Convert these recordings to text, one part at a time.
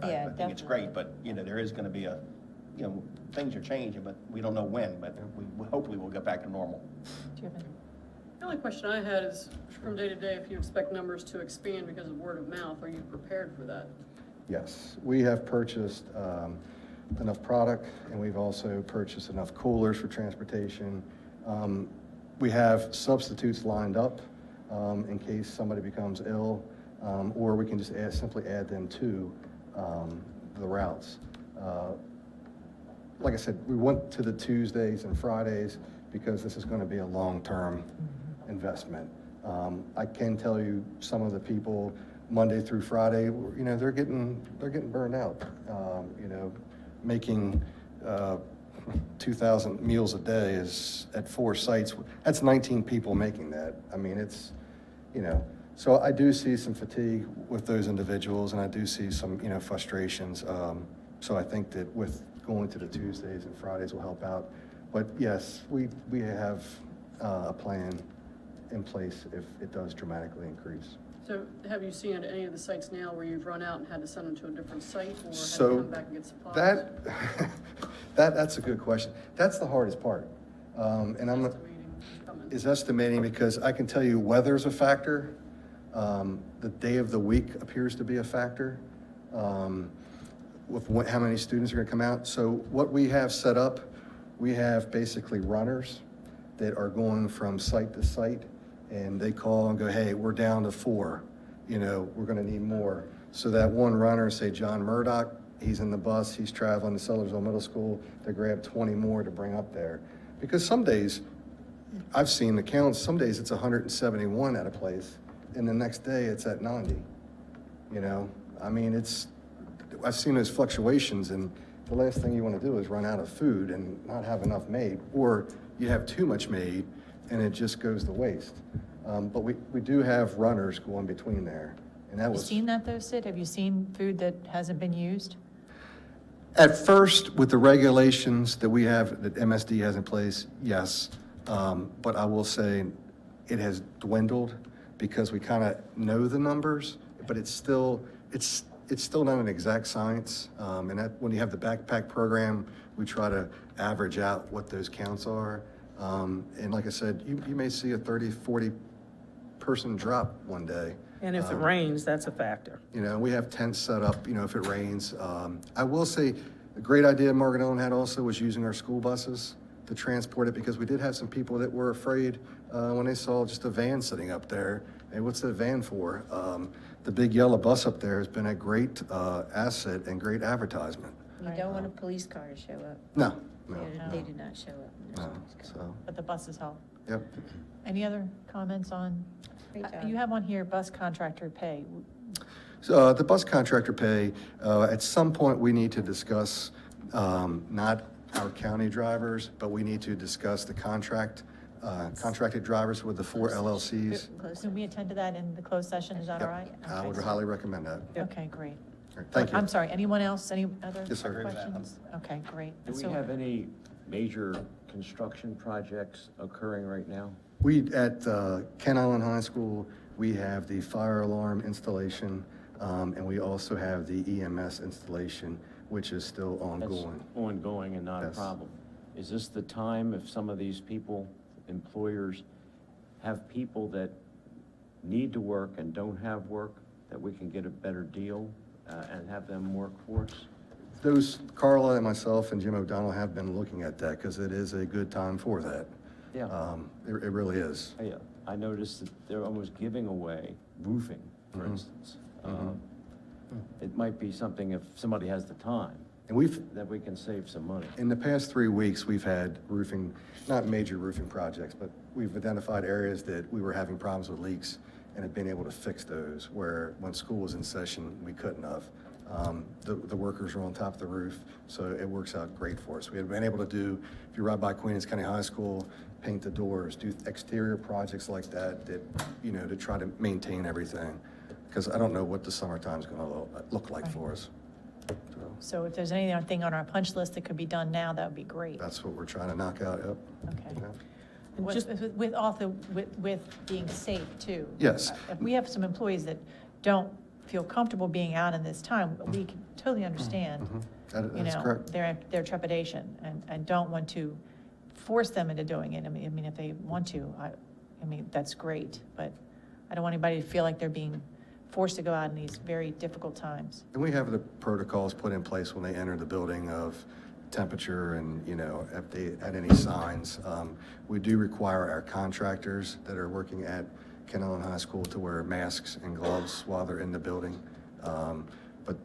Yeah, I think it's great, but, there is gonna be things are changing, but we don't know when, but we hopefully we'll get back to normal. Do you have any? The only question I had is, from day to day, if you expect numbers to expand because of word of mouth, are you prepared for that? Yes, we have purchased enough product, and we've also purchased enough coolers for transportation. We have substitutes lined up in case somebody becomes ill, or we can just simply add them to the routes. Like I said, we went to the Tuesdays and Fridays because this is going to be a long-term investment. I can tell you some of the people Monday through Friday, they're getting burned out. Making 2,000 meals a day is at 4 sites. That's 19 people making that. I mean, it's, so I do see some fatigue with those individuals, and I do see some, frustrations. So I think that with going to the Tuesdays and Fridays will help out. But yes, we have a plan in place if it does dramatically increase. So have you seen at any of the sites now where you've run out and had to send them to a different site, or had to So come back and get supplies? that's a good question. That's the hardest part. And I'm is estimating, because I can tell you weather's a factor. The day of the week appears to be a factor with how many students are going to come out. So what we have set up, we have basically runners that are going from site to site, and they call and go, hey, we're down to 4, we're going to need more. So that one runner, say John Murdoch, he's in the bus, he's traveling to Sellersville Middle School to grab 20 more to bring up there. Because some days, I've seen the counts, some days it's 171 at a place, and the next day it's at 90. I mean, I've seen those fluctuations, and the last thing you want to do is run out of food and not have enough made, or you have too much made and it just goes to waste. But we do have runners going between there. And that Have you was, seen that though, Sid? Have you seen food that hasn't been used? at first, with the regulations that we have, that MSD has in place, yes. But I will say it has dwindled because we kind of know the numbers, but it's still not an exact science. And that, when you have the backpack program, we try to average out what those counts are. And like I said, you may see a 30, 40 person drop one day. And if it rains, that's a factor. We have tents set up, if it rains. I will say, a great idea Morgan Ellen had also was using our school buses to transport it, because we did have some people that were afraid when they saw just a van sitting up there. Hey, what's that van for? The big yellow bus up there has been a great asset and great advertisement. You don't want a police car to show up. No. They do not show up. No, so, But the buses help. yep. Any other comments on, Great job. you have on here bus contractor pay. So the bus contractor pay, at some point, we need to discuss, not our county drivers, but we need to discuss the contracted drivers with the 4 LLCs. Can we attend to that in the closed session? Is that all right? I Okay, would so- highly recommend that. Okay, great. All right, thank you. I'm sorry, anyone else? Any other Yes, sir. Agree with that. questions? Okay, great. Do we So- have any major construction projects occurring right now? We, at Kent Island High School, we have the fire alarm installation, and we also have the EMS installation, which is still ongoing. That's ongoing and not a Yes. problem. Is this the time, if some of these people, employers, have people that need to work and don't have work, that we can get a better deal and have them work for us? Those, Carla and myself and Jim O'Donnell have been looking at that, because it is a good time for that. Yeah. It really is. I noticed that they're almost giving away roofing, for Mhm. instance. It might be something, if somebody has the time, And we've, that we can save some money. in the past 3 weeks, we've had roofing, not major roofing projects, but we've identified areas that we were having problems with leaks and have been able to fix those, where when school was in session, we couldn't have. The workers are on top of the roof, so it works out great for us. We have been able to do, if you ride by Queens County High School, paint the doors, do exterior projects like that, to try to maintain everything. Because I don't know what the summertime's gonna look like for us. So if there's anything on our punch list that could be done now, that would be great. That's what we're trying to knock out, yep. Okay. Yeah. And With also, with being safe too. Yes. If we have some employees that don't feel comfortable being out in this time, we can totally understand, you That's know, correct. their trepidation, and don't want to force them into doing it. I mean, if they want to, I mean, that's great, but I don't want anybody to feel like they're being forced to go out in these very difficult times. And we have the protocols put in place when they enter the building of temperature and, you know, if they had any signs. We do require our contractors that are working at Kent Island High School to wear masks and gloves while they're in the building. But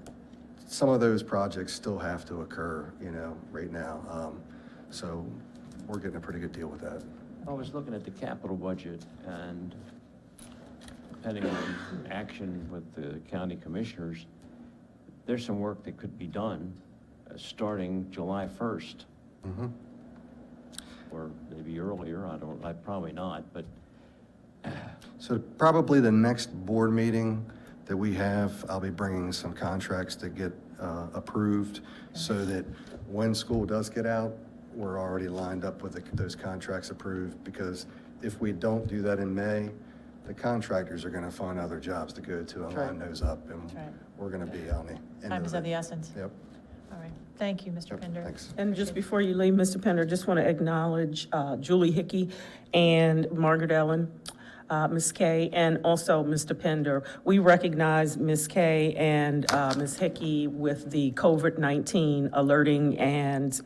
some of those projects still have to occur, you know, right now. So we're getting a pretty good deal with that. I was looking at the capital budget, and depending on action with the county commissioners, there's some work that could be done starting July 1st. Or maybe earlier, I probably not, but So probably the next board meeting that we have, I'll be bringing some contracts to get approved so that when school does get out, we're already lined up with those contracts approved, because if we don't do that in May, the contractors are gonna find other jobs to go to and line those up, and right. we're gonna be on the end Time is of of the it. essence. Yep. All right, thank you, Mr. Yep, Pender. thanks. And just before you leave, Mr. Pender, just want to acknowledge Julie Hickey and Margaret Ellen, Ms. Kay, and also Mr. Pender. We recognize Ms. Kay and Ms. Hickey with the COVID-19 alerting and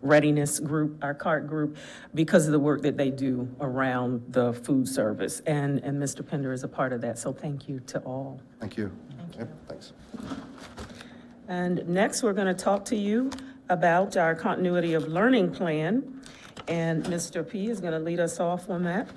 readiness group, our CART group, because of the work that they do around the food service. And Mr. Pender is a part of that, so thank you to all. Thank you. Thank Yep, you. thanks. And next, we're going to talk to you about our continuity of learning plan. And Mr. P is going to lead us off on that.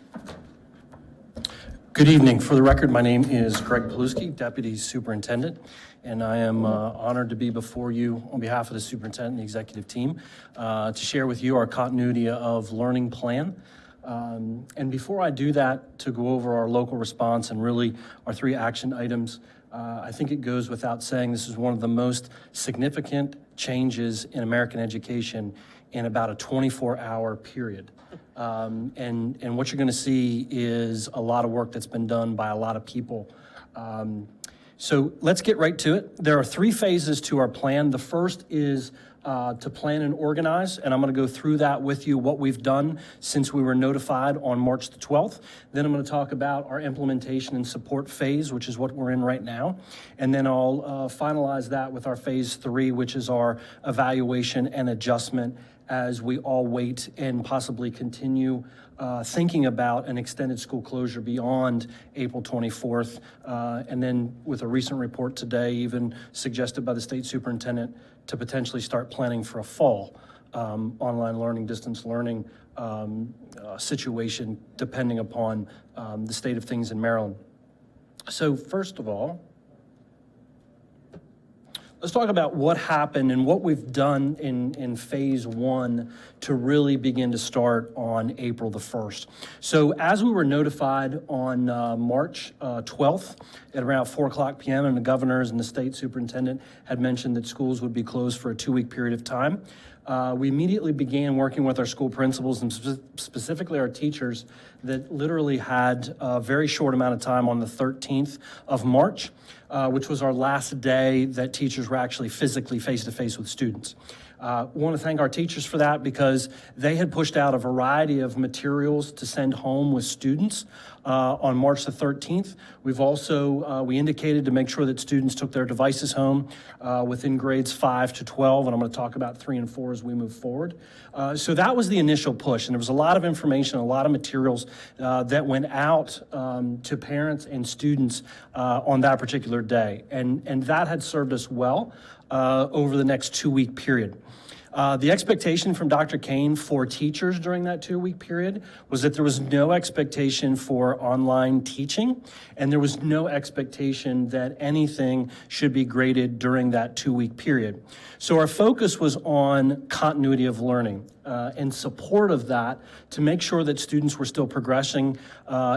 Good evening. For the record, my name is Greg Paluski, Deputy Superintendent, and I am honored to be before you on behalf of the superintendent and the executive team to share with you our continuity of learning plan. And before I do that, to go over our local response and really our 3 action items, I think it goes without saying this is one of the most significant changes in American education in about a 24-hour period. And what you're going to see is a lot of work that's been done by a lot of people. So let's get right to it. There are 3 phases to our plan. The first is to plan and organize, and I'm going to go through that with you, what we've done since we were notified on March the 12th. Then I'm going to talk about our implementation and support phase, which is what we're in right now. And then I'll finalize that with our phase 3, which is our evaluation and adjustment as we all wait and possibly continue thinking about an extended school closure beyond April 24th. And then with a recent report today, even suggested by the state superintendent to potentially start planning for a fall online learning, distance learning situation, depending upon the state of things in Maryland. So first of all, let's talk about what happened and what we've done in phase 1 to really begin to start on April the 1st. So as we were notified on March 12th at around 4:00 p.m., and the governors and the state superintendent had mentioned that schools would be closed for a 2-week period of time, we immediately began working with our school principals and specifically our teachers that literally had a very short amount of time on the 13th of March, which was our last day that teachers were actually physically face-to-face with students. Want to thank our teachers for that because they had pushed out a variety of materials to send home with students on March the 13th. We've also, we indicated to make sure that students took their devices home within grades 5 to 12, and I'm going to talk about 3 and 4 as we move forward. So that was the initial push, and there was a lot of information, a lot of materials that went out to parents and students on that particular day, and that had served us well over the next 2-week period. The expectation from Dr. Kane for teachers during that 2-week period was that there was no expectation for online teaching, and there was no expectation that anything should be graded during that 2-week period. So our focus was on continuity of learning. in support of that to make sure that students were still progressing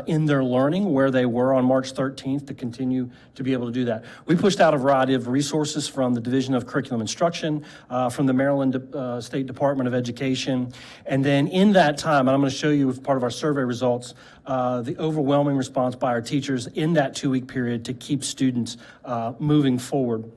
in their learning where they were on March 13th to continue to be able to do that. We pushed out a variety of resources from the Division of Curriculum Instruction, from the Maryland State Department of Education, and then in that time, and I'm going to show you as part of our survey results, the overwhelming response by our teachers in that 2-week period to keep students moving forward.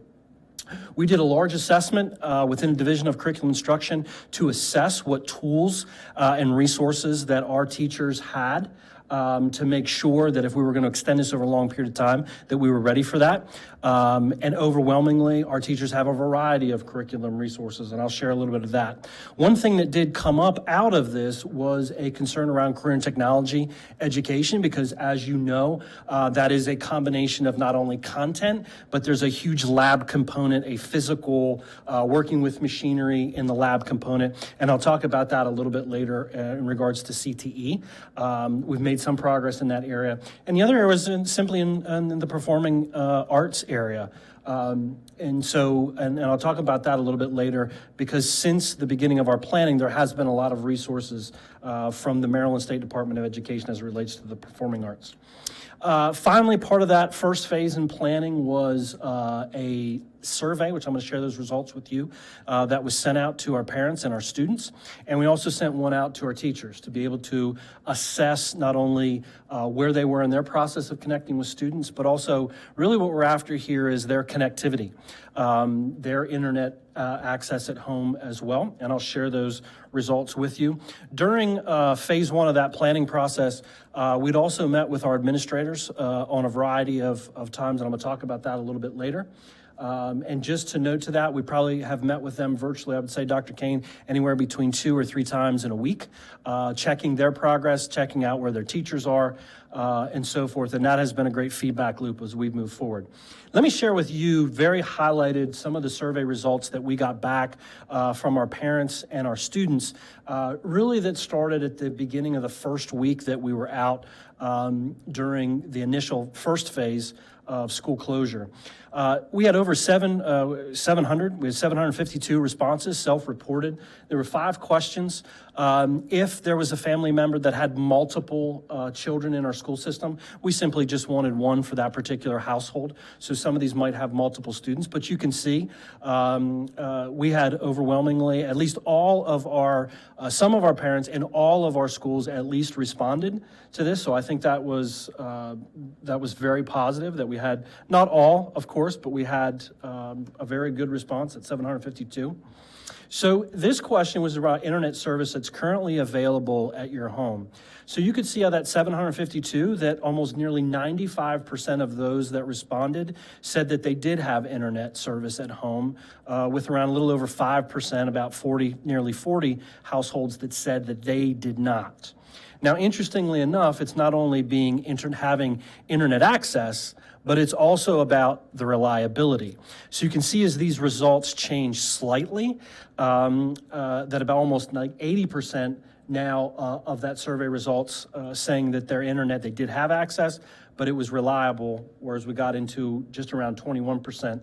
We did a large assessment within the Division of Curriculum Instruction to assess what tools and resources that our teachers had to make sure that if we were going to extend this over a long period of time, that we were ready for that. And overwhelmingly, our teachers have a variety of curriculum resources, and I'll share a little bit of that. One thing that did come up out of this was a concern around career and technology education, because as you know, that is a combination of not only content, but there's a huge lab component, a physical working with machinery in the lab component, and I'll talk about that a little bit later in regards to CTE. We've made some progress in that area. And the other area was simply in the performing arts area. And I'll talk about that a little bit later, because since the beginning of our planning, there has been a lot of resources from the Maryland State Department of Education as it relates to the performing arts. Finally, part of that first phase in planning was a survey, which I'm going to share those results with you, that was sent out to our parents and our students. And we also sent one out to our teachers to be able to assess not only where they were in their process of connecting with students, but also really what we're after here is their connectivity, their internet access at home as well. And I'll share those results with you. During phase one of that planning process, we'd also met with our administrators on a variety of times, and I'm going to talk about that a little bit later. And just to note to that, we probably have met with them virtually, I would say, Dr. Kane, anywhere between 2 or 3 times in a week, checking their progress, checking out where their teachers are, and so forth. And that has been a great feedback loop as we move forward. Let me share with you, very highlighted, some of the survey results that we got back from our parents and our students, really that started at the beginning of the first week that we were out during the initial first phase of school closure. We had over 700, we had 752 responses, self-reported. There were 5 questions. If there was a family member that had multiple children in our school system, we simply just wanted one for that particular household. So some of these might have multiple students, but you can see we had overwhelmingly, at least all of our, some of our parents in all of our schools at least responded to this. So I think that was very positive that we had, not all, of course, but we had a very good response at 752. So this question was about internet service that's currently available at your home. So you could see how that 752, that almost nearly 95% of those that responded said that they did have internet service at home, with around a little over 5%, about 40, nearly 40 households that said that they did not. Now, interestingly enough, it's not only having internet access, but it's also about the reliability. So you can see as these results change slightly, that about almost like 80% now of that survey results saying that their internet, they did have access, but it was reliable, whereas we got into just around 21%.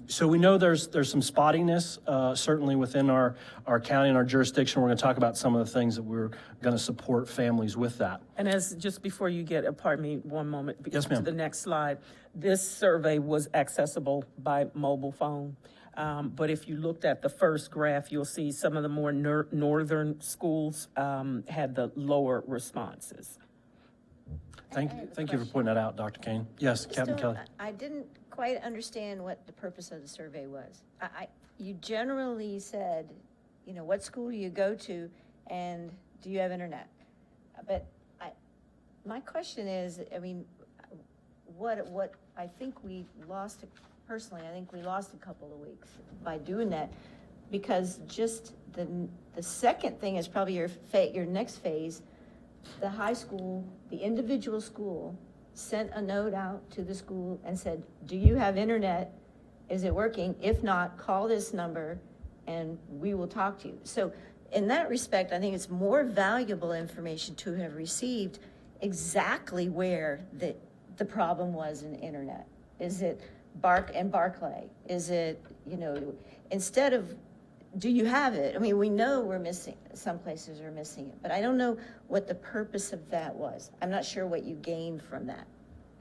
So we know there's some spottiness, certainly within our county and our jurisdiction. We're going to talk about some of the things that we're going to support families with that. And as, just before you get, pardon me, one moment. Yes, ma'am. To the next slide. This survey was accessible by mobile phone. But if you looked at the first graph, you'll see some of the more northern schools had the lower responses. Thank you for pointing that out, Dr. Kane. Yes, Captain Still, Kelly. I didn't quite understand what the purpose of the survey was. You generally said, you know, what school do you go to and do you have internet? But my question is, I mean, what I think we lost, personally, I think we lost a couple of weeks by doing that, because just the second thing is probably your next phase. The high school, the individual school sent a note out to the school and said, do you have internet? Is it working? If not, call this number and we will talk to you. So in that respect, I think it's more valuable information to have received exactly where the problem was in the internet. Is it Barclay? Is it, you know, instead of do you have it? I mean, we know we're missing, some places are missing it, but I don't know what the purpose of that was. I'm not sure what you gained from that,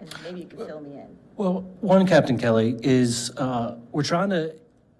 and maybe you could fill me in. Well, one, Captain Kelly, is we're trying to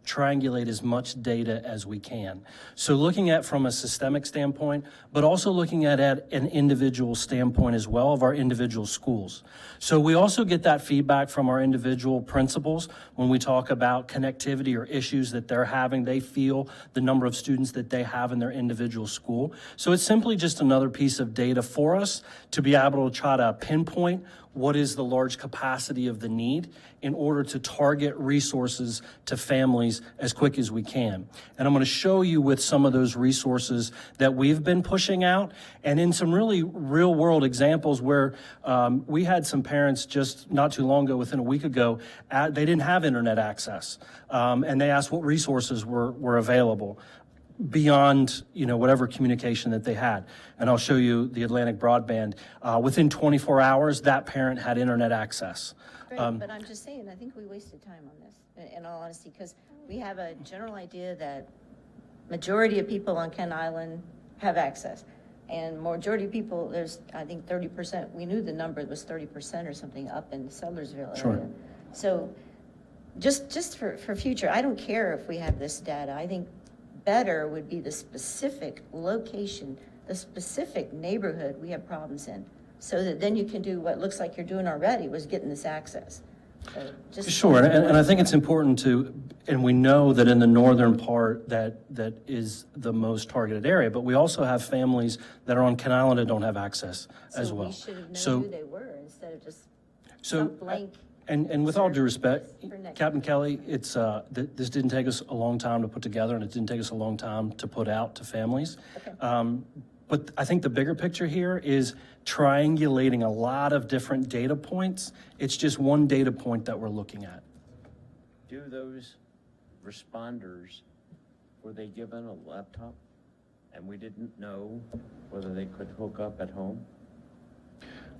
triangulate as much data as we can. So looking at from a systemic standpoint, but also looking at an individual standpoint as well of our individual schools. So we also get that feedback from our individual principals when we talk about connectivity or issues that they're having. They feel the number of students that they have in their individual school. So it's simply just another piece of data for us to be able to try to pinpoint what is the large capacity of the need in order to target resources to families as quick as we can. And I'm going to show you with some of those resources that we've been pushing out and in some really real world examples where we had some parents just not too long ago, within a week ago, they didn't have internet access. And they asked what resources were available beyond, whatever communication that they had. And I'll show you the Atlantic broadband. Within 24 hours, that parent had internet access. Great, but I'm just saying, I think we wasted time on this, in all honesty, because we have a general idea that majority of people on Kent Island have access. And majority of people, there's, I think 30%, we knew the number was 30% or something up in Sellersville area. Sure. So just for future, I don't care if we have this data. I think better would be the specific location, the specific neighborhood we have problems in, so that then you can do what looks like you're doing already, was getting this access. So just Sure, and I think it's important to, and we know that in the northern part that is the most targeted area, but we also have families that are on Kent Island that don't have access as well. So we should have known So- who they were instead of just So, some blank. and with all due respect, For next Captain Kelly, it's, this didn't take us a long time to put together, and it didn't take us a long time to put out to families. Okay. But I think the bigger picture here is triangulating a lot of different data points. It's just one data point that we're looking at. Do those responders, were they given a laptop and we didn't know whether they could hook up at home?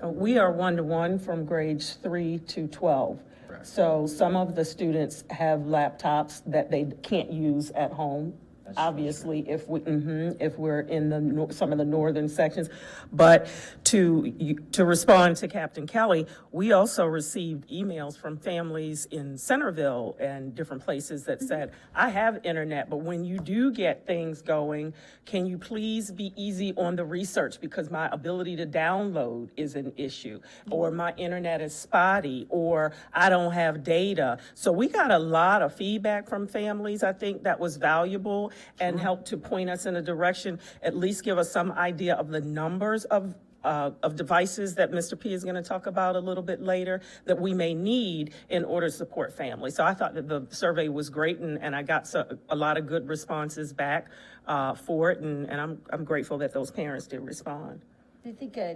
We are 1-to-1 from grades 3 to 12. So some of the students have laptops that they can't use at home. That's Obviously, if we're in some of the northern sections. But to respond to Captain Kelly, we also received emails from families in Centerville and different places that said, I have internet, but when you do get things going, can you please be easy on the research, because my ability to download is an issue, or my internet is spotty, or I don't have data. So we got a lot of feedback from families, I think, that was valuable and helped to point us in a direction, at least give us some idea of the numbers of devices that Mr. P is going to talk about a little bit later that we may need in order to support families. So I thought that the survey was great, and I got a lot of good responses back for it, and I'm grateful that those parents did respond. I think a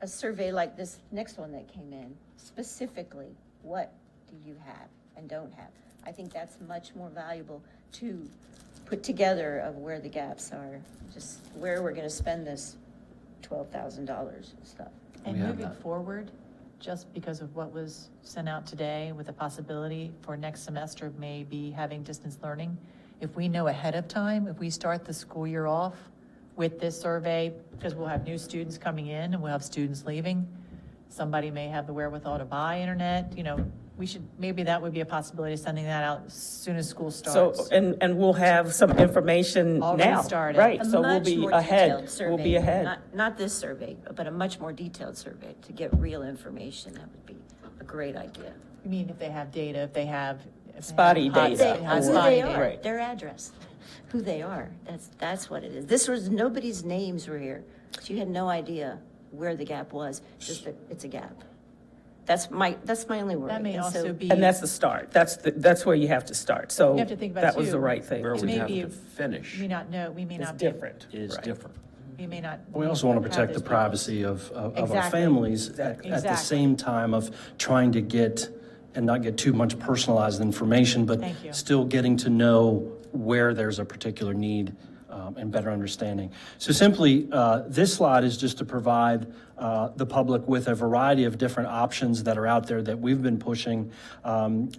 survey like this next one that came in, specifically, what do you have and don't have? I think that's much more valuable to put together of where the gaps are, just where we're gonna spend this $12,000 and stuff. And We have moving that. forward, just because of what was sent out today with the possibility for next semester of maybe having distance learning, if we know ahead of time, if we start the school year off with this survey, because we'll have new students coming in and we'll have students leaving, somebody may have the wherewithal to buy internet, we should, maybe that would be a possibility of sending that out as soon as school So, starts. and we'll have some information Already now. started. Right, A so we'll much be more ahead. detailed survey, We'll be ahead. Not this survey, but a much more detailed survey to get real information. That would be a great idea. I mean, if they have data, if they have. Spotty hot- data. hot Who spotty they data. are, Right. their address, who they are. That's what it is. This was, nobody's names were here. So you had no idea where the gap was, just that it's a gap. That's my only worry. That may And so- also be. And that's the start. That's where you have to start. So You have to think about that was too, the right thing. Where It we may have be- to finish We may not know, we may It's not be. different. is Right. different. We may not. We also want to have protect the those privacy of our Exactly. families at the Exactly. same time of trying to get, and not get too much personalized information, but Thank you. still getting to know where there's a particular need and better understanding. So simply, this slide is just to provide the public with a variety of different options that are out there that we've been pushing.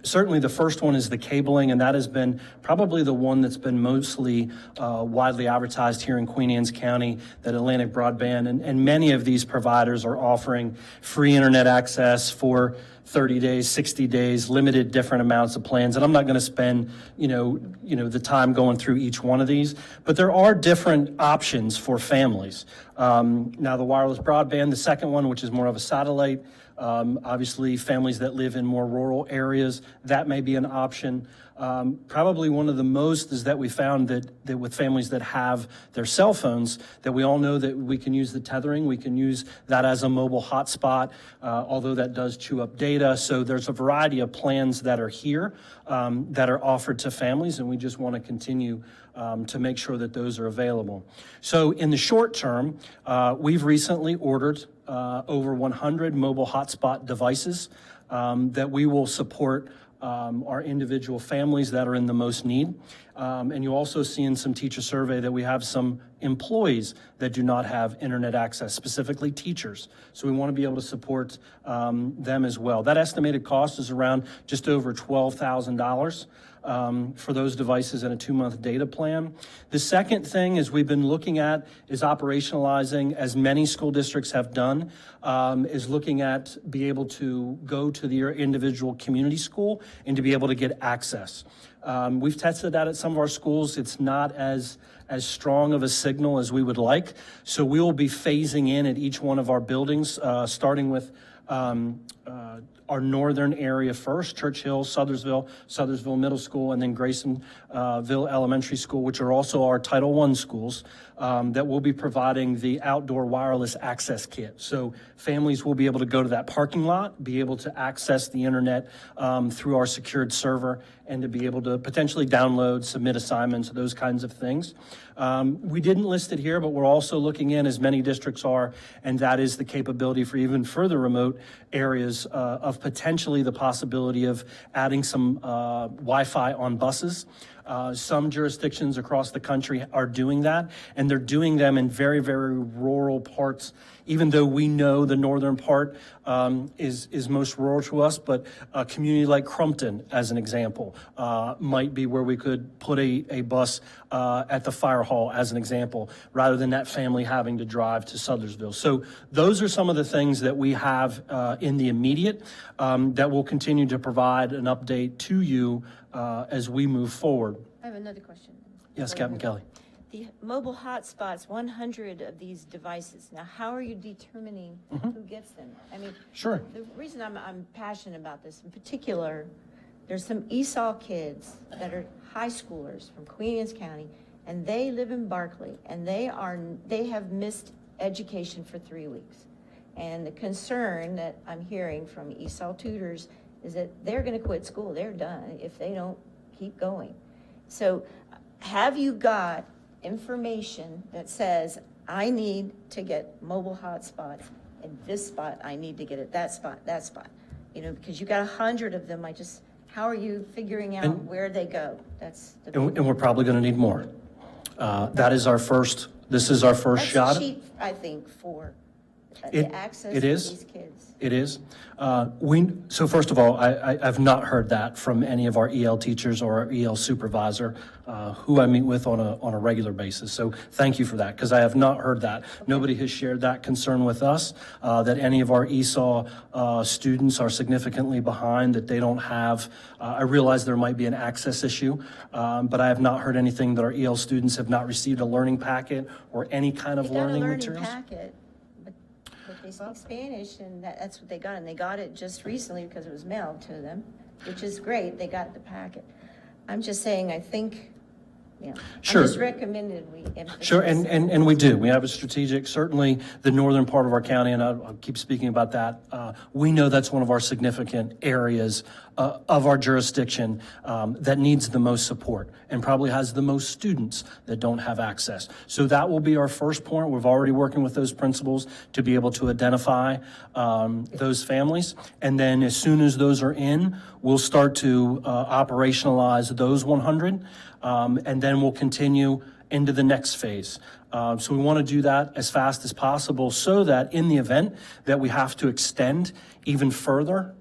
Certainly the first one is the cabling, and that has been probably the one that's been mostly widely advertised here in Queen Anne's County, that Atlantic Broadband, and many of these providers are offering free internet access for 30 days, 60 days, limited different amounts of plans. And I'm not going to spend, the time going through each one of these, but there are different options for families. Now, the wireless broadband, the second one, which is more of a satellite, obviously families that live in more rural areas, that may be an option. Probably one of the most is that we found that with families that have their cell phones, that we all know that we can use the tethering, we can use that as a mobile hotspot, although that does chew up data. So there's a variety of plans that are here that are offered to families, and we just want to continue to make sure that those are available. So in the short term, we've recently ordered over 100 mobile hotspot devices that we will support our individual families that are in the most need. And you also see in some teacher survey that we have some employees that do not have internet access, specifically teachers. So we want to be able to support them as well. That estimated cost is around just over $12,000 for those devices and a 2-month data plan. The second thing is we've been looking at is operationalizing, as many school districts have done, is looking at be able to go to their individual community school and to be able to get access. We've tested that at some of our schools. It's not as strong of a signal as we would like. So we will be phasing in at each one of our buildings, starting with our northern area first, Churchill, Sothersville Middle School, and then Graysonville Elementary School, which are also our Title I schools, that will be providing the outdoor wireless access kit. So families will be able to go to that parking lot, be able to access the internet through our secured server, and to be able to potentially download, submit assignments, those kinds of things. We didn't list it here, but we're also looking in, as many districts are, and that is the capability for even further remote areas of potentially the possibility of adding some Wi-Fi on buses. Some jurisdictions across the country are doing that, and they're doing them in very, very rural parts, even though we know the northern part is most rural to us, but a community like Crumpton, as an example, might be where we could put a bus at the fire hall, as an example, rather than that family having to drive to Sothersville. So those are some of the things that we have in the immediate that will continue to provide an update to you as we move forward. I have another question. Yes, Captain Kelly. The mobile hotspots, 100 of these devices. Now, how are you determining who gets them? I mean, Sure. the reason I'm passionate about this in particular, there's some ESOL kids that are high schoolers from Queen Anne's County, and they live in Barkley, and they have missed education for 3 weeks. And the concern that I'm hearing from ESOL tutors is that they're going to quit school. They're done if they don't keep going. So have you got information that says, I need to get mobile hotspots in this spot, I need to get it that spot, because you got 100 of them. How are you figuring out where they go? That's the And we're probably going to need more. This is our first shot. That's a sheet, I think, for the access to these kids. It is. So first of all, I've not heard that from any of our EL teachers or our EL supervisor, who I meet with on a regular basis. So thank you for that, because I have not heard that. Okay. Nobody has shared that concern with us, that any of our ESOL students are significantly behind, that they don't have. I realize there might be an access issue, but I have not heard anything that our EL students have not received a learning packet or any kind of learning materials. They got a learning packet. They speak Spanish, and that's what they got, and they got it just recently because it was mailed to them, which is great. They got the packet. I'm just saying, I think, Sure. I just recommended we emphasize. Sure, and we do. We have a strategic, certainly the northern part of our county, and I'll keep speaking about that. We know that's one of our significant areas of our jurisdiction that needs the most support and probably has the most students that don't have access. So that will be our first point. We're already working with those principals to be able to identify those families. And then as soon as those are in, we'll start to operationalize those 100. And then we'll continue into the next phase. So we want to do that as fast as possible so that in the event that we have to extend even further,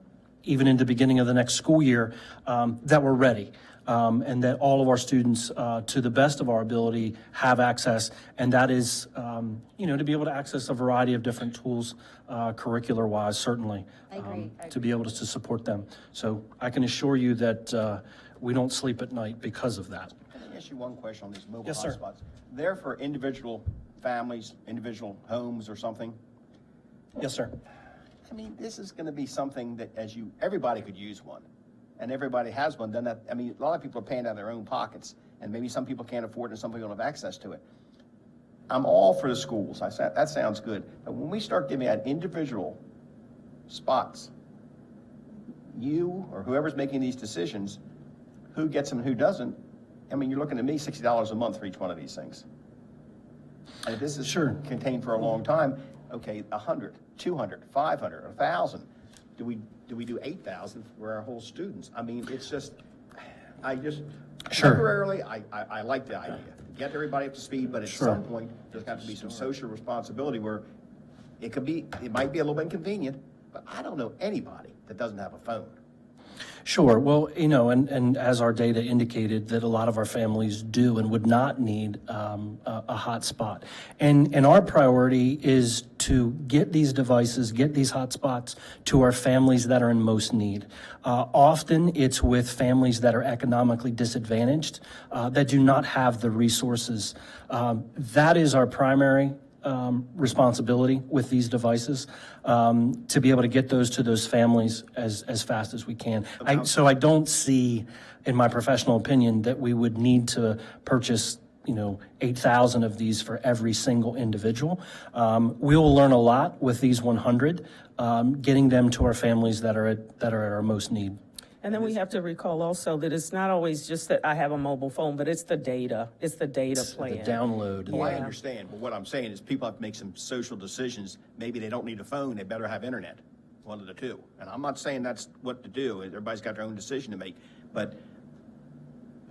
even in the beginning of the next school year, that we're ready. And that all of our students, to the best of our ability, have access. And that is, to be able to access a variety of different tools, curricular-wise, certainly. I agree. To be able to support them. So I can assure you that we don't sleep at night because of that. Can I ask you one question on these mobile Yes, sir. hotspots? They're for individual families, individual homes or something? Yes, sir. I mean, this is gonna be something that everybody could use one, and everybody has one, then a lot of people are paying out of their own pockets, and maybe some people can't afford it and some people don't have access to it. I'm all for the schools, that sounds good, but when we start giving out individual spots, you or whoever's making these decisions, who gets them and who doesn't, you're looking at me $60 a month for each one of these things. And if this is Sure. contained for a long time, okay, 100, 200, 500, 1,000. Do we do 8,000 for our whole students? It's just, Sure. temporarily, I like the idea. Get everybody up to speed, but at Sure. some point, there's got to be some social responsibility where it might be a little bit inconvenient, but I don't know anybody that doesn't have a phone. Sure. Well, and as our data indicated, that a lot of our families do and would not need a hotspot. And our priority is to get these devices, get these hotspots to our families that are in most need. Often it's with families that are economically disadvantaged, that do not have the resources. That is our primary responsibility with these devices, to be able to get those to those families as fast as we can. So I don't see, in my professional opinion, that we would need to purchase 8,000 of these for every single individual. We will learn a lot with these 100, getting them to our families that are at our most need. And then we have to recall also that it's not always just that I have a mobile phone, but it's the data. It's the data The plan. download. Well, I Yeah. understand, but what I'm saying is people have to make some social decisions. Maybe they don't need a phone, they better have internet, one of the two. And I'm not saying that's what to do, everybody's got their own decision to make. But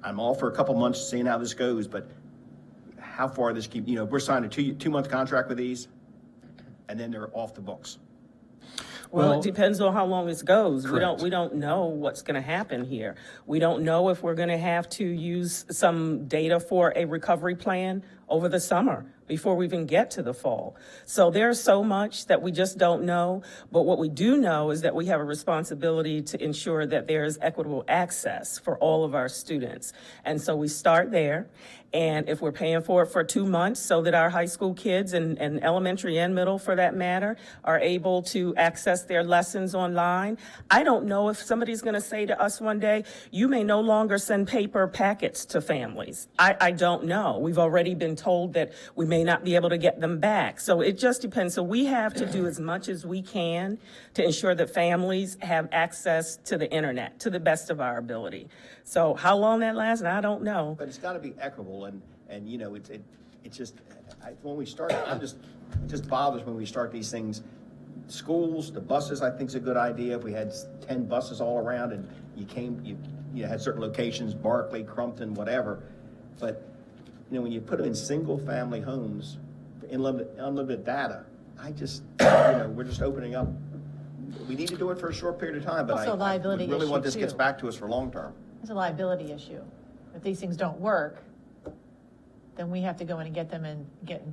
I'm all for a couple months seeing how this goes, but how far this we're signing a two-month contract with these, and then they're off the books. Well, Well- it depends on how long it goes. Correct. We don't know what's going to happen here. We don't know if we're going to have to use some data for a recovery plan over the summer before we even get to the fall. So there's so much that we just don't know. But what we do know is that we have a responsibility to ensure that there is equitable access for all of our students. And so we start there. And if we're paying for it for 2 months so that our high school kids and elementary and middle for that matter are able to access their lessons online, I don't know if somebody's going to say to us one day, you may no longer send paper packets to families. I don't know. We've already been told that we may not be able to get them back. So it just depends. So we have to do as much as we can to ensure that families have access to the internet to the best of our ability. So how long that lasts, I don't know. But it's got to be equitable, and it's just, when we start, it just bothers when we start these things. Schools, the buses, I think is a good idea. If we had 10 buses all around and you had certain locations, Barclay, Crumpton, whatever. But, when you put them in single-family homes, for unlimited data, we're just opening up. We need to do it for a short period of time, but Also a liability I really want issue, this gets too. back to us for long-term. It's a liability issue. If these things don't work, then we have to go in and get them and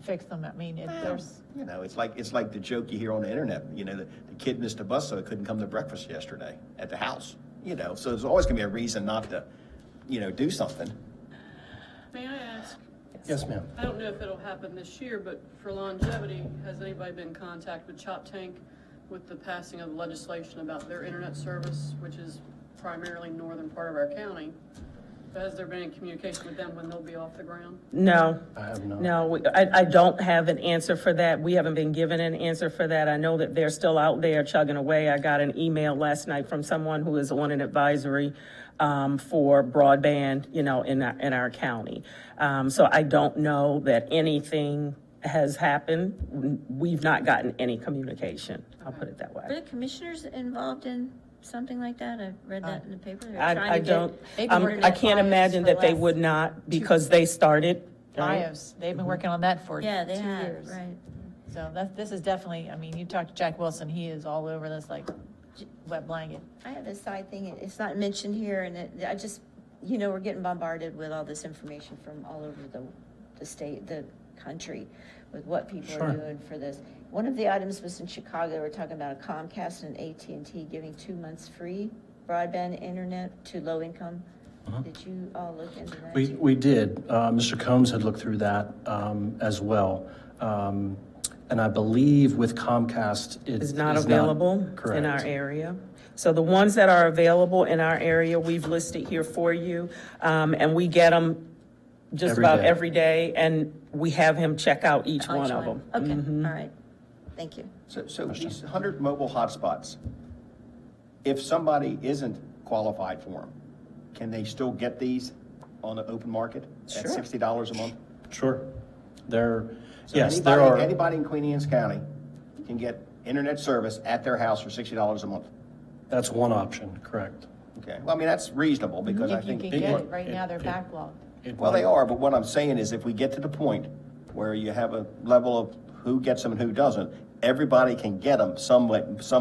fix them. There's, It's like the joke you hear on the internet, the kid missed a bus so he couldn't come to breakfast yesterday at the house, so there's always gonna be a reason not to, do something. May I ask, Yes, ma'am. I don't know if it'll happen this year, but for longevity, has anybody been in contact with Chop Tank with the passing of legislation about their internet service, which is primarily northern part of our county? Has there been any communication with them when they'll be off the ground? No. I have not. No, I don't have an answer for that. We haven't been given an answer for that. I know that they're still out there chugging away. I got an email last night from someone who is on an advisory for broadband, in our county. So I don't know that anything has happened. We've not gotten any communication. I'll put it that Are way. the commissioners involved in something like that? I read that in the paper. They're I trying to get don't, They've been working I on can't FIOS imagine for that they less- would not because they started. right? BIOS, they've been working on that for 2 Yeah, they have, years. right. So this is definitely, I mean, you talk to Jack Wilson, he is all over this like wet blanket. I have a side thing, it's not mentioned here, and I just, we're getting bombarded with all this information from all over the state, the country, with what people are Sure. doing for this. One of the items was in Chicago, we're talking about a Comcast and AT&T giving 2 months free broadband internet to low income. Did you all look into that? too? We did. Mr. Combs had looked through that as well. And I believe with Comcast, it Is not available in correct. our area. So the ones that are available in our area, we've listed here for you. And we get them just Every about day. every day, and we have him check out each one of them. Okay, all right, thank you. So these 100 mobile hotspots, if somebody isn't qualified for them, can they still get these on the open market at Sure. $60 a month? Sure. There, So yes, there are. Anybody in Queen Anne's County can get internet service at their house for $60 a month. That's one option, correct. Okay, well, I mean, that's reasonable because I If you think. can get it, right now they're backlogged. Well, they are, but what I'm saying is if we get to the point where you have a level of who gets them and who doesn't, everybody can get them. Some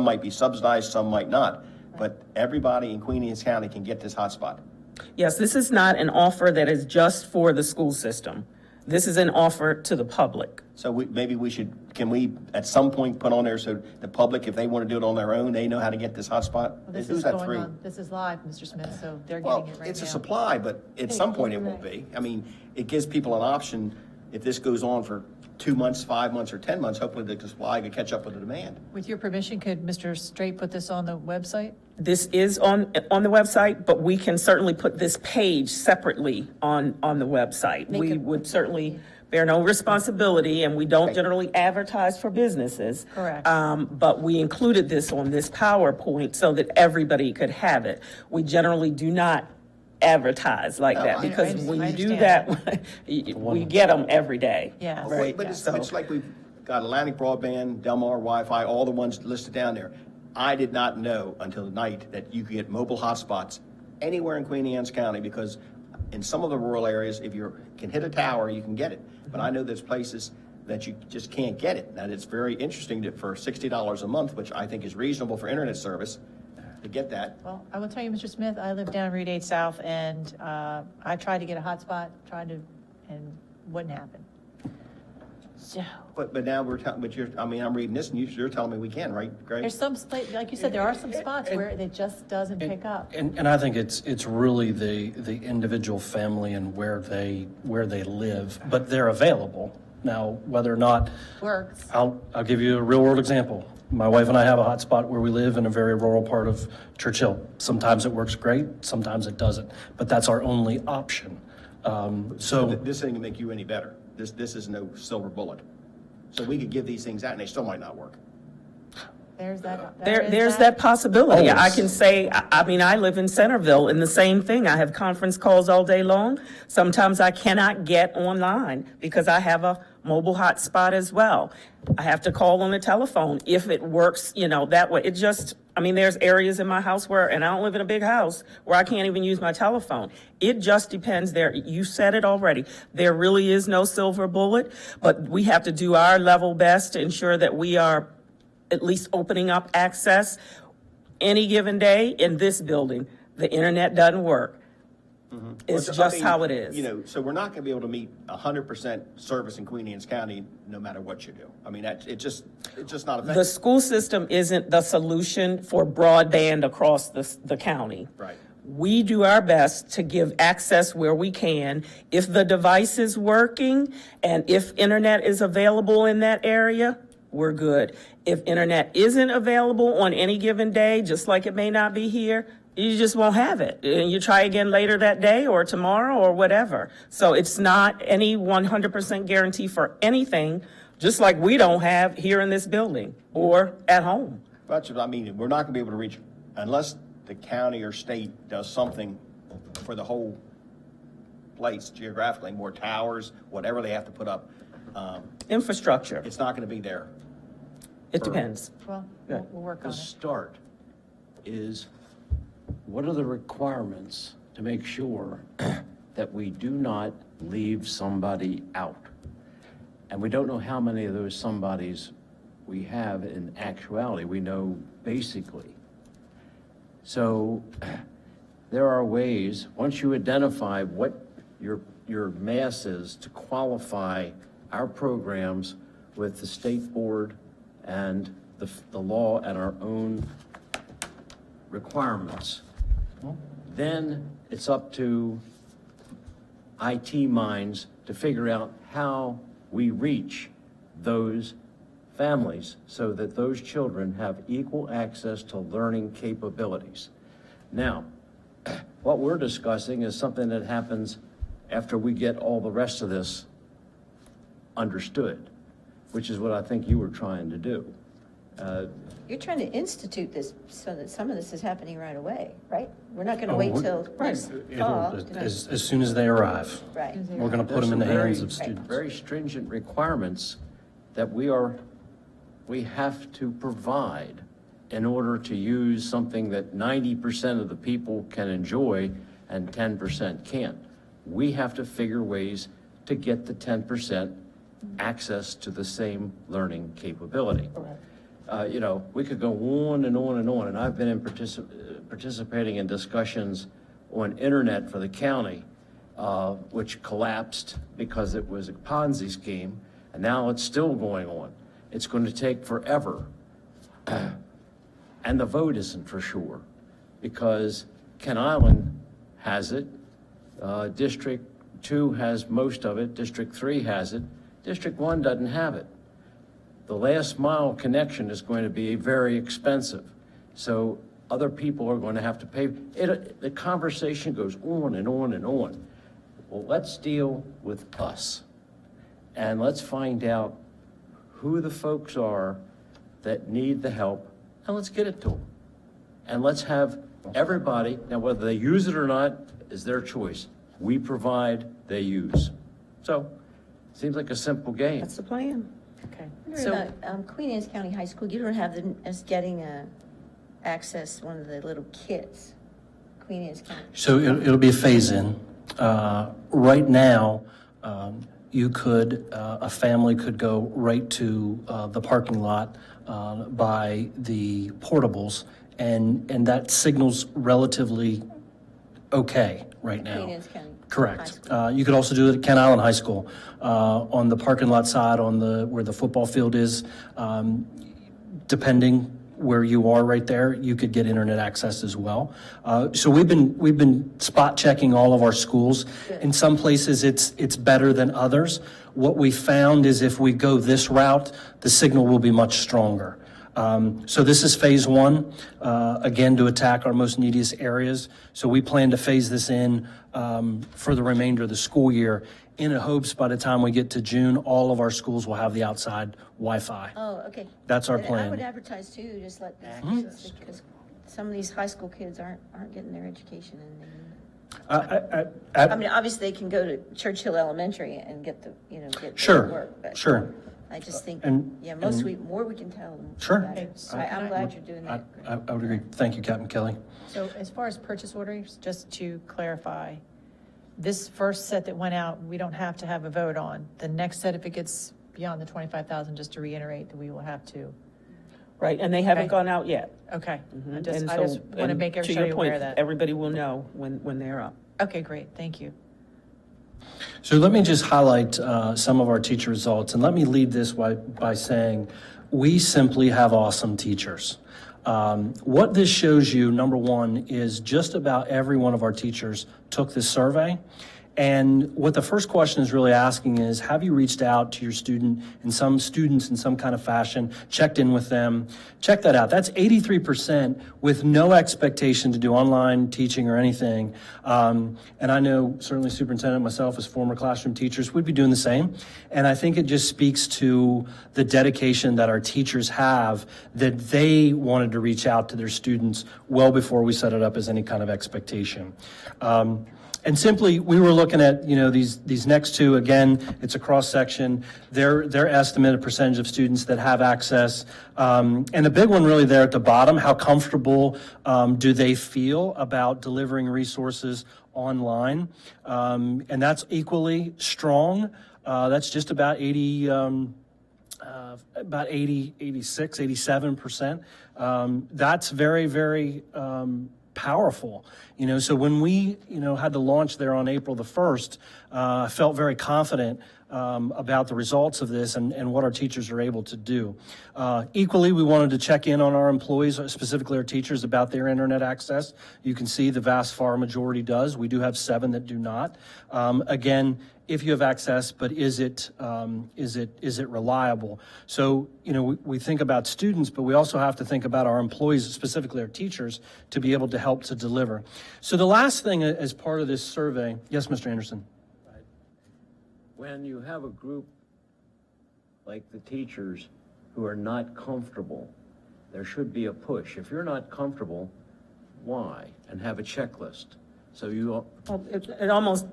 might be subsidized, some might not. But everybody in Queen Anne's County can get this hotspot. Yes, this is not an offer that is just for the school system. This is an offer to the public. So maybe can we at some point put on there so the public, if they want to do it on their own, they know how to get this hotspot? Well, this Who's is that going free? on, this is live, Mr. Smith, so they're Well, getting it right now. it's a supply, but at some point it will be. I mean, it gives people an option. If this goes on for 2 months, 5 months, or 10 months, hopefully the supply could catch up with the demand. With your permission, could Mr. Straight put this on the website? This is on the website, but we can certainly put this page separately on the website. Make We it- would certainly bear no responsibility, and we don't generally advertise for businesses. Correct. But we included this on this PowerPoint so that everybody could have it. We generally do not advertise like No, that, I- because I when you do understand. that, we get them every day. Yes. Right, But yeah. it's like we've got Atlantic Broadband, Delmar Wi-Fi, all the ones listed down there. I did not know until tonight that you could get mobile hotspots anywhere in Queen Anne's County, because in some of the rural areas, if you can hit a tower, you can get it. But I know there's places that you just can't get it. And it's very interesting that for $60 a month, which I think is reasonable for internet service, to get that. Well, I will tell you, Mr. Smith, I live down Route 8 South, and I tried to get a hotspot, and wouldn't happen. So, But now I'm reading this and you're telling me we can, right, Greg? there's some, like you said, there are some spots where it just doesn't pick up. And I think it's really the individual family and where they live, but they're available. Now, whether or not, Works. I'll give you a real world example. My wife and I have a hotspot where we live in a very rural part of Churchill. Sometimes it works great, sometimes it doesn't, but that's our only option. So This ain't gonna make you any better. This is no silver bullet. So we could give these things out and they still might not work. There's that. There's that possibility. I Always. can say, I mean, I live in Centerville, and the same thing. I have conference calls all day long. Sometimes I cannot get online because I have a mobile hotspot as well. I have to call on the telephone if it works, that way. It just, I mean, there's areas in my house where, and I don't live in a big house, where I can't even use my telephone. It just depends there. You said it already. There really is no silver bullet, but we have to do our level best to ensure that we are at least opening up access. Any given day in this building, the internet doesn't work. It's Well, just I mean, how it is. So we're not gonna be able to meet 100% service in Queen Anne's County, no matter what you do. I mean, it's just not The effective. school system isn't the solution for broadband across the county. Right. We do our best to give access where we can. If the device is working and if internet is available in that area, we're good. If internet isn't available on any given day, just like it may not be here, you just won't have it. And you try again later that day or tomorrow or whatever. So it's not any 100% guarantee for anything, just like we don't have here in this building or at home. That's what I mean, we're not gonna be able to reach, unless the county or state does something for the whole place geographically, more towers, whatever they have to put up, Infrastructure, it's not gonna be there. it depends. Well, Yeah. we'll work on The it. start is, what are the requirements to make sure that we do not leave somebody out? And we don't know how many of those somebodies we have in actuality. We know basically. So there are ways, once you identify what your mass is, to qualify our programs with the state board and the law and our own requirements. Then it's up to IT minds to figure out how we reach those families so that those children have equal access to learning capabilities. Now, what we're discussing is something that happens after we get all the rest of this understood, which is what I think you were trying to do. You're trying to institute this so that some of this is happening right away, right? We're not gonna wait till next fall. As soon as they arrive. Right. We're going to put There's them in the some hands very- of students. Very stringent requirements that we have to provide in order to use something that 90% of the people can enjoy and 10% can't. We have to figure ways to get the 10% access to the same learning capability. You know, we could go on and on and on, and I've been participating in discussions on internet for the county, which collapsed because it was a Ponzi scheme, and now it's still going on. It's going to take forever. And the vote isn't for sure, because Ken Island has it, District 2 has most of it, District 3 has it, District 1 doesn't have it. The last mile connection is going to be very expensive, so other people are going to have to pay. The conversation goes on and on and on. Well, let's deal with us, and let's find out who the folks are that need the help, and let's get it to them. And let's have everybody, now whether they use it or not is their choice. We provide, they use. So, seems like a simple game. That's the plan. Okay. So, Queen Anne's County High School, you don't have them as getting access one of the little kids. Queen Anne's County. So it'll be a phase-in. Right now, you could, a family could go right to the parking lot by the portables, and that signal's relatively okay right now. Queen Anne's County. High Correct. School. You could also do it at Ken Island High School, on the parking lot side, where the football field is. Depending where you are right there, you could get internet access as well. So we've been spot checking all of our schools. In some places, it's better than others. What we found is if we go this route, the signal will be much stronger. So this is phase one, again, to attack our most neediest areas. So we plan to phase this in for the remainder of the school year, in hopes by the time we get to June, all of our schools will have the outside Wi-Fi. Oh, okay. That's our And I plan. would advertise too, just let these kids, because some of these high school kids aren't getting their education and I mean, obviously they can go to Churchill Elementary and get the, get Sure, their work, but sure. I just think, And- yeah, more we can tell them. Sure. the better. Okay, so I'm can I- glad you're doing I, that. I would agree. Thank you, Captain Kelly. So as far as purchase orders, just to clarify, this first set that went out, we don't have to have a vote on. The next set, if it gets beyond the 25,000, just to reiterate, that we will have to. Right, and they haven't Okay. gone out yet. Okay, I And just so- want to and make to your everybody aware point, of that. Everybody will know when they're up. Okay, great, thank you. So let me just highlight some of our teacher results, and let me lead this by saying we simply have awesome teachers. What this shows you, number one, is just about every one of our teachers took this survey, And what the first question is really asking is, have you reached out to your students in some kind of fashion, checked in with them? Check that out. That's 83% with no expectation to do online teaching or anything. And I know certainly superintendent, myself as former classroom teachers, we'd be doing the same. And I think it just speaks to the dedication that our teachers have, that they wanted to reach out to their students well before we set it up as any kind of expectation. And simply, we were looking at, these next two, again, it's a cross-section, their estimated percentage of students that have access. And the big one really there at the bottom, how comfortable do they feel about delivering resources online? And that's equally strong. That's just about 86, 87%. That's very, very powerful. So when we, had to launch there on April the 1st, I felt very confident about the results of this and what our teachers are able to do. Equally, we wanted to check in on our employees, specifically our teachers, about their internet access. You can see the vast far majority does. We do have 7 that do not. Again, if you have access, but is it reliable? So, we think about students, but we also have to think about our employees, specifically our teachers, to be able to help to deliver. So the last thing as part of this survey, yes, Mr. Anderson. When you have a group like the teachers who are not comfortable, there should be a push. If you're not comfortable, why? And have a checklist. So you. Well, it almost,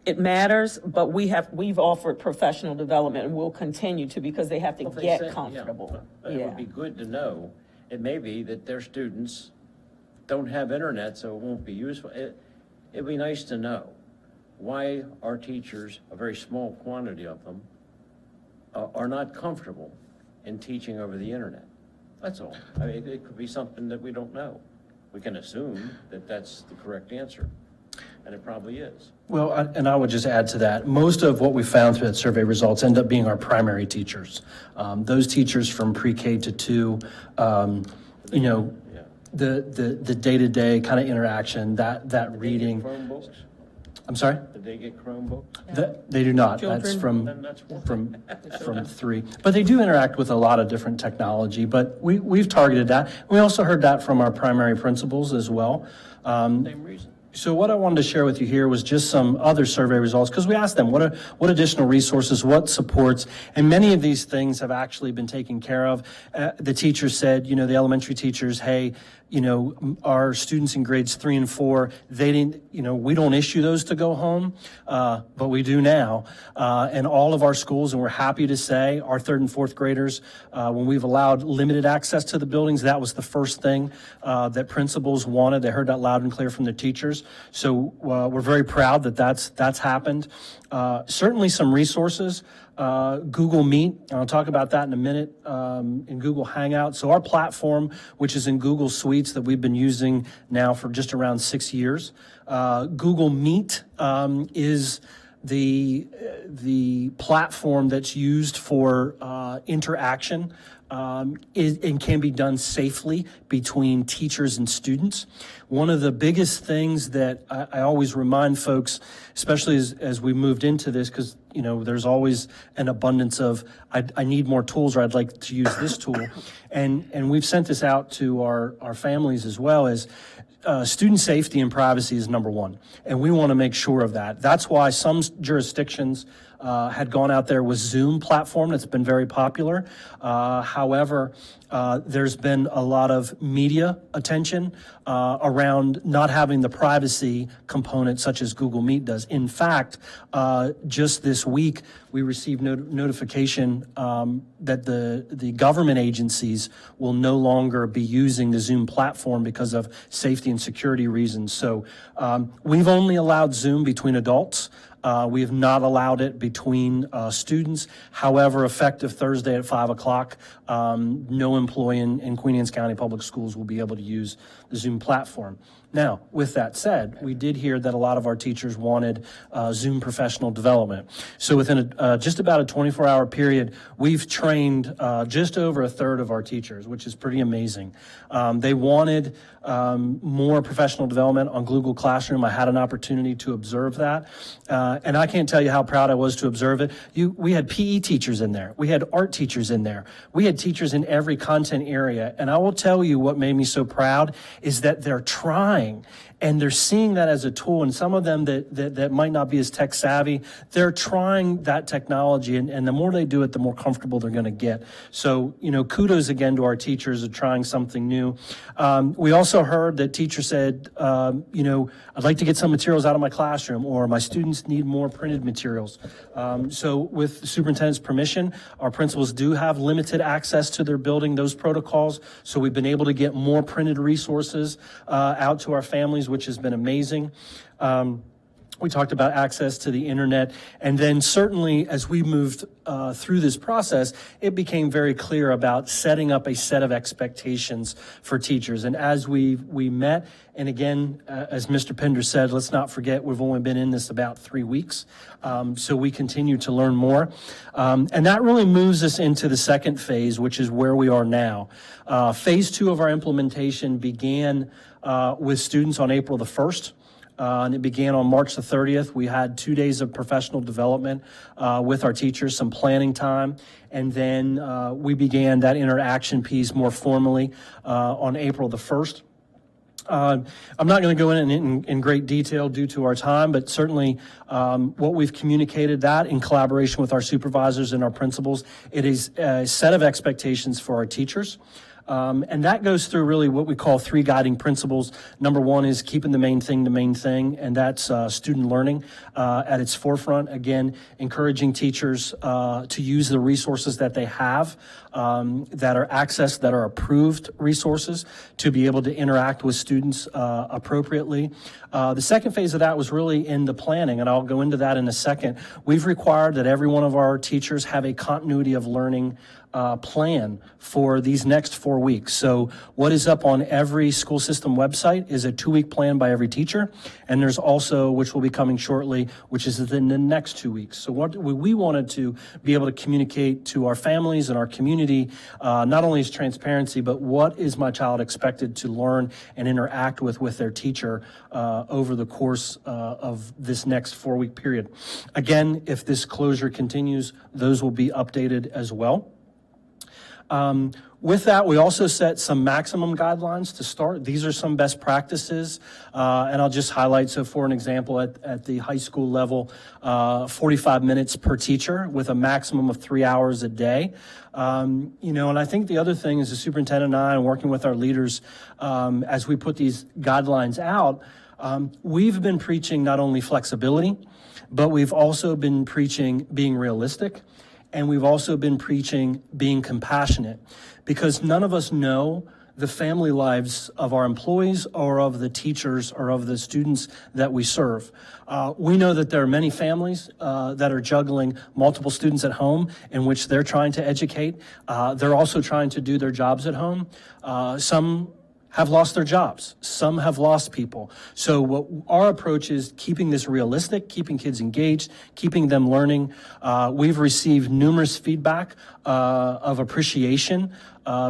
it matters, but we've offered professional development and we'll continue to, because they have to Well, they get say- comfortable. But it would be good to know. It may be that their students don't have internet, so it won't be useful. It'd be nice to know why our teachers, a very small quantity of them, are not comfortable in teaching over the internet. That's all. It could be something that we don't know. We can assume that that's the correct answer, and it probably is. Well, and I would just add to that, most of what we found through that survey results end up being our primary teachers. Those teachers from pre-K to 2, the day-to-day kind of interaction, that reading. Chromebooks? I'm sorry? Did they get Chromebooks? They do not. That's Children? Then that's one. from 3. But they do interact with a lot of different technology, but we've targeted that. We also heard that from our primary principals as well. Same reason. So what I wanted to share with you here was just some other survey results, because we asked them, what additional resources, what supports, and many of these things have actually been taken care of. The teachers said, the elementary teachers, hey, our students in grades 3 and 4, they didn't, we don't issue those to go home, but we do now. And all of our schools, and we're happy to say, our 3rd and 4th graders, when we've allowed limited access to the buildings, that was the first thing that principals wanted. They heard that loud and clear from their teachers. So we're very proud that that's happened. Certainly some resources. Google Meet, and I'll talk about that in a minute, in Google Hangout. So our platform, which is in Google Suites that we've been using now for just around 6 years. Google Meet is the platform that's used for interaction and can be done safely between teachers and students. One of the biggest things that I always remind folks, especially as we moved into this, because there's always an abundance of I need more tools, or I'd like to use this tool, and we've sent this out to our families as well, as student safety and privacy is number one, and we want to make sure of that. That's why some jurisdictions had gone out there with Zoom platform that's been very popular. However, there's been a lot of media attention around not having the privacy component such as Google Meet does. In fact, just this week, we received notification that the government agencies will no longer be using the Zoom platform because of safety and security reasons. So we've only allowed Zoom between adults. We have not allowed it between students. However, effective Thursday at 5 o'clock, no employee in Queen Anne's County Public Schools will be able to use the Zoom platform. Now, with that said, we did hear that a lot of our teachers wanted Zoom professional development. So within just about a 24-hour period, we've trained just over a third of our teachers, which is pretty amazing. They wanted more professional development on Google Classroom. I had an opportunity to observe that. And I can't tell you how proud I was to observe it. We had PE teachers in there. We had art teachers in there. We had teachers in every content area. And I will tell you what made me so proud is that they're trying and they're seeing that as a tool. And some of them that might not be as tech savvy, they're trying that technology. And the more they do it, the more comfortable they're going to get. So, kudos again to our teachers of trying something new. We also heard that teachers said, I'd like to get some materials out of my classroom, or my students need more printed materials. So with the superintendent's permission, our principals do have limited access to their building, those protocols. So we've been able to get more printed resources out to our families, which has been amazing. We talked about access to the internet. And then certainly as we moved through this process, it became very clear about setting up a set of expectations for teachers. And as we met, and again, as Mr. Pender said, let's not forget, we've only been in this about 3 weeks. So we continue to learn more. And that really moves us into the second phase, which is where we are now. Phase 2 of our implementation began with students on April the 1st. And it began on March the 30th. We had 2 days of professional development with our teachers, some planning time, and then we began that interaction piece more formally on April the 1st. I'm not going to go in great detail due to our time, but certainly what we've communicated that in collaboration with our supervisors and our principals, it is a set of expectations for our teachers. And that goes through really what we call 3 guiding principles. Number 1 is keeping the main thing, and that's student learning at its forefront. Again, encouraging teachers to use the resources that they have that are accessed, that are approved resources to be able to interact with students appropriately. The second phase of that was really in the planning, and I'll go into that in a second. We've required that every one of our teachers have a continuity of learning plan for these next 4 weeks. So what is up on every school system website is a 2-week plan by every teacher. And there's also, which will be coming shortly, which is within the next 2 weeks. So what we wanted to be able to communicate to our families and our community, not only is transparency, but what is my child expected to learn and interact with their teacher over the course of this next 4-week period. Again, if this closure continues, those will be updated as well. With that, we also set some maximum guidelines to start. These are some best practices, and I'll just highlight. So for an example, at the high school level, 45 minutes per teacher with a maximum of 3 hours a day. And I think the other thing is the superintendent and I, and working with our leaders, as we put these guidelines out, we've been preaching not only flexibility, but we've also been preaching being realistic. And we've also been preaching being compassionate, because none of us know the family lives of our employees or of the teachers or of the students that we serve. We know that there are many families that are juggling multiple students at home in which they're trying to educate. They're also trying to do their jobs at home. Some have lost their jobs. Some have lost people. So what our approach is keeping this realistic, keeping kids engaged, keeping them learning. We've received numerous feedback of appreciation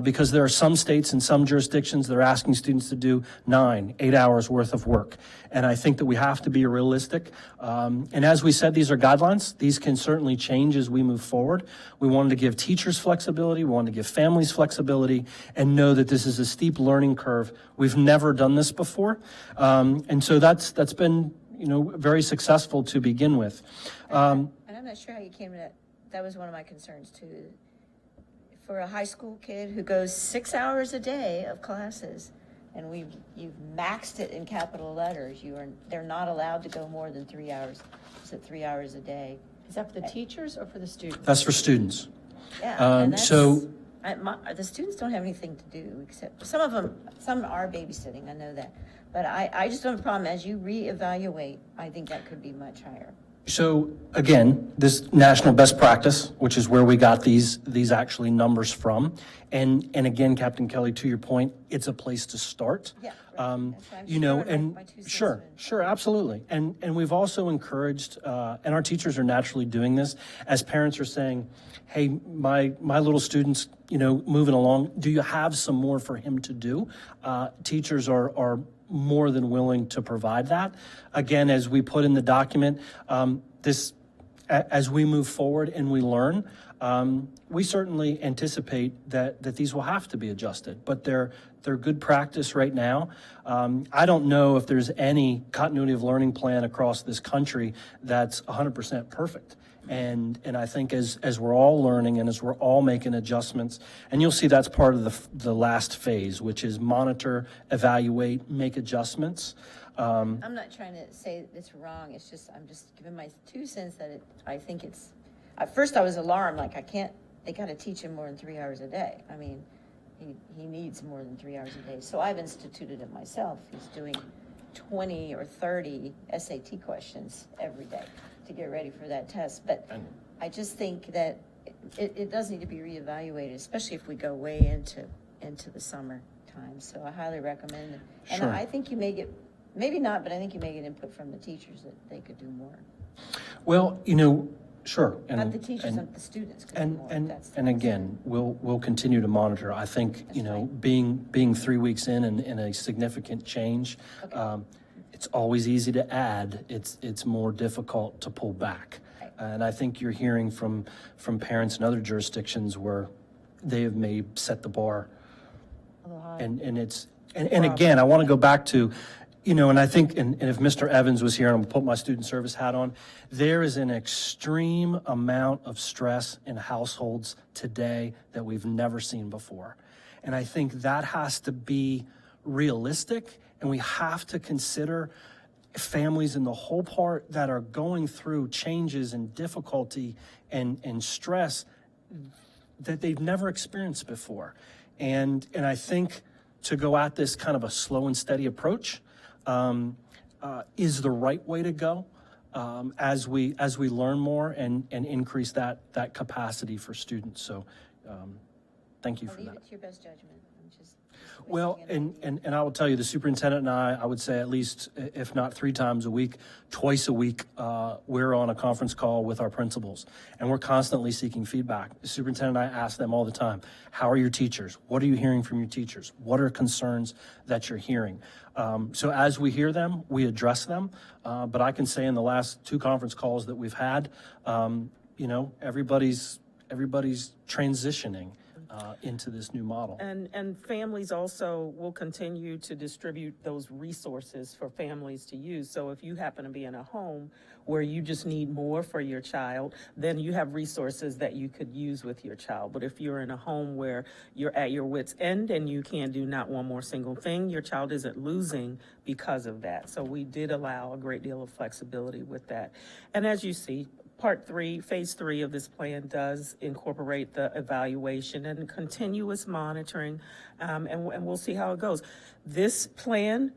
because there are some states and some jurisdictions that are asking students to do 9-8 hours worth of work. And I think that we have to be realistic. And as we said, these are guidelines. These can certainly change as we move forward. We wanted to give teachers flexibility. We wanted to give families flexibility and know that this is a steep learning curve. We've never done this before. And so that's been, very successful to begin with. And I'm not sure how you came to that. That was one of my concerns too. For a high school kid who goes 6 hours a day of classes, and you've maxed it in capital letters, they're not allowed to go more than 3 hours. Is it 3 hours a day? Is that for the teachers or for the students? That's for students. Yeah, and that's, so the students don't have anything to do except some are babysitting. I know that, but I just don't have a problem as you reevaluate. I think that could be much higher. So again, this national best practice, which is where we got these actually numbers from. And again, Captain Kelly, to your point, it's a place to start. Yeah, right. That's why I'm You know, throwing and my 2 cents sure, in. sure, absolutely. And we've also encouraged, and our teachers are naturally doing this, as parents are saying, hey, my little student's, you know, moving along, do you have some more for him to do? Teachers are more than willing to provide that. Again, as we put in the document, as we move forward and we learn, we certainly anticipate that these will have to be adjusted, but they're good practice right now. I don't know if there's any continuity of learning plan across this country that's 100% perfect. And I think as we're all learning and as we're all making adjustments, and you'll see that's part of the last phase, which is monitor, evaluate, make adjustments. I'm not trying to say it's wrong, it's just, I'm just giving my 2 cents that I think it's, at first I was alarmed, like they gotta teach him more than 3 hours a day. I mean, he needs more than 3 hours a day. So I've instituted it myself. He's doing 20 or 30 SAT questions every day to get ready for that test. But I just think that it does need to be reevaluated, especially if we go way into the summer time. So I highly recommend it. And Sure. I think you may get, maybe not, but I think you may get input from the teachers that they could do more. Well, you know, sure. Not the teachers, not the students could do more. And again, we'll continue to monitor. I think, you know, being 3 weeks in and a significant change, Okay. it's always easy to add. It's more difficult to pull back. Right. And I think you're hearing from parents in other jurisdictions where they have may set the bar. And again, I want to go back to, you know, and I think, and if Mr. Evans was here, and I'm gonna put my student service hat on, there is an extreme amount of stress in households today that we've never seen before. And I think that has to be realistic, and we have to consider families in the whole part that are going through changes and difficulty and stress that they've never experienced before. And I think to go at this kind of a slow and steady approach is the right way to go as we learn more and increase that capacity for students. So thank you I'll for leave that. it to your best judgment. I'm just Well, wasting it. and I will tell you, the superintendent and I would say at least, if not 3 times a week, twice a week, we're on a conference call with our principals, and we're constantly seeking feedback. The superintendent and I ask them all the time, how are your teachers? What are you hearing from your teachers? What are concerns that you're hearing? So as we hear them, we address them. But I can say in the last 2 conference calls that we've had, you know, everybody's transitioning into this new model. And families also will continue to distribute those resources for families to use. So if you happen to be in a home where you just need more for your child, then you have resources that you could use with your child. But if you're in a home where you're at your wit's end and you can't do not one more single thing, your child isn't losing because of that. So we did allow a great deal of flexibility with that. And as you see, phase 3 of this plan does incorporate the evaluation and continuous monitoring, and we'll see how it goes. This plan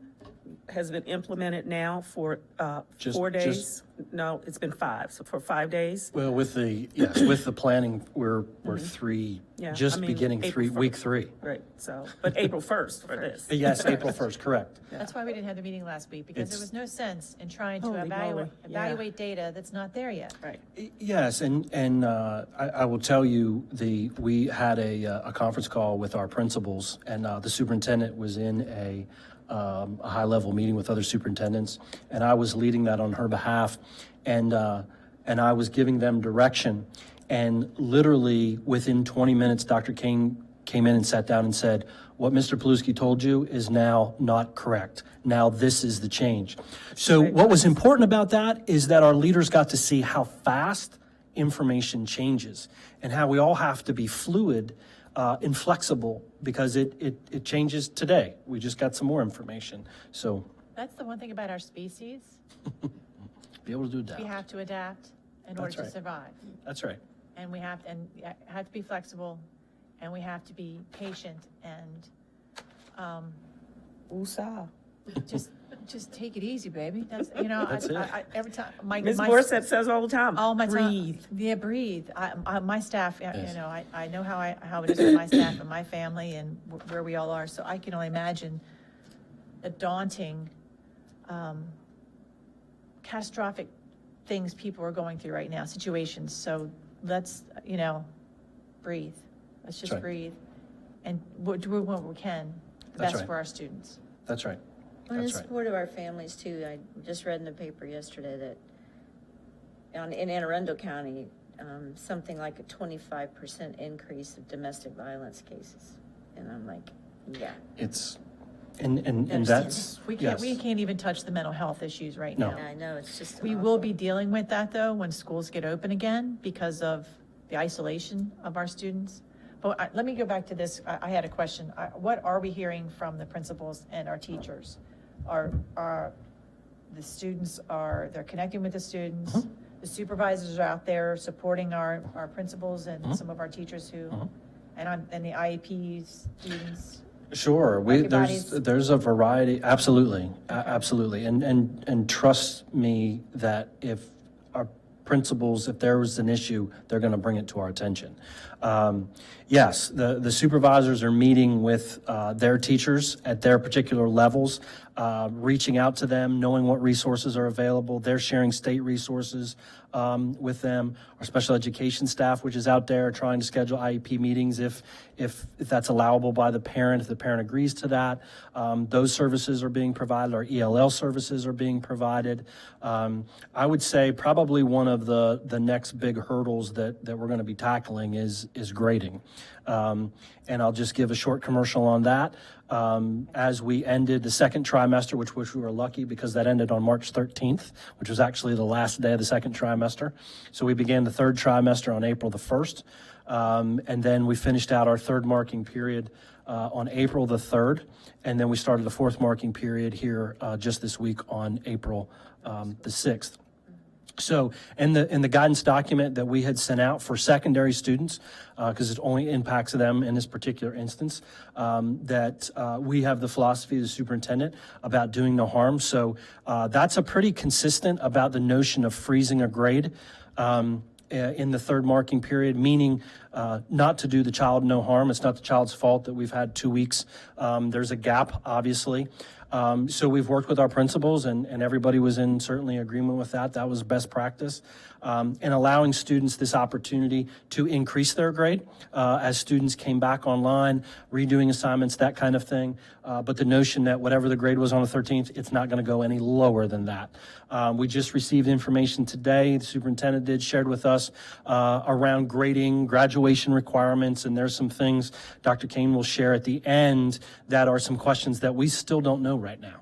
has been implemented now for 4 days. No, it's been 5, so for 5 days. Well, with the planning, we're 3, Yeah, just I mean, beginning April week 3. Right, so, but April 1st for this. Yes, April 1st, correct. That's why we didn't have the meeting last week, because there It's- was no sense in trying to Holy moly, yeah. evaluate data that's not there yet. Right. Yes, and I will tell you, we had a conference call with our principals, and the superintendent was in a high-level meeting with other superintendents, and I was leading that on her behalf, and I was giving them direction, and literally within 20 minutes, Dr. King came in and sat down and said, what Mr. Paluski told you is now not correct. Now this is the change. So what was important about that is that our leaders got to see how fast information changes and how we all have to be fluid and flexible because it changes today. We just got some more information. So That's the one thing about our species. be able to do that. We have to adapt in order That's to right. survive. That's right. And we have to be flexible, and we have to be patient and Woosah. just just take it easy, baby. That's, you know, That's it. every time, my. Ms. my- Morissette says all the time, All my time. breathe. Yeah, breathe. My staff, you Yes. know, I know how it is with my staff and my family and where we all are, so I can only imagine the daunting, catastrophic things people are going through right now, situations. So let's, you know, breathe. Let's just That's right. breathe and do what we can, the That's best right. for our students. That's right. And in That's right. support of our families too, I just read in the paper yesterday that in Anne Arundel County, something like a 25% increase of domestic violence cases. And I'm like, yeah. It's, and There's- that's, We yes. can't even touch the mental health issues right No. now. I know, it's just We will be dealing with that, though, when schools get open again because of the isolation of our students. But let me go back to this. I had a question. What are we hearing from the principals and our teachers? Are the students, they're connecting with the students? Mm-hmm. The supervisors are out there supporting our principals and Mm-hmm. some of our teachers who, and the IEP students? Sure, Everybody's- there's a variety, absolutely, absolutely. And trust me that if our principals, if there was an issue, they're going to bring it to our attention. Yes, the supervisors are meeting with their teachers at their particular levels, reaching out to them, knowing what resources are available. They're sharing state resources with them. Our special education staff, which is out there trying to schedule IEP meetings if that's allowable by the parent, if the parent agrees to that. Those services are being provided. Our ELL services are being provided. I would say probably one of the next big hurdles that we're going to be tackling is grading. And I'll just give a short commercial on that. As we ended the second trimester, which we were lucky because that ended on March 13th, which was actually the last day of the second trimester. So we began the third trimester on April the 1st. And then we finished out our third marking period on April the 3rd. And then we started the fourth marking period here just this week on April the 6th. So in the guidance document that we had sent out for secondary students, because it only impacts them in this particular instance, that we have the philosophy of the superintendent about doing no harm. So that's a pretty consistent about the notion of freezing a grade in the third marking period, meaning not to do the child no harm. It's not the child's fault that we've had 2 weeks. There's a gap, obviously. So we've worked with our principals and everybody was in certainly agreement with that. That was best practice. And allowing students this opportunity to increase their grade as students came back online, redoing assignments, that kind of thing. But the notion that whatever the grade was on the 13th, it's not going to go any lower than that. We just received information today, the superintendent shared with us around grading, graduation requirements, and there's some things Dr. Kane will share at the end that are some questions that we still don't know right now.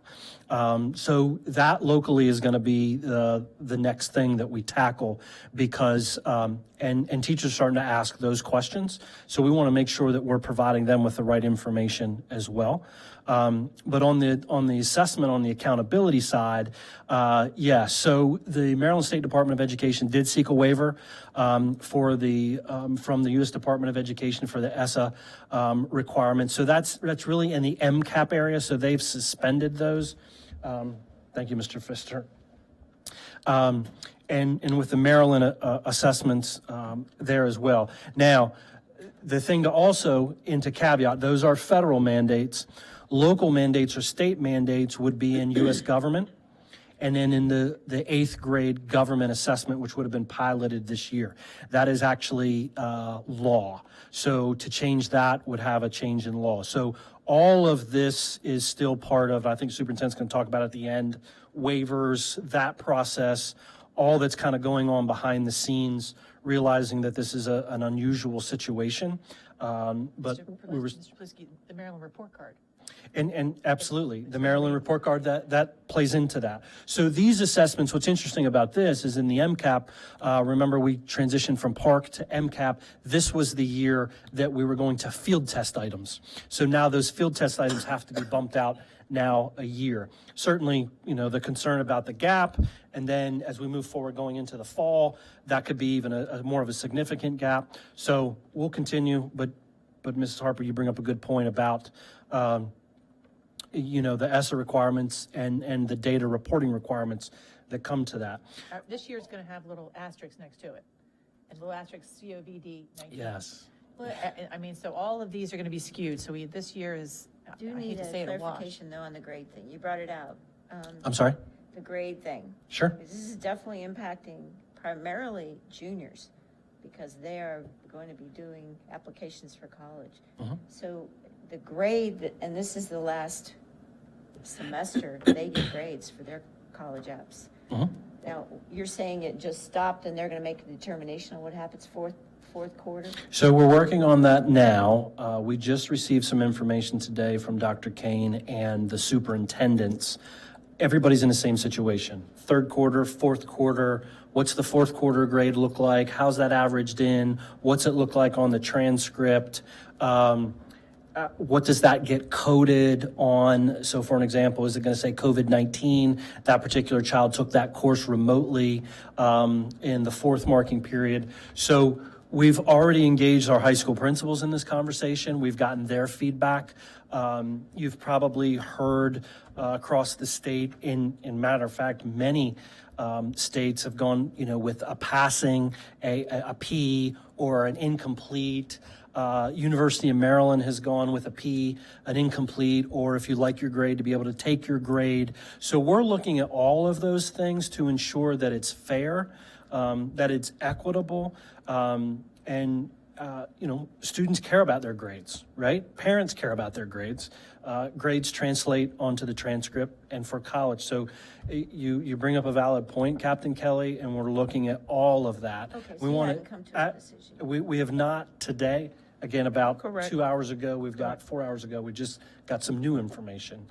So that locally is going to be the next thing that we tackle because, and teachers are starting to ask those questions. So we want to make sure that we're providing them with the right information as well. But on the assessment, on the accountability side, yeah, so the Maryland State Department of Education did seek a waiver from the U.S. Department of Education for the ESSA requirements. So that's really in the MCAP area, so they've suspended those. Thank you, Mr. Pfister. And with the Maryland assessments there as well. Now, the thing to also, into caveat, those are federal mandates. Local mandates or state mandates would be in U.S. government, and then in the 8th grade government assessment, which would have been piloted this year. That is actually law. So to change that would have a change in law. So all of this is still part of, I think superintendent's going to talk about at the end, waivers, that process, all that's kind of going on behind the scenes, realizing that this is an unusual situation. But we were... Mr. Plisky, the Maryland report card. And absolutely, the Maryland report card, that plays into that. So these assessments, what's interesting about this is in the MCAP, remember we transitioned from PARC to MCAP. This was the year that we were going to field test items. So now those field test items have to be bumped out now a year. Certainly, you know, the concern about the gap, and then as we move forward going into the fall, that could be even a more of a significant gap. So we'll continue, but Mrs. Harper, you bring up a good point about the ESSA requirements and the data reporting requirements that come to that. This year's gonna have little asterisks next to it, and little asterisk COVID-19. Yes. I mean, so all of these are gonna be skewed, so this year is, I Do hate need to a say it, a wash. clarification though on the grade thing. You brought it out. I'm sorry? The grade thing. Sure. This is definitely impacting primarily juniors because they are going to be doing applications for college. Mhm. So the grade, and this is the last semester, they get grades for their college apps. Mhm. Now, you're saying it just stopped and they're going to make a determination on what happens fourth quarter? So we're working on that now. We just received some information today from Dr. Kane and the superintendents. Everybody's in the same situation. Third quarter, fourth quarter, what's the fourth quarter grade look like? How's that averaged in? What's it look like on the transcript? What does that get coded on? So for an example, is it going to say COVID-19? That particular child took that course remotely in the fourth marking period. So we've already engaged our high school principals in this conversation. We've gotten their feedback. You've probably heard across the state, in matter of fact, many states have gone, with a passing, a P, or an incomplete. University of Maryland has gone with a P, an incomplete, or if you like your grade, to be able to take your grade. So we're looking at all of those things to ensure that it's fair, that it's equitable, and students care about their grades, right? Parents care about their grades. Grades translate onto the transcript and for college. So you bring up a valid point, Captain Kelly, and we're looking at all of that. Okay, so We you wanna- haven't come to a decision. We have not today. Again, about Correct. 2 hours ago, 4 hours ago, we just got some new information.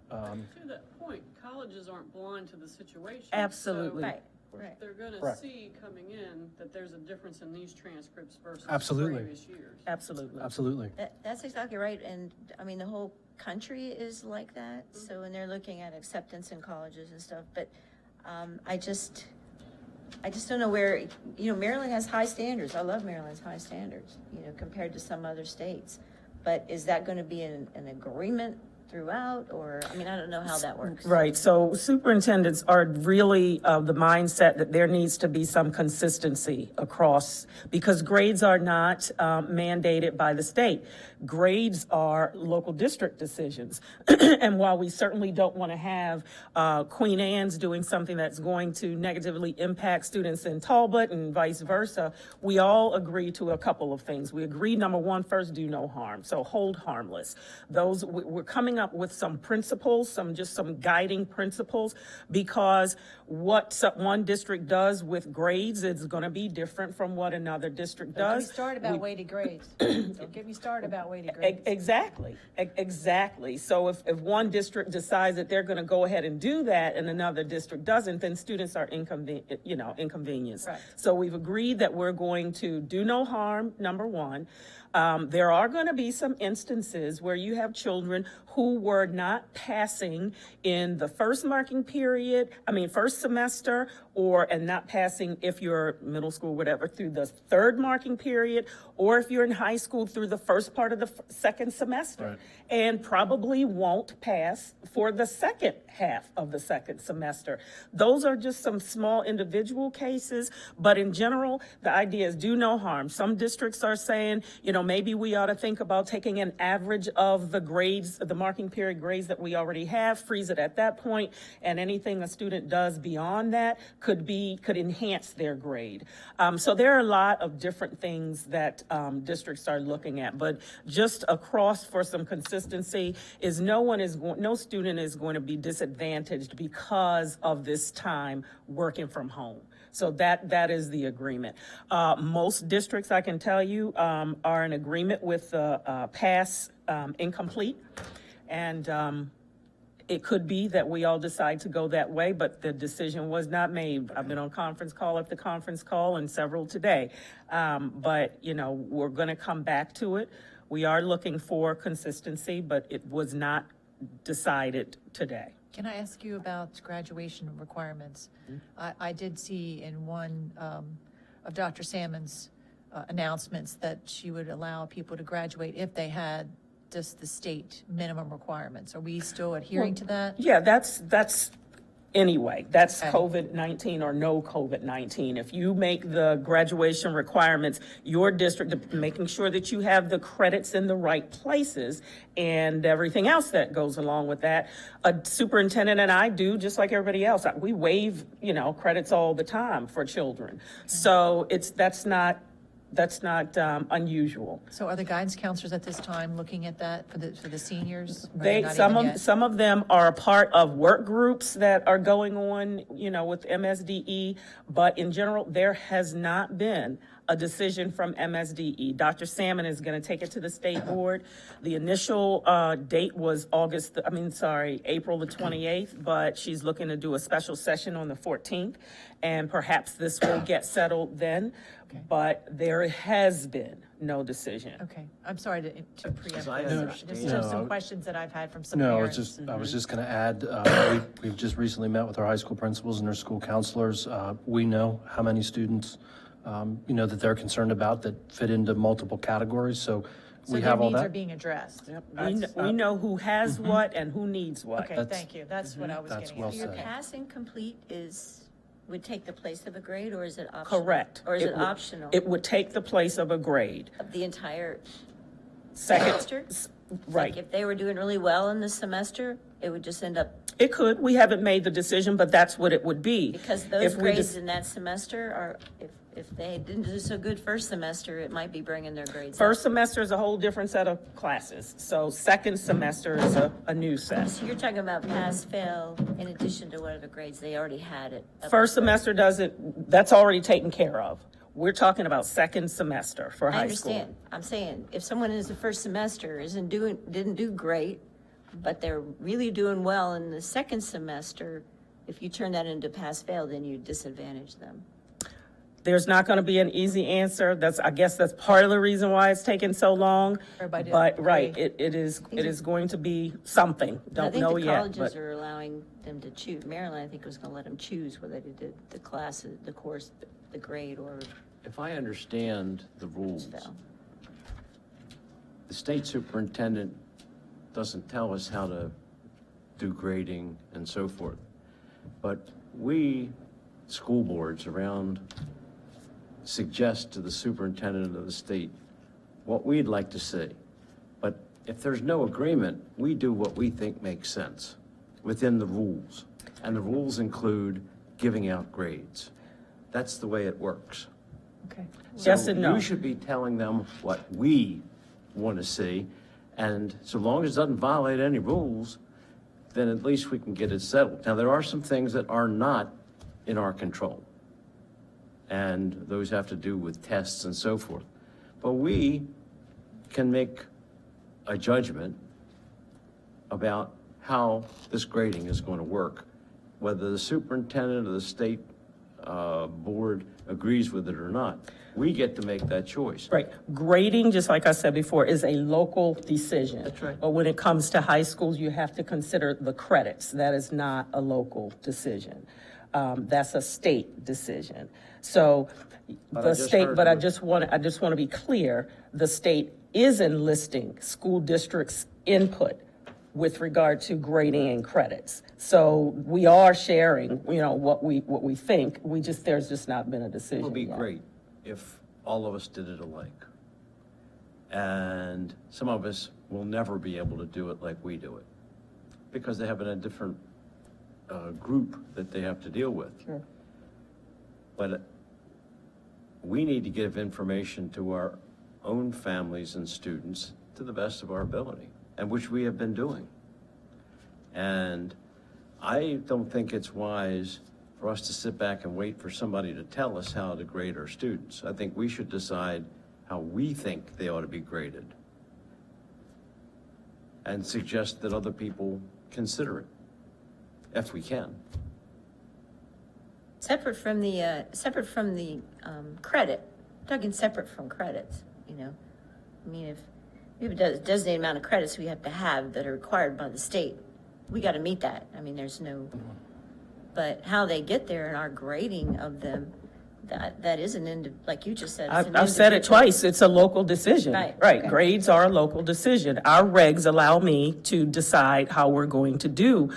To that point, colleges aren't blind to the situation. Absolutely. So Right. they're gonna Correct. see coming in that there's a difference in these transcripts versus Absolutely. previous years. Absolutely. Absolutely. That's exactly right, and I mean, the whole country is like that, so when they're looking at acceptance in colleges and stuff, but I just don't know where, Maryland has high standards. I love Maryland's high standards, compared to some other states. But is that going to be an agreement throughout, or, I don't know how that works. Right, so superintendents are really of the mindset that there needs to be some consistency across, because grades are not mandated by the state. Grades are local district decisions. And while we certainly don't want to have Queen Anne's doing something that's going to negatively impact students in Talbot and vice versa, we all agree to a couple of things. We agree, number one, first, do no harm, so hold harmless. We're coming up with some principles, some guiding principles, because what one district does with grades is going to be different from what another district Don't get me does. started about weighted grades. Don't get me started about weighted grades. Exactly. So if one district decides that they're going to go ahead and do that and another district doesn't, then students are inconvenienced. Right. So we've agreed that we're going to do no harm, number one. There are going to be some instances where you have children who were not passing in the first marking period, first semester, and not passing if you're middle school, whatever, through the third marking period, or if you're in high school through the first part of the second semester. Right. And probably won't pass for the second half of the second semester. Those are just some small individual cases, but in general, the idea is do no harm. Some districts are saying, maybe we ought to think about taking an average of the grades, the marking period grades that we already have, freeze it at that point, and anything a student does beyond that could enhance their grade. So there are a lot of different things that districts are looking at, but just across for some consistency is no student is going to be disadvantaged because of this time working from home. So that is the agreement. Most districts, I can tell you, are in agreement with the pass incomplete. And it could be that we all decide to go that way, but the decision was not made. I've been on conference call after conference call and several today. But we're going to come back to it. We are looking for consistency, but it was not decided today. Can I ask you about graduation requirements? I did see in one of Dr. Salmon's announcements that she would allow people to graduate if they had just the state minimum requirements? Are we still adhering to that? Yeah, that's anyway, that's Okay. COVID-19 or no COVID-19. If you make the graduation requirements, your district, making sure that you have the credits in the right places and everything else that goes along with that. A superintendent and I do, just like everybody else, we waive, credits all the time for children. So that's not unusual. So are the guidance counselors at this time looking at that for the seniors? Or they're not Some even of, yet? some of them are a part of work groups that are going on, with MSDE, but in general, there has not been a decision from MSDE. Dr. Salmon is going to take it to the state board. The initial date was April the 28th, but she's looking to do a special session on the 14th, and perhaps this will get settled then. But there has been no decision. Okay, I'm sorry to preempt I this. understand- This is just some questions that I've had from some No, parents. I was just going to add, we've just recently met with our high school principals and their school counselors. We know how many students, that they're concerned about that fit into multiple categories, so So we their have all needs are that. being addressed. We know who has what and who needs what. Okay, thank you, that's what I was That's getting well at. Your said. pass and complete would take the place of a grade, or is it optional? Correct. Or is it would- optional? It would take the place of a grade. Of the entire Second, semester? right. Like if they were doing really well in the semester, it would just end up, It could, we haven't made the decision, but that's what it would be. because those If we grades just- in that semester are, if they didn't do so good first semester, it might be bringing their grades up. First semester is a whole different set of classes, so second semester is a new set. So you're talking about pass, fail, in addition to whatever grades they already had it. First semester that's already taken care of. We're talking about second semester for I high school. understand. I'm saying, if someone in the first semester didn't do great, but they're really doing well in the second semester, if you turn that into pass, fail, then you disadvantage them. There's not going to be an easy answer. I guess that's part of the reason why it's taken so long. Everybody But, agree. right, it is going to be something. Don't know I think the yet, colleges but are allowing them to choose. Maryland, I think, was gonna let them choose whether they did the classes, the course, the grade, or If I understand the rules, fail. the state superintendent doesn't tell us how to do grading and so forth. But we, school boards around, suggest to the superintendent of the state what we'd like to see. But if there's no agreement, we do what we think makes sense within the rules. And the rules include giving out grades. That's the way it works. Okay, Yes So and no. you should be telling them what we want to see, and so long as it doesn't violate any rules, then at least we can get it settled. Now, there are some things that are not in our control, and those have to do with tests and so forth. But we can make a judgment about how this grading is going to work, whether the superintendent or the state board agrees with it or not. We get to make that choice. right. Grading, just like I said before, is a local decision. That's right. But when it comes to high schools, you have to consider the credits. That is not a local decision. That's a state decision. So But I the just state, heard but I what- just want to be clear, the state is enlisting school districts' input with regard to grading and credits. So we are sharing, what we think. There's just not been a decision It would be yet. great if all of us did it alike. And some of us will never be able to do it like we do it, because they have a different group that they have to deal with. Sure. But we need to give information to our own families and students to the best of our ability, and which we have been doing. And I don't think it's wise for us to sit back and wait for somebody to tell us how to grade our students. I think we should decide how we think they ought to be graded and suggest that other people consider it, if we can. Separate from the credit, talking separate from credits, I mean, if we have a designated amount of credits we have to have that are required by the state, we got to meet that. I mean, but how they get there and our grading of them, that is like you just said. it's an I've said it individual. twice, it's a local decision. Right, Right, okay. grades are a local decision. Our regs allow me to decide how we're going to do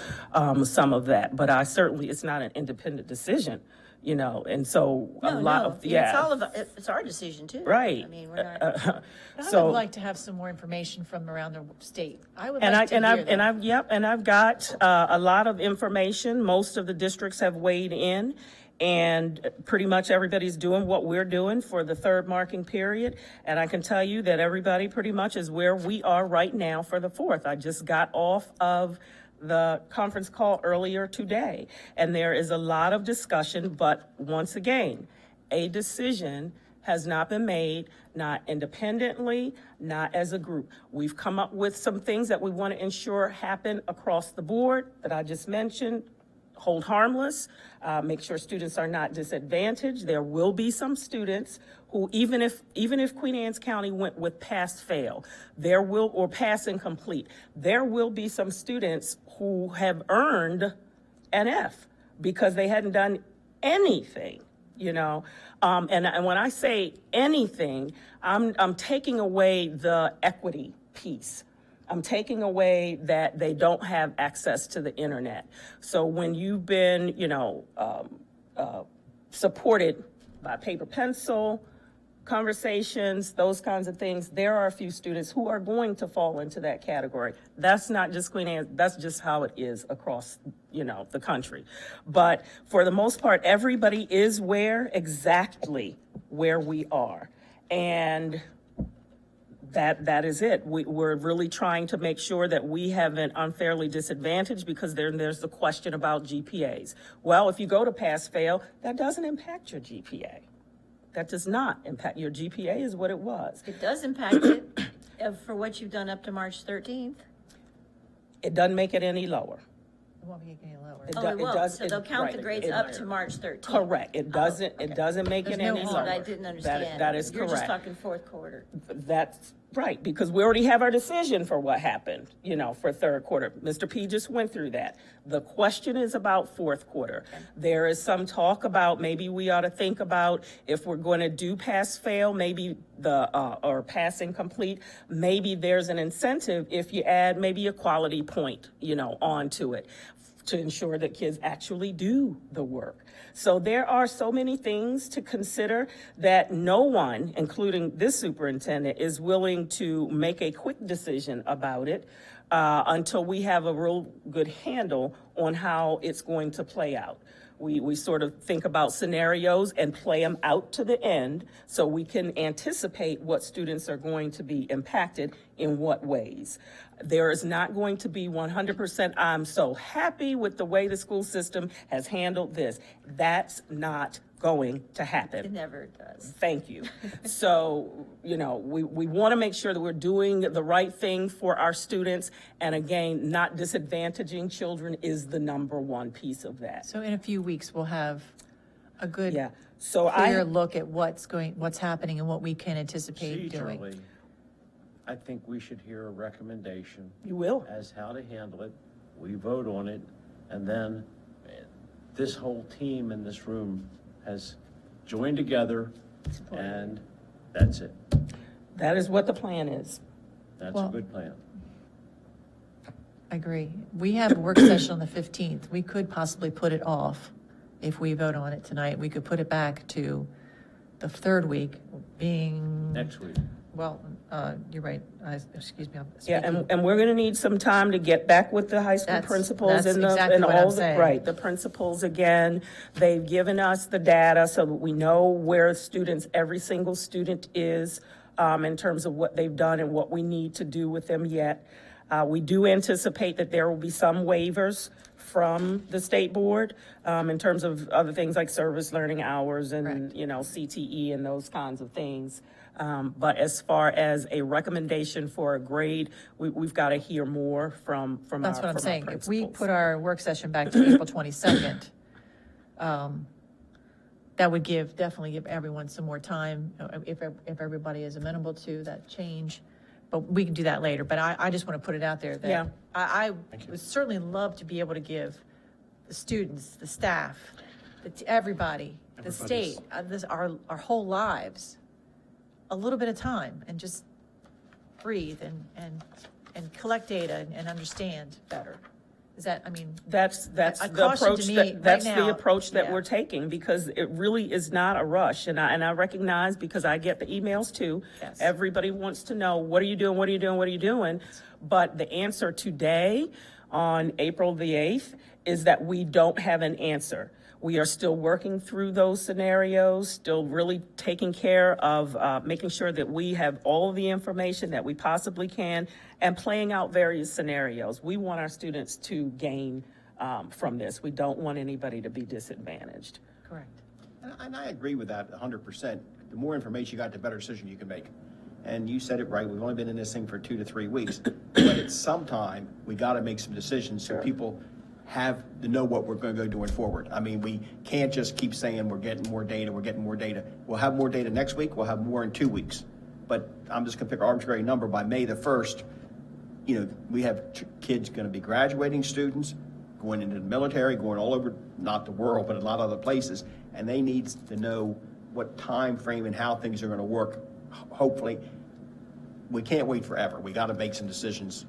some of that, but it's not an independent decision, and so a No, lot no, of, yeah. it's our decision too. Right. I mean, we're not, I So- would like to have some more information from around the state. I would And like to hear that. I've got a lot of information. Most of the districts have weighed in, and pretty much everybody's doing what we're doing for the third marking period. And I can tell you that everybody pretty much is where we are right now for the fourth. I just got off of the conference call earlier today, and there is a lot of discussion, but once again, a decision has not been made, not independently, not as a group. We've come up with some things that we want to ensure happen across the board that I just mentioned. Hold harmless, make sure students are not disadvantaged. There will be some students who, even if Queen Anne's County went with pass-fail, or pass incomplete, there will be some students who have earned an F because they hadn't done anything. And when I say anything, I'm taking away the equity piece. I'm taking away that they don't have access to the internet. So when you've been, supported by paper pencil, conversations, those kinds of things, there are a few students who are going to fall into that category. That's not just Queen Anne, that's just how it is across, the country. But for the most part, everybody is exactly where we are. And that is it. We're really trying to make sure that we haven't unfairly disadvantaged, because there's the question about GPAs. Well, if you go to pass-fail, that doesn't impact your GPA. That does not impact, your GPA is what it was. it does impact it for what you've done up to March 13th. It doesn't make it any lower. It won't be any lower. It Oh, do- it it won't, does- so it- they'll count the right, grades it- up to March 13th. Correct. It doesn't make There's it no any harm. lower. That's what I didn't understand. That is You're just correct. talking fourth quarter. That's right, because we already have our decision for what happened, for third quarter. Mr. P just went through that. The question is about fourth quarter. There is some talk about maybe we ought to think about if we're going to do pass-fail, maybe or pass incomplete, maybe there's an incentive if you add maybe a quality point, onto it to ensure that kids actually do the work. So there are so many things to consider that no one, including this superintendent, is willing to make a quick decision about it until we have a real good handle on how it's going to play out. We sort of think about scenarios and play them out to the end so we can anticipate what students are going to be impacted in what ways. There is not going to be 100%, I'm so happy with the way the school system has handled this. That's not going to happen. It never does. Thank you. So, we want to make sure that we're doing the right thing for our students. And again, not disadvantaging children is the number one piece of that. So in a few weeks, we'll have a good, Yeah. So clear look at what's happening and what we can anticipate doing. Procedurally, I think we should hear a recommendation You will. as how to handle it. We vote on it, and then this whole team in this room has joined together, and that's it. That is what the plan is. That's a Well- good plan. I agree. We have a work session on the 15th. We could possibly put it off if we vote on it tonight. We could put it back to the third week, being, Next week. well, you're right. Excuse me. I'm Yeah, speaking- and we're gonna need some time to get back with the high school That's- principals that's and exactly and what all I'm the, saying. right, the principals again. They've given us the data so that we know where every single student is, in terms of what they've done and what we need to do with them yet. We do anticipate that there will be some waivers from the state board, in terms of other things like service learning hours and, Correct. CTE and those kinds of things. But as far as a recommendation for a grade, we've got to hear more from our That's what I'm from our saying. If we principals. put our work session back to April 22nd, that would definitely give everyone some more time, if everybody is amenable to that change. But we can do that later. But I just want to put it out there Yeah. that I would certainly love to be able to give the students, the staff, everybody, the state, our whole lives, a little bit of time and just breathe and collect data and understand better. Is that, I mean, That's a the caution approach to me that, that's right the now, approach that yeah. we're taking, because it really is not a rush. And I recognize, because I get the emails too. Yes. Everybody wants to know, what are you doing, what are you doing, what are you doing? But the answer today, on April the 8th, is that we don't have an answer. We are still working through those scenarios, still really taking care of making sure that we have all of the information that we possibly can, and playing out various scenarios. We want our students to gain from this. We don't want anybody to be disadvantaged. correct. And I agree with that 100%. The more information you got, the better decision you can make. And you said it right, we've only been in this thing for 2 to 3 weeks, but at some time, we gotta make some decisions so people have to know what we're gonna go doing forward. I mean, we can't just keep saying we're getting more data, we're getting more data. We'll have more data next week, we'll have more in 2 weeks. But I'm just gonna pick an arbitrary number, by May the 1st, we have kids gonna be graduating students, going into the military, going all over, not the world, but a lot of other places, and they need to know what time frame and how things are gonna work. Hopefully, we can't wait forever. We gotta make some decisions.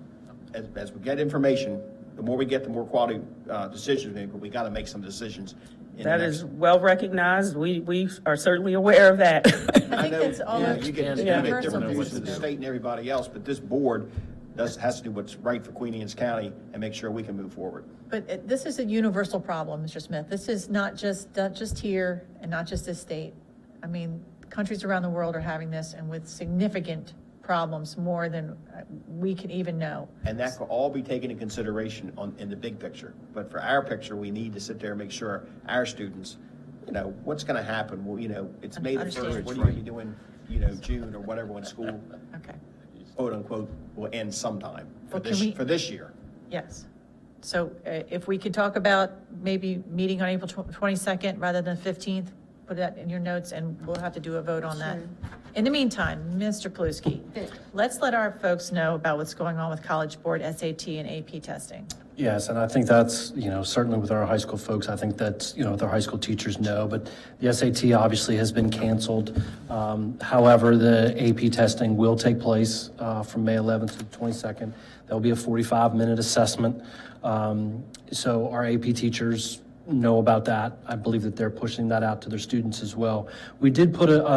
As we get information, the more we get, the more quality decisions we make, but we gotta make some decisions. in the That next- is well recognized. We are certainly aware of that. I think that's almost You get universal different to views this. to the state and everybody else, but this board has to do what's right for Queen Anne's County and make sure we can move forward. But this is a universal problem, Mr. Smith. This is not just here and not just this state. I mean, countries around the world are having this, and with significant problems, more than we can even know. And that could all be taken into consideration in the big picture. But for our picture, we need to sit there and make sure our students, what's gonna happen? Well, it's May the Understand. 1st, what are you gonna be doing, June or whatever, when school, Okay, quote unquote, will end sometime for Well, can we- for this year. yes. So if we could talk about maybe meeting on April 22nd rather than 15th, put that in your notes, and we'll have to do a vote on that. In the meantime, Mr. Paluski, let's let our folks know about what's going on with College Board SAT and AP testing. Yes, and I think that's, certainly with our high school folks, I think that's, with our high school teachers know, but the SAT obviously has been canceled. However, the AP testing will take place from May 11th to the 22nd. There'll be a 45-minute assessment. So our AP teachers know about that. I believe that they're pushing that out to their students as well. We did put and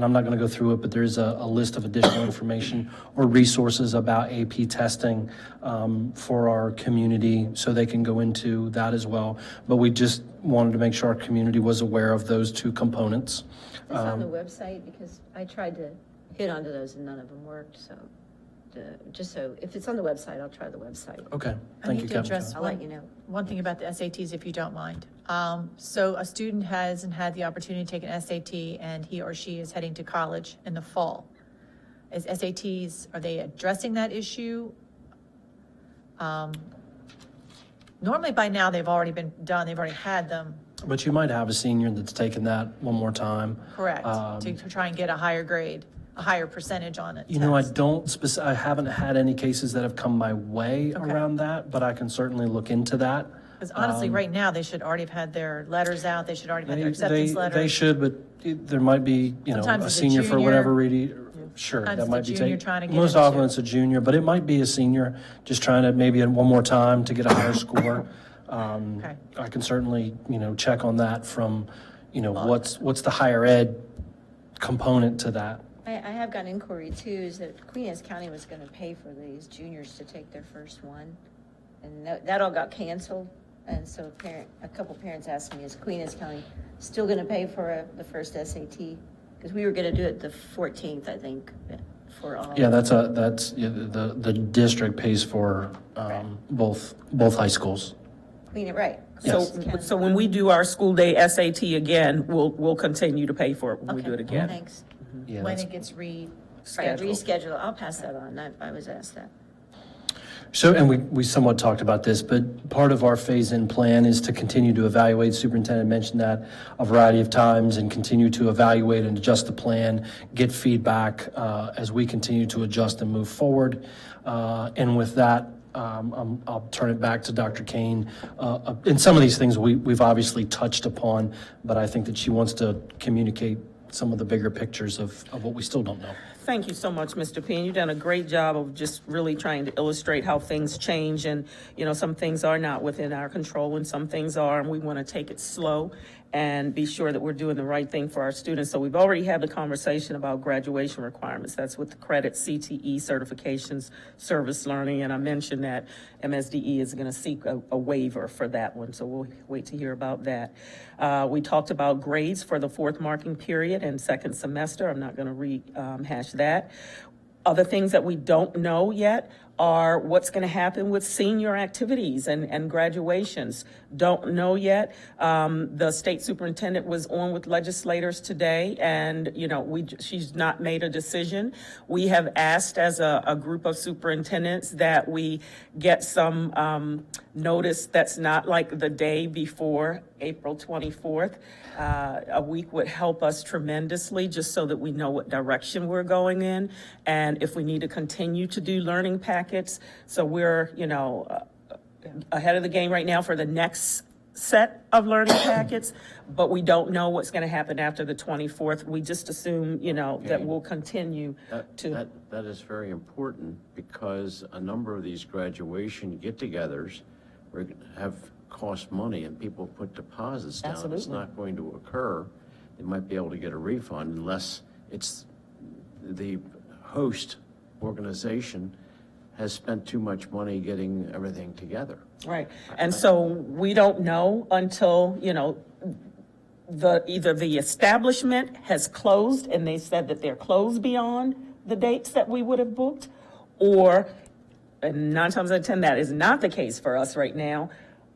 I'm not going to go through it, but there's a list of additional information or resources about AP testing for our community, so they can go into that as well. But we just wanted to make sure our community was aware of those two components. It's on the website, because I tried to hit onto those and none of them worked, so just so, if it's on the website, I'll try the website. Okay, I thank need you, to Kevin. address I'll let you know. one thing about the SATs, if you don't mind. So a student hasn't had the opportunity to take an SAT, and he or she is heading to college in the fall. Is SATs, are they addressing that issue? Normally by now, they've already been done, they've already had them, But you might have a senior that's taken that one more time. correct, to try and get a higher grade, a higher percentage on it. I haven't had any cases that have come my way Okay. around that, but I can certainly look into that. Because honestly, right now, they should already have had their letters out, they should already have had their acceptance letters. They should, but there might be, Sometimes a it's a senior for junior. whatever reason. Sure, Sometimes that it's might a be junior taken. trying to get Most into- often it's a junior, but it might be a senior just trying to maybe one more time to get a higher score. Okay. I can certainly, check on that from, what's the higher ed component to that. I have got inquiry too, is that Queen Anne's County was gonna pay for these juniors to take their first one. And that all got canceled, and so a couple parents asked me, is Queen Anne's County still gonna pay for the first SAT? Because we were gonna do it the 14th, I think, for all. Yeah, the district pays for both high schools. Right. So when we do our school day SAT again, we'll continue to pay for it when we do it again. Thanks. Yeah, When that's- it gets Right, rescheduled. reschedule, I'll pass that on, I was asked that. So, and we somewhat talked about this, but part of our phase-in plan is to continue to evaluate. Superintendent mentioned that a variety of times, and continue to evaluate and adjust the plan, get feedback as we continue to adjust and move forward. And with that, I'll turn it back to Dr. Kane. And some of these things we've obviously touched upon, but I think that she wants to communicate some of the bigger pictures of what we still don't know. Thank you so much, Mr. P. And you've done a great job of just really trying to illustrate how things change. And, you know, some things are not within our control and some things are, and we want to take it slow and be sure that we're doing the right thing for our students. So we've already had the conversation about graduation requirements. That's with the credit, CTE certifications, service learning, and I mentioned that MSDE is going to seek a waiver for that one, so we'll wait to hear about that. We talked about grades for the fourth marking period and second semester. I'm not going to rehash that. Other things that we don't know yet are what's going to happen with senior activities and graduations. Don't know yet. The state superintendent was on with legislators today, and you know she's not made a decision. We have asked as a group of superintendents that we get some notice that's not like the day before April 24th. A week would help us tremendously, just so that we know what direction we're going in, and if we need to continue to do learning packets. So we're, you know, ahead of the game right now for the next set of learning packets, but we don't know what's going to happen after the 24th. We just assume, you know, that we'll continue to. That is very important, because a number of these graduation get-togethers have cost money, and people put deposits down. Absolutely. It's not going to occur. They might be able to get a refund unless it's the host organization has spent too much money getting everything together. Right. And so we don't know until, you know, either the establishment has closed and they said that they're closed beyond the dates that we would have booked, or, and 9 times out of 10, that is not the case for us right now,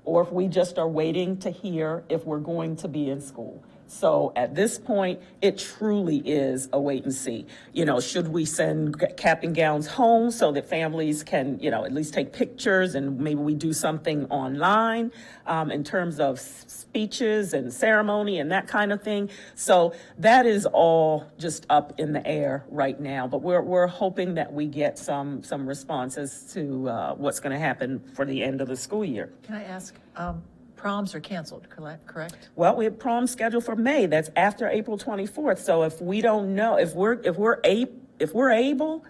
or if we just are waiting to hear if we're going to be in school. So at this point, it truly is a wait and see. You know, should we send cap and gowns home so that families can, you know, at least take pictures, and maybe we do something online in terms of speeches and ceremony and that kind of thing. So that is all just up in the air right now. But we're hoping that we get some responses to what's going to happen for the end of the school year. Can I ask, proms are canceled, correct? Well, we have prom scheduled for May. That's after April 24th. So if we don't know, if we're able,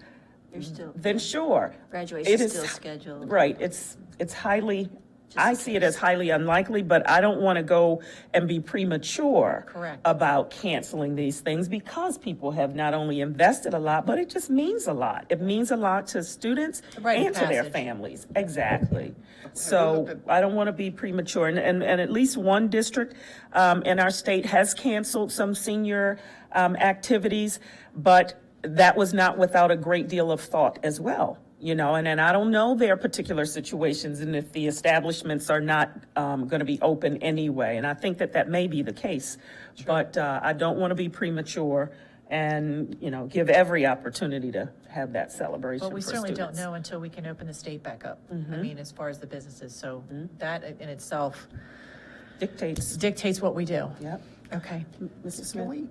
You're still, then sure. It graduation's is still scheduled. Right. It's highly, I see it as highly unlikely, but I don't want to go and be premature Correct. about canceling these things, because people have not only invested a lot, but it just means a lot. It means a lot to students The rite of and to their passage. families. Exactly. So I don't want to be premature. And at least one district in our state has canceled some senior activities, but that was not without a great deal of thought as well. You know, and I don't know their particular situations and if the establishments are not going to be open anyway. And I think that may be the case. Sure. But I don't want to be premature and, you know, give every opportunity to have that celebration Well, we for certainly students. don't know until we can open the state back up. I mean, as far as the businesses, so that in itself dictates what we do. Yep. Okay. Mrs. Can Smith? we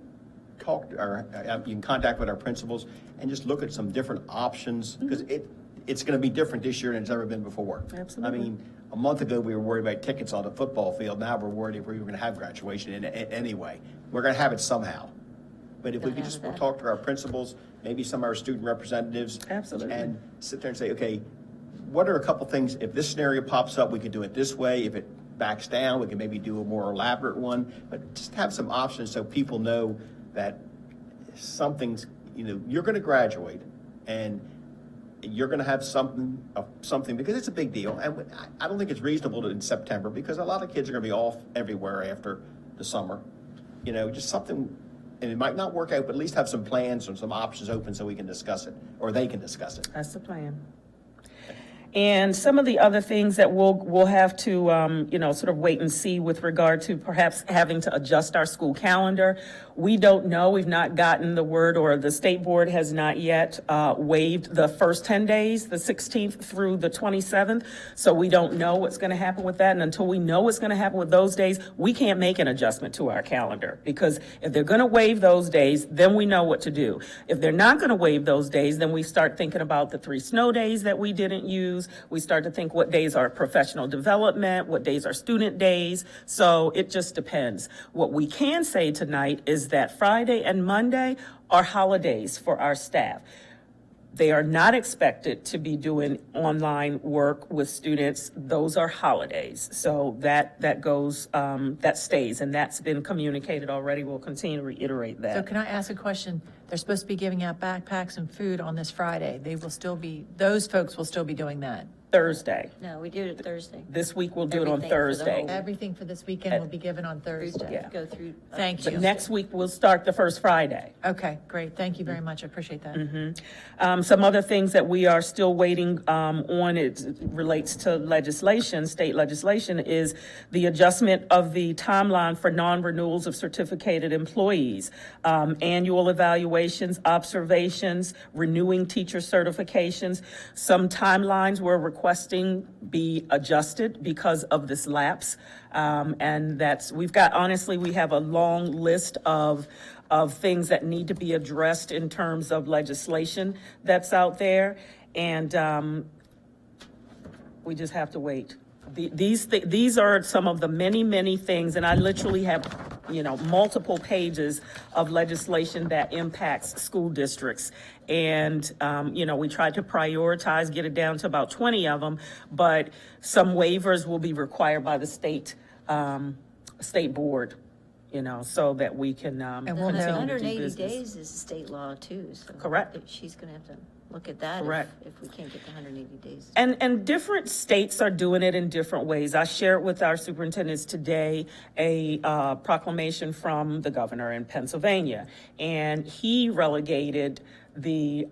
talk, or you can contact with our principals and just look at some different options, because it's going to be different this year than it's ever been before. Absolutely. I mean, a month ago, we were worried about tickets on the football field. Now we're worried if we were going to have graduation anyway. We're going to have it somehow. But if we could just talk to our principals, maybe some of our student representatives. Absolutely. And sit there and say, okay, what are a couple things, if this scenario pops up, we could do it this way. If it backs down, we can maybe do a more elaborate one. But just have some options so people know that something's, you know, you're going to graduate and you're going to have something, because it's a big deal. And I don't think it's reasonable to in September, because a lot of kids are going to be off everywhere after the summer. You know, just something, and it might not work out, but at least have some plans or some options open so we can discuss it, or they can discuss it. That's the plan. And some of the other things that we'll have to, you know, sort of wait and see with regard to perhaps having to adjust our school calendar. We don't know. We've not gotten the word, or the state board has not yet waived the first 10 days, the 16th through the 27th. So we don't know what's going to happen with that. And until we know what's going to happen with those days, we can't make an adjustment to our calendar, because if they're going to waive those days, then we know what to do. If they're not going to waive those days, then we start thinking about the 3 snow days that we didn't use. We start to think what days are professional development, what days are student days. So it just depends. What we can say tonight is that Friday and Monday are holidays for our staff. They are not expected to be doing online work with students. Those are holidays. So that goes, that stays, and that's been communicated already. We'll continue to reiterate So that. can I ask a question? They're supposed to be giving out backpacks and food on this Friday. They will still be, those folks will still be doing that. Thursday. No, we do it Thursday. This week we'll do it on Everything for the Thursday. whole- Everything for this weekend will be given on We Thursday. Yeah. Go through. Thank But you. next week we'll start the first Friday. Okay, great. Thank you very much. I appreciate that. Some other things that we are still waiting on, it relates to legislation, state legislation, is the adjustment of the timeline for non-renewals of certificated employees, annual evaluations, observations, renewing teacher certifications. Some timelines we're requesting be adjusted because of this lapse. And that's, we have a long list of things that need to be addressed in terms of legislation that's out there. And we just have to wait. These are some of the many, many things, and I literally have, multiple pages of legislation that impacts school districts. And, we tried to prioritize, get it down to about 20 of them, but some waivers will be required by the state board, so that we can we'll The know. continue to do 180 business. days is state law too, so. Correct. She's gonna have to look at that Correct. if we can't get the 180 days. And different states are doing it in different ways. I shared with our superintendents today a proclamation from the governor in Pennsylvania, and he relegated the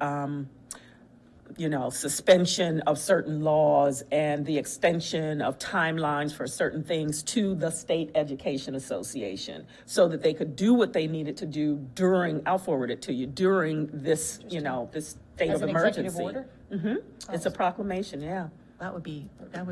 suspension of certain laws and the extension of timelines for certain things to the State Education Association so that they could do what they needed to do I'll forward it to you, during this, this state As of an executive emergency. order? It's a proclamation, yeah. That would be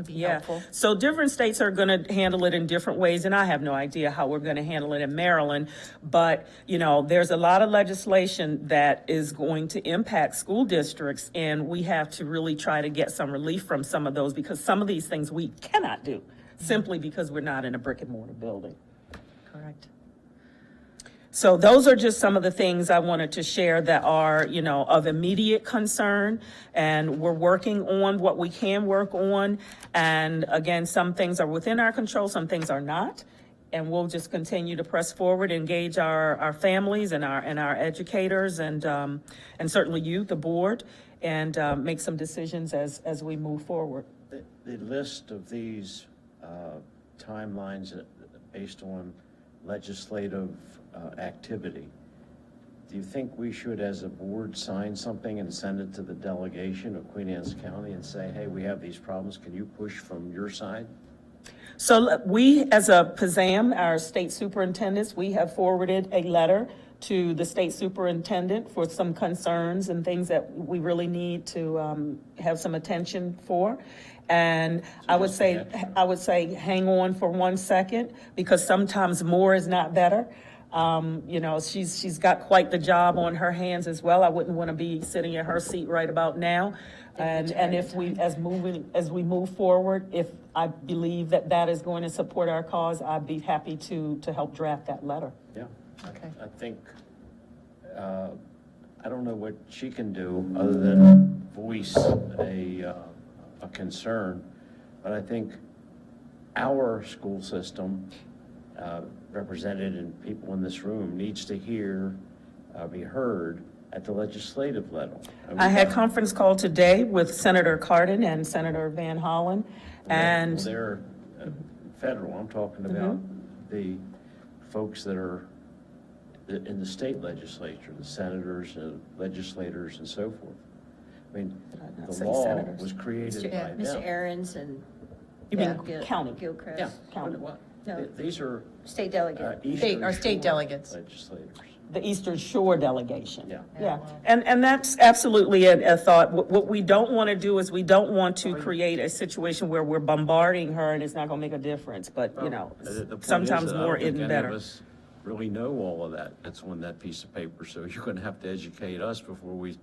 Yeah, helpful. so different states are going to handle it in different ways, and I have no idea how we're going to handle it in Maryland. But, there's a lot of legislation that is going to impact school districts, and we have to really try to get some relief from some of those, because some of these things we cannot do simply because we're not in a brick and mortar building. Correct. So those are just some of the things I wanted to share that are, of immediate concern. And we're working on what we can work on. And again, some things are within our control, some things are not. And we'll just continue to press forward, engage our families and our educators and certainly you, the board, and make some decisions as we move forward. The list of these timelines based on legislative activity, do you think we should, as a board, sign something and send it to the delegation of Queen Anne's County and say, hey, we have these problems, can you push from your side? So we, as a PZAM, our state superintendents, we have forwarded a letter to the state superintendent for some concerns and things that we really need to have some attention for. And I would say hang on for 1 second, because sometimes more is not better. She's got quite the job on her hands as well. I wouldn't want to be sitting in her seat right about now. And if as we move forward, if I believe that is going to support our cause, I'd be happy to help draft that letter. Yeah. Okay. I think, I don't know what she can do other than voice a concern, but I think our school system, represented in people in this room, needs to be heard at the legislative level. I had conference call today with Senator Cardin and Senator Van Hollen, and They're federal, I'm talking about the folks that are in the state legislature, the senators, legislators, and so forth. I mean, I not the say law senators? was created by them. Mr. Aarons and. You mean Gil- county? Gilchrist. Yeah. County. No. These are State delegate. Eastern Our state Shore delegates. legislators. The Eastern Shore delegation. Yeah. Yeah, and that's absolutely a thought. What we don't want to do is we don't want to create a situation where we're bombarding her and it's not going to make a difference, but, The point is sometimes that I more don't think isn't any better. of us really know all of that that's on that piece of paper, so you're going to have to educate us before we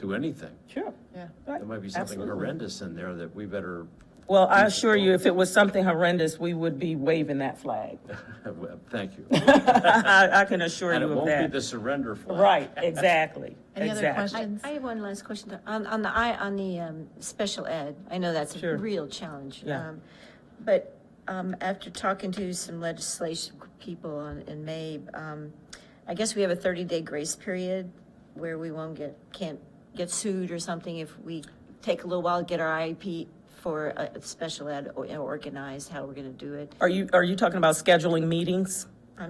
do anything. Sure. Yeah. Right. There might be something Absolutely. horrendous in there that we better, Well, I assure you, if it was something horrendous, we would be waving that flag. thank you. I can assure And it you of won't be that. the surrender flag. Right, exactly. Any other exactly. questions? I have one last question. On the special ed, I know that's Sure. a real challenge. Yeah. But after talking to some legislation people in May, I guess we have a 30-day grace period where we can't get sued or something if we take a little while to get our IEP for a special ed organized, how we're going to do it. Are you talking about scheduling meetings? I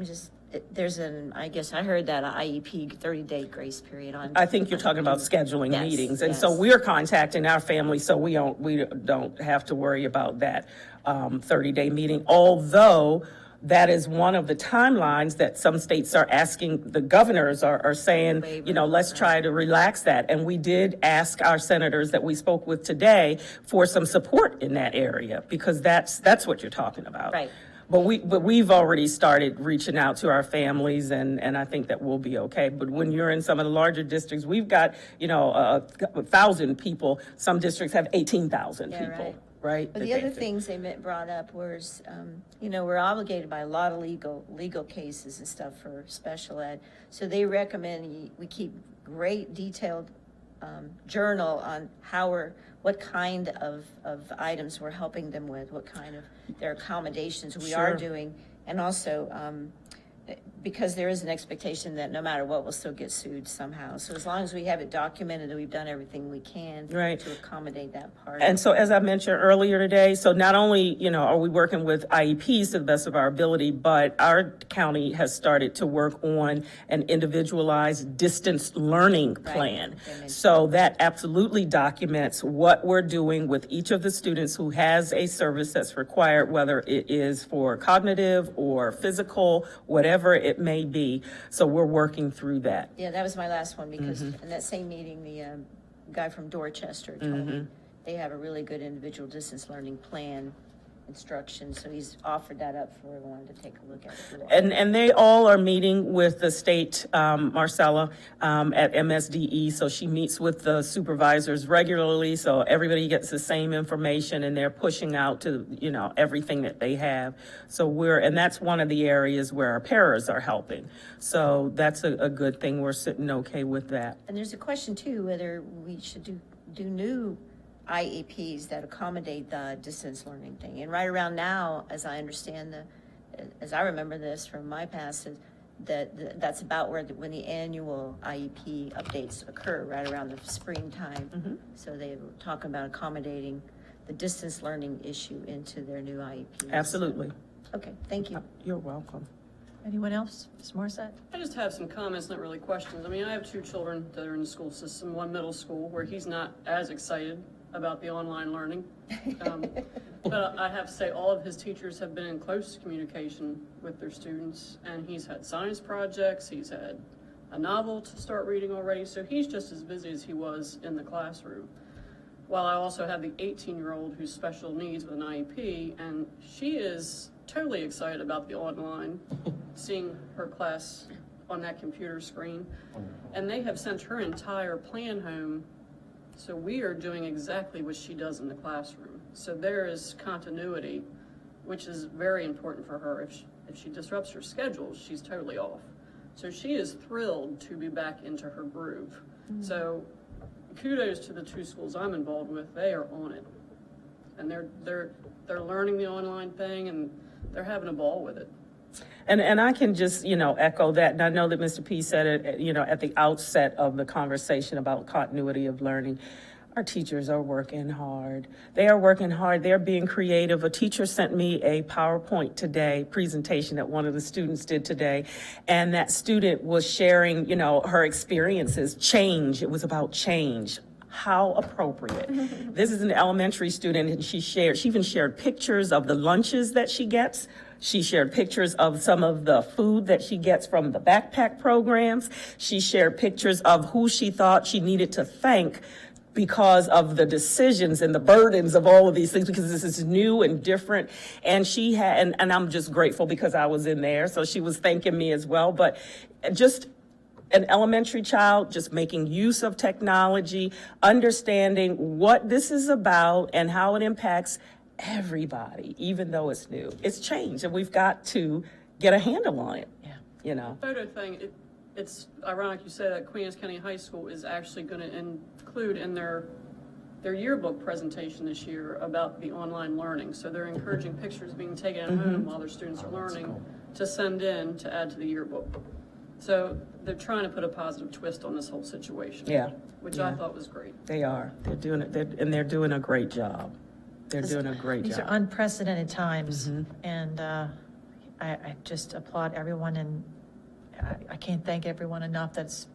guess I heard that IEP 30-day grace period on. I think you're talking about scheduling Yes, meetings. And so yes. we're contacting our family, so we don't have to worry about that 30-day meeting. Although that is one of the timelines that some states are asking, the governors are saying, let's try to relax that. And we did ask our senators that we spoke with today for some support in that area, because that's what you're talking about. Right. But we've already started reaching out to our families, and I think that we'll be okay. But when you're in some of the larger districts, we've got, 1,000 people. Some districts have 18,000 Yeah, people, right. right? But that the other they- things they brought up was, we're obligated by a lot of legal cases and stuff for special ed. So they recommend we keep great detailed journal on what kind of items we're helping them with, what kind of their accommodations we are Sure. doing. And also, because there is an expectation that no matter what, we'll still get sued somehow. So as long as we have it documented and we've done everything we can Right. to accommodate that part. And so, as I mentioned earlier today, so not only, are we working with IEPs to the best of our ability, but our county has started to work on an individualized distance learning Right. plan. Okay, maybe. So that absolutely documents what we're doing with each of the students who has a service that's required, whether it is for cognitive or physical, whatever it may be. So we're working through that. Yeah, that was my last one, because in that same meeting, the guy from Dorchester told me they have a really good individual distance learning plan instruction, so he's offered that up for everyone to take a look at. if you want. And they all are meeting with the state, Marcella, at MSDE, so she meets with the supervisors regularly, so everybody gets the same information, and they're pushing out to, everything that they have. So and that's one of the areas where our paras are helping. So that's a good thing. We're sitting okay with that. And there's a question too, whether we should do new IEPs that accommodate the distance learning thing. And right around now, as I understand as I remember this from my past, is that's about when the annual IEP updates occur, right around the springtime. So they were talking about accommodating the distance learning issue into their new IEPs. Absolutely. Okay, thank you. You're welcome. Anyone else? Ms. Morissette? I just have some comments, not really questions. I mean, I have two children that are in the school system, one middle school, where he's not as excited about the online learning. But I have to say, all of his teachers have been in close communication with their students, and he's had science projects, he's had a novel to start reading already, so he's just as busy as he was in the classroom. While I also have the 18-year-old who's special needs with an IEP, and she is totally excited about the online, seeing her class on that computer screen. And they have sent her entire plan home, so we are doing exactly what she does in the classroom. So there is continuity, which is very important for her. If she disrupts her schedule, she's totally off. So she is thrilled to be back into her groove. So kudos to the two schools I'm involved with. They are on it, and they're learning the online thing, and they're having a ball with it. And I can just, echo that. And I know that Mr. P said it, at the outset of the conversation about continuity of learning. Our teachers are working hard. They are working hard. They're being creative. A teacher sent me a PowerPoint presentation that one of the students did today. And that student was sharing, her experiences. Change. It was about change. How appropriate. This is an elementary student, and she even shared pictures of the lunches that she gets. She shared pictures of some of the food that she gets from the backpack programs. She shared pictures of who she thought she needed to thank because of the decisions and the burdens of all of these things, because this is new and different. And she and I'm just grateful because I was in there. So she was thanking me as well. But just an elementary child, just making use of technology, understanding what this is about and how it impacts everybody, even though it's new. It's changed, and we've got to get a handle on it. Yeah. You know? Photo thing, it's ironic you say that Queen Anne's County High School is actually going to include in their yearbook presentation this year about the online learning. So they're encouraging pictures being taken at home while their students are learning to send in to add to the yearbook. So they're trying to put a positive twist on this whole situation. Yeah. Which I thought was great. They are. They're doing it, and they're doing a great job. They're doing a great These are job. unprecedented times, and I just applaud everyone, and I can't thank everyone enough that's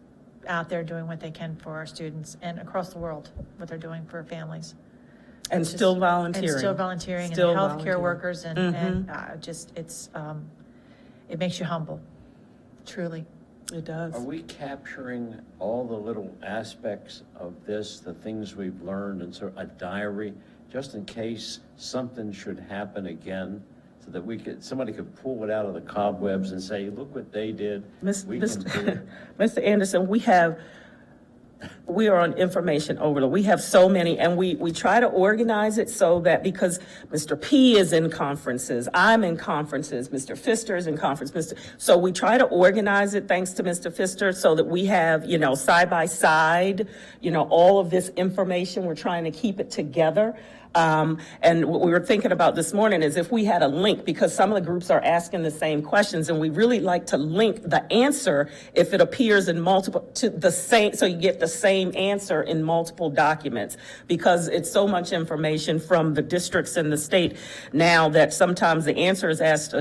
out there doing what they can for our students and across the world, what they're doing for families. And It's still just- volunteering. And still volunteering, Still and the healthcare volunteering. workers, and just, it makes you humble, truly. It does. Are we capturing all the little aspects of this, the things we've learned, and sort of a diary, just in case something should happen again, so that somebody could pull it out of the cobwebs and say, look what they did, we can do it. Mr. Anderson, we are on information overload. We have so many, and we try to organize it so that, because Mr. P is in conferences, I'm in conferences, Mr. Pfister is in conference, so we try to organize it, thanks to Mr. Pfister, so that we have, side by side, all of this information. We're trying to keep it together. And what we were thinking about this morning is if we had a link, because some of the groups are asking the same questions, and we really like to link the answer if it appears in multiple, to the same, so you get the same answer in multiple documents, because it's so much information from the districts and the state now that sometimes the answer is asked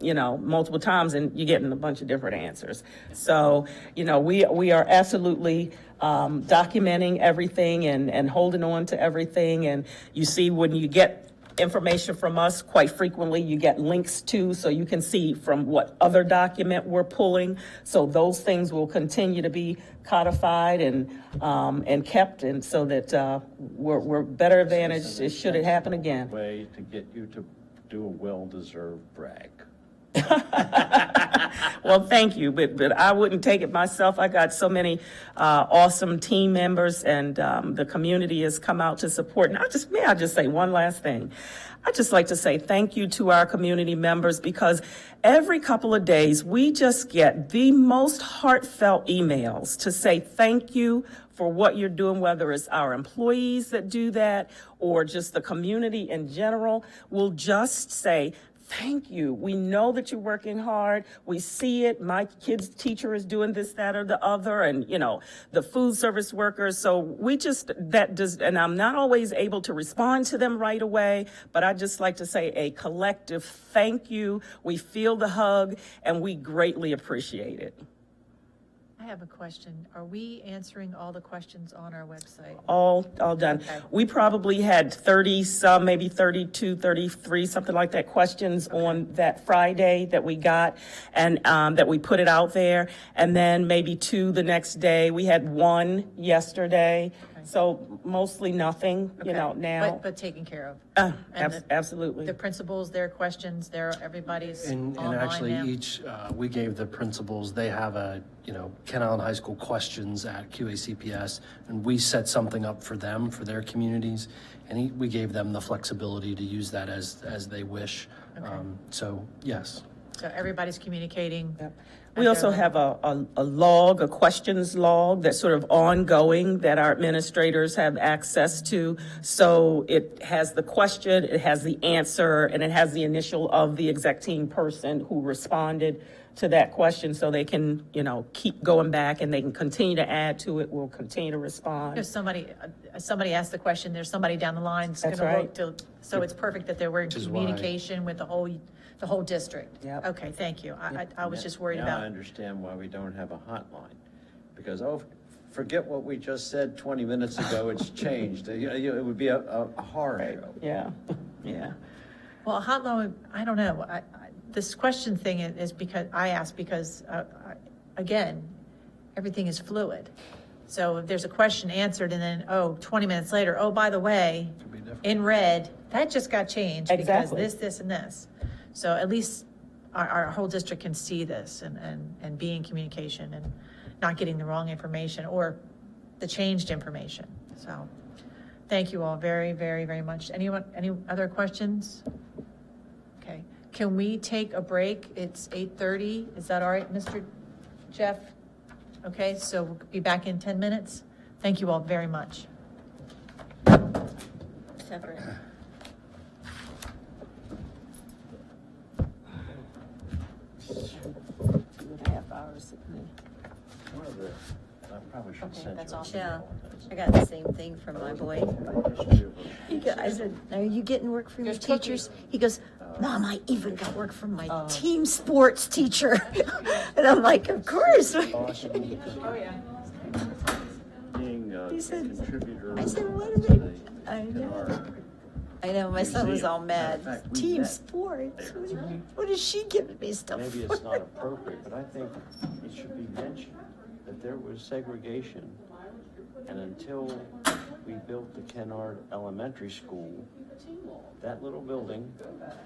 multiple times, and you're getting a bunch of different answers. So, we are absolutely documenting everything and holding on to everything. And you see, when you get information from us, quite frequently you get links to, so you can see from what other document we're pulling. So those things will continue to be codified and kept, and so that we're better advantaged should it happen again. Way to get you to do a well-deserved brag. Well, thank you, but I wouldn't take it myself. I got so many awesome team members, and the community has come out to support. And may I just say one last thing? I'd just like to say thank you to our community members, because every couple of days we just get the most heartfelt emails to say thank you for what you're doing, whether it's our employees that do that or just the community in general. We'll just say, thank you. We know that you're working hard. We see it. My kid's teacher is doing this, that, or the other, and, the food service workers. So and I'm not always able to respond to them right away, but I just like to say a collective thank you. We feel the hug, and we greatly appreciate it. I have a question. Are we answering all the questions on our website? All done. Okay. We probably had 30 some, maybe 32, 33, something like that, questions on that Friday that we got, and that we put it out there, and then maybe 2 the next day. We had 1 yesterday, so mostly nothing, Okay. now. But taken care of. And Absolutely. The principals, their questions, everybody's And online actually, now. we gave the principals, they have Kent Island High School questions at QACPS, and we set something up for them, for their communities, and we gave them the flexibility to use that as they wish. So, yes. So everybody's communicating. We also have a questions log that's sort of ongoing that our administrators have access to. So it has the question, it has the answer, and it has the initial of the exec team person who responded to that question, so they can, keep going back, and they can continue to add to it. We'll continue to respond. If somebody asked the question, there's somebody down the line that's going That's to right. look to, so it's perfect that we're in Which is why- communication with the whole district. Yep. Okay, thank you. I was just worried Now I about, understand why we don't have a hotline, because, forget what we just said 20 minutes ago, it's changed. It would be a horror show. Yeah. well, a hotline, I don't know. This question thing is because, I asked because, again, everything is fluid. So if there's a question answered and then, 20 minutes later, by the way, in red, that just got changed because Exactly. this, and this. So at least our whole district can see this and be in communication. And not getting the wrong information or the changed information. So, thank you all very, very, very much. Anyone, any other questions? Okay, can we take a break? It's 8:30. Is that all right, Mr. Jeff? Okay, so we'll be back in 10 minutes. Thank you all very much. Separate. 2.5 hours sitting there. One of the, I probably should send you. that's a awesome. Yeah, email. I got the same thing from my boy. I said, are you getting work from your There's cookies. teachers? He goes, Mom, I even got work from my team sports teacher. And I'm like, of course. Awesome. Oh, yeah. Being a He said- contributor. I said, what to is it? the I know. Canard I know, my son was all Museum. mad. Matter of fact, we Team met sports, there. what is she giving me stuff Maybe for? it's not appropriate, but I think it should be mentioned that there was segregation. And until we built the Kennard Elementary School, that little building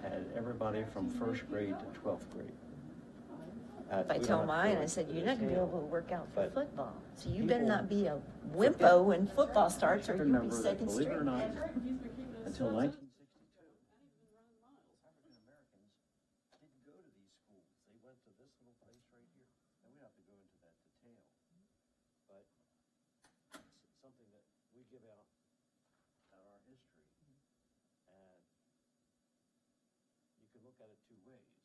had everybody from first grade to 12th grade. If I We tell don't have to mine, go I said, into you're not gonna be detail, able to work out for but football. So you better people not be a wimpo when football starts or you'll be remember that, second believe string. it or not, until 1962, African Americans didn't go to these schools. They went to this little place right here. And we don't have to go into that detail. But it's something that we give out at our history. And you can look at it two ways.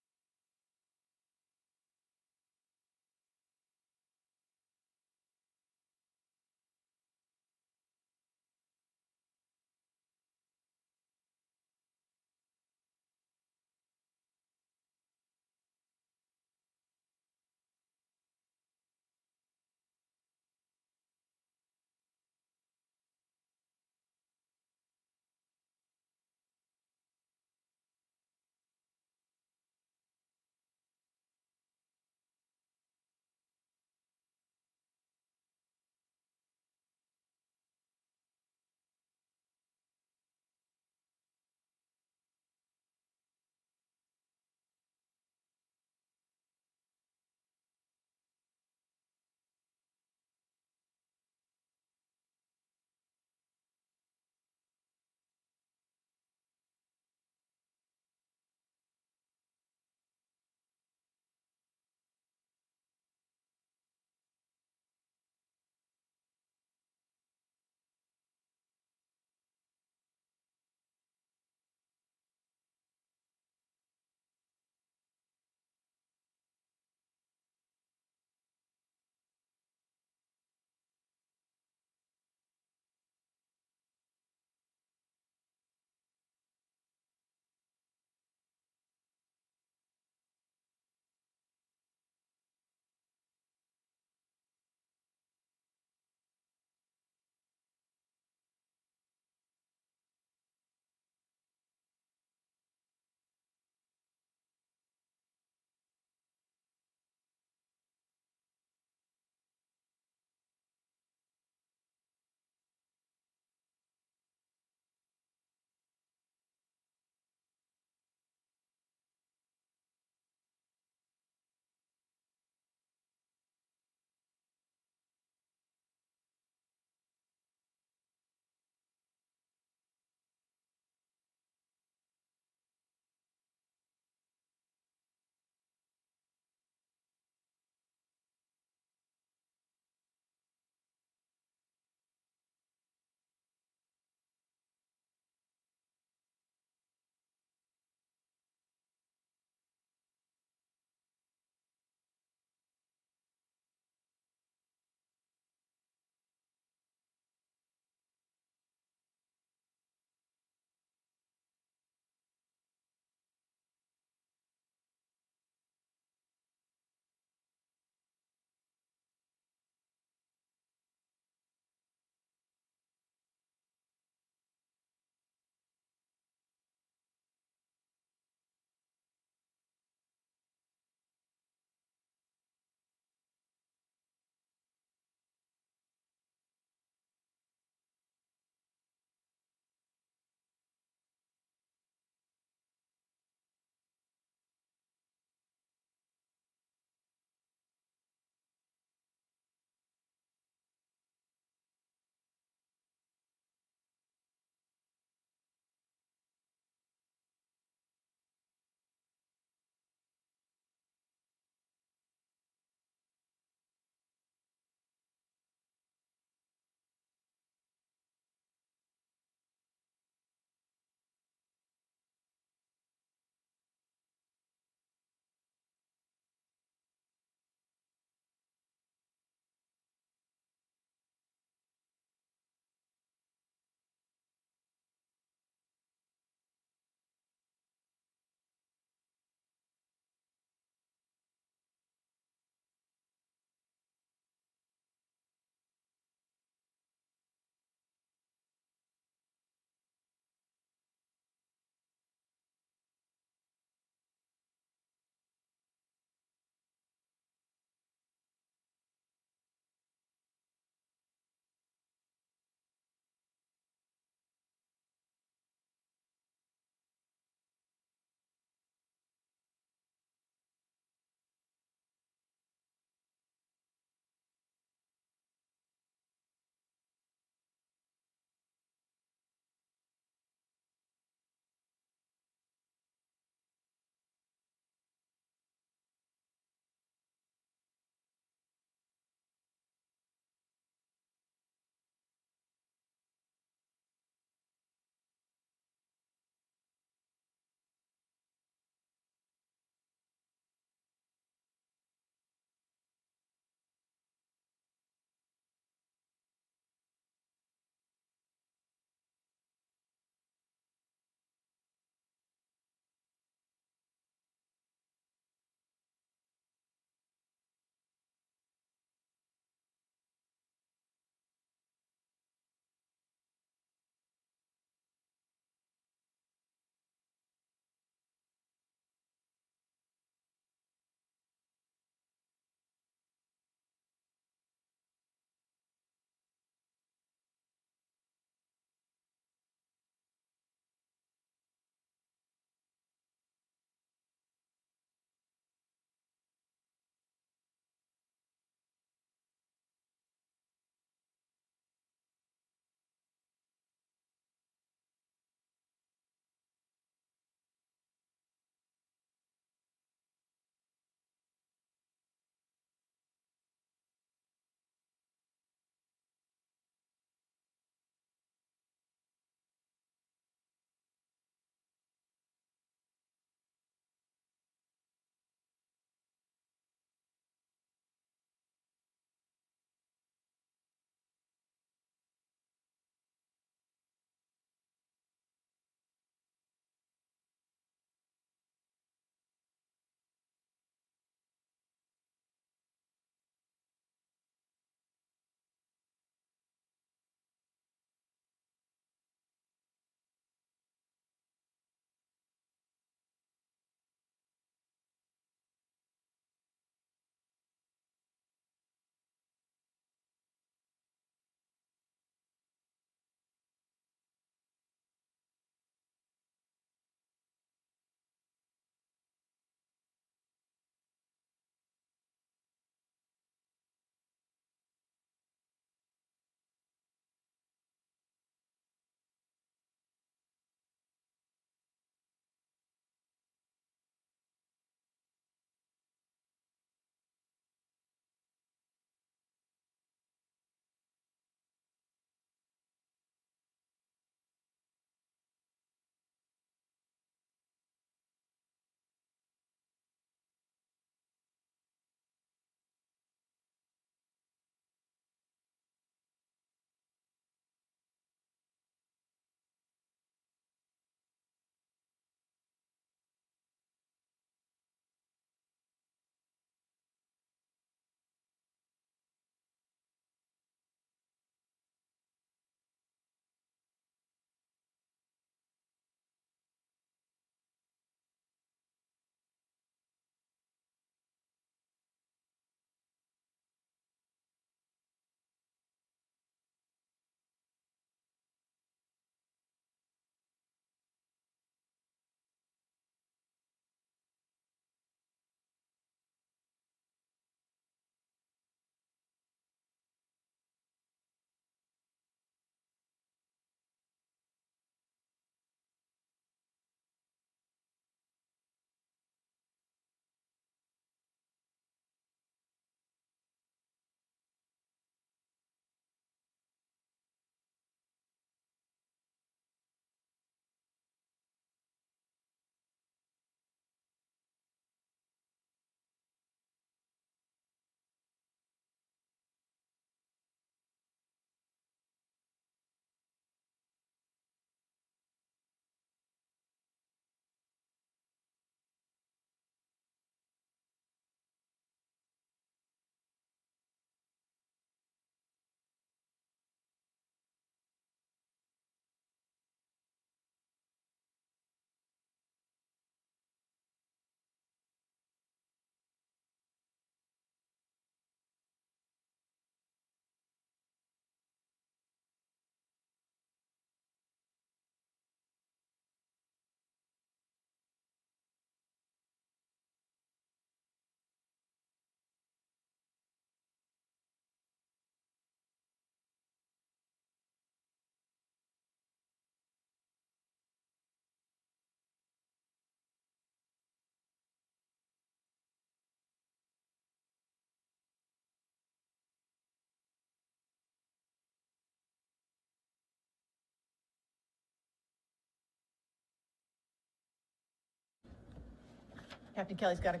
Captain Kelly's got to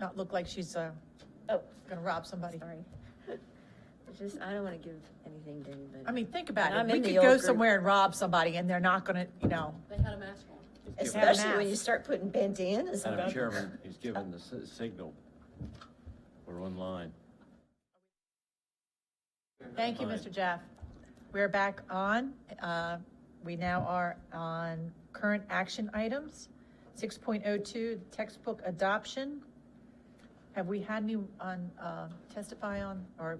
not look like she's Oh, going to rob somebody. sorry. It's just, I don't want to give anything to anybody. I mean, think about And it. I'm We in the could old go group. somewhere and rob somebody and they're not going to, you know, They had a mask on. Especially when mask. you start putting bandanas Madam on. Chairman, he's given the signal. We're online. thank you, Mr. Jeff. We're back on. We now are on current action items. 6.02, textbook adoption. Have we had anyone testify on or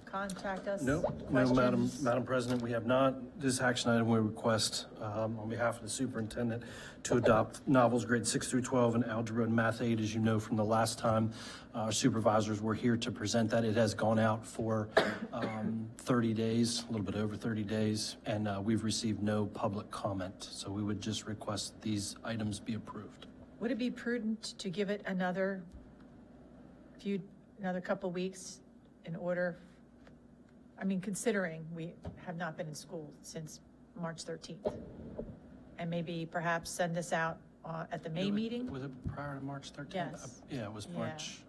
contact us? No, Questions? Madam President, we have not. This action item, we request, on behalf of the superintendent, to adopt novels grades 6 through 12 in algebra and math 8. As you know from the last time, our supervisors were here to present that. It has gone out for 30 days, a little bit over 30 days, and we've received no public comment. So we would just request these items be approved. Would it be prudent to give it another couple weeks in order, I mean, considering we have not been in school since March 13th? And maybe perhaps send this out at the May meeting? Was it prior to March 13th? Yes. Yeah, it was Yeah. March.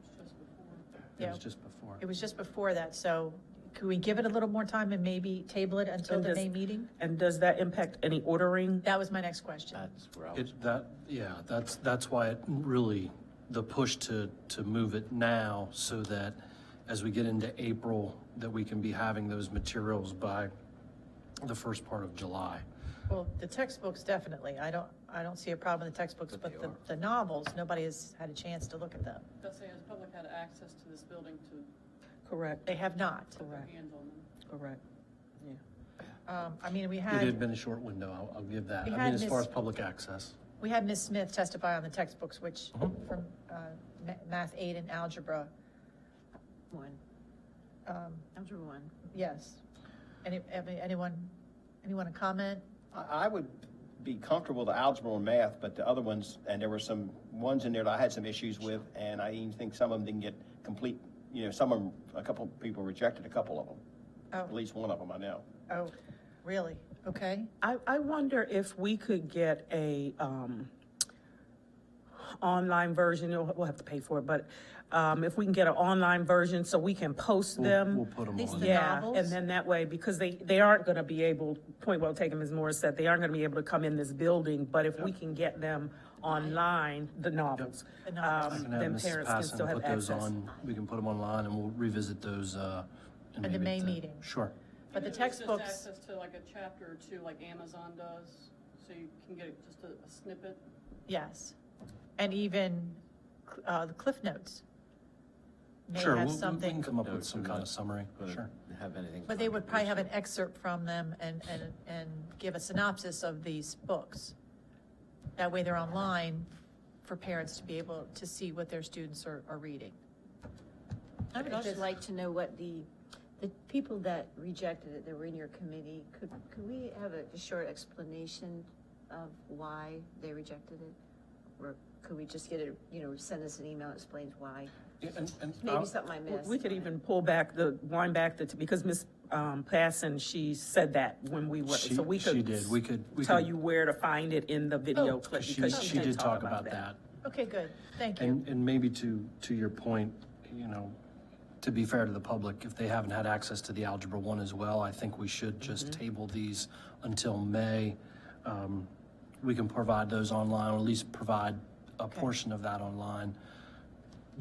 It Yeah. was just before. It was just before that, so could we give it a little more time and maybe table it until And the does- May meeting? And does that impact any ordering? That was my next question. That's where I was. That's why it really, the push to move it now so that as we get into April, that we can be having those materials by the first part of July. Well, the textbooks, definitely. I don't see a problem with the textbooks, but the novels, nobody has had a chance to look at them. Let's say, has the public had access to this building to Correct, They have not. put their hands on them? correct. I mean, It had been a short window, I'll give that. We I had mean, as far Miss- as public access. we had Ms. Smith testify on the textbooks, which Mhm. from Math 8 and Algebra. One, algebra one. Yes. Anyone a comment? I would be comfortable with the algebra and math, but the other ones, and there were some ones in there that I had some issues with, and I even think some of them didn't get complete, some of them, a couple people rejected a couple of them. At Oh, least one of them I know. oh, really? Okay. I wonder if we could get a online version, we'll have to pay for it, but if we can get an online version so we can post We'll them. put them These on. the Yeah, novels? and then that way, because they aren't gonna be able, point well taken, Ms. Morris said, they aren't gonna be able to come in this building, but if we can get them online, the novels, The novels. I can have then Mrs. parents can Passon still have put those access. on. We can put them online and we'll revisit those in At the May maybe meeting. Sure. But the Maybe there's textbooks, just access to like a chapter or two like Amazon does, so you can get just a snippet. yes. And even the Cliff Notes may Sure, have we can something, come up with Notes some are kind not of summary. Gonna Sure. Have anything. but they would probably have an controversial. excerpt from them and give a synopsis of these books. That way they're online for parents to be able to see what their students are reading. I would also like to know what the people that rejected it, that were in your committee, could we have a short explanation of why they rejected it? Or could we just get it, send us an email that explains why? Yeah, and Maybe something I missed. We could even wind back because Ms. Passon, she said that when we were, so we She could did. We could tell you where to find it in the video Oh, clip, She because she did talk about that. Okay, good. Thank you. And maybe to your point, to be fair to the public, if they haven't had access to the Algebra 1 as well, I think we should just table these until May. We can provide those online, or at least provide a portion of that online,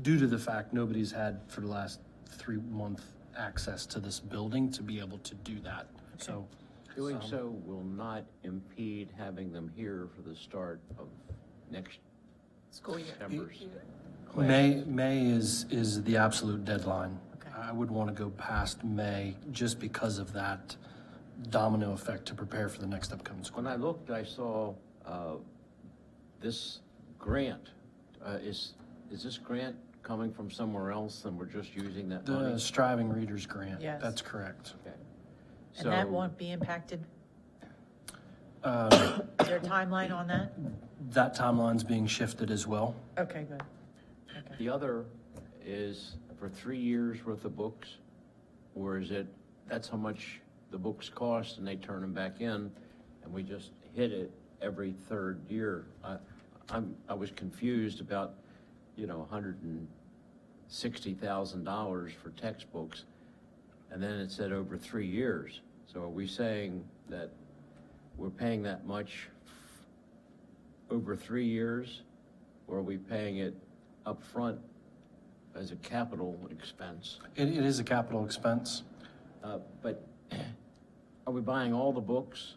due to the fact nobody's had for the last 3 months access to this building to be able to do that. So Doing so will not impede having them here for the start of next School year. September's. May is the absolute deadline. Okay. I would want to go past May just because of that domino effect to prepare for the next upcoming school. When I looked, I saw this grant. Is this grant coming from somewhere else and we're just using that money? The Striving Readers Grant. Yes. That's correct. Okay. And that So- won't be impacted? Uh, Is there a timeline on that? That timeline's being shifted as well. Okay, good. Okay. The other is for 3 years worth of books, or is it, that's how much the books cost and they turn them back in and we just hit it every third year? I was confused about $160,000 for textbooks, and then it said over 3 years. So are we saying that we're paying that much over 3 years, or are we paying it upfront as a capital expense? It is a capital expense. But are we buying all the books?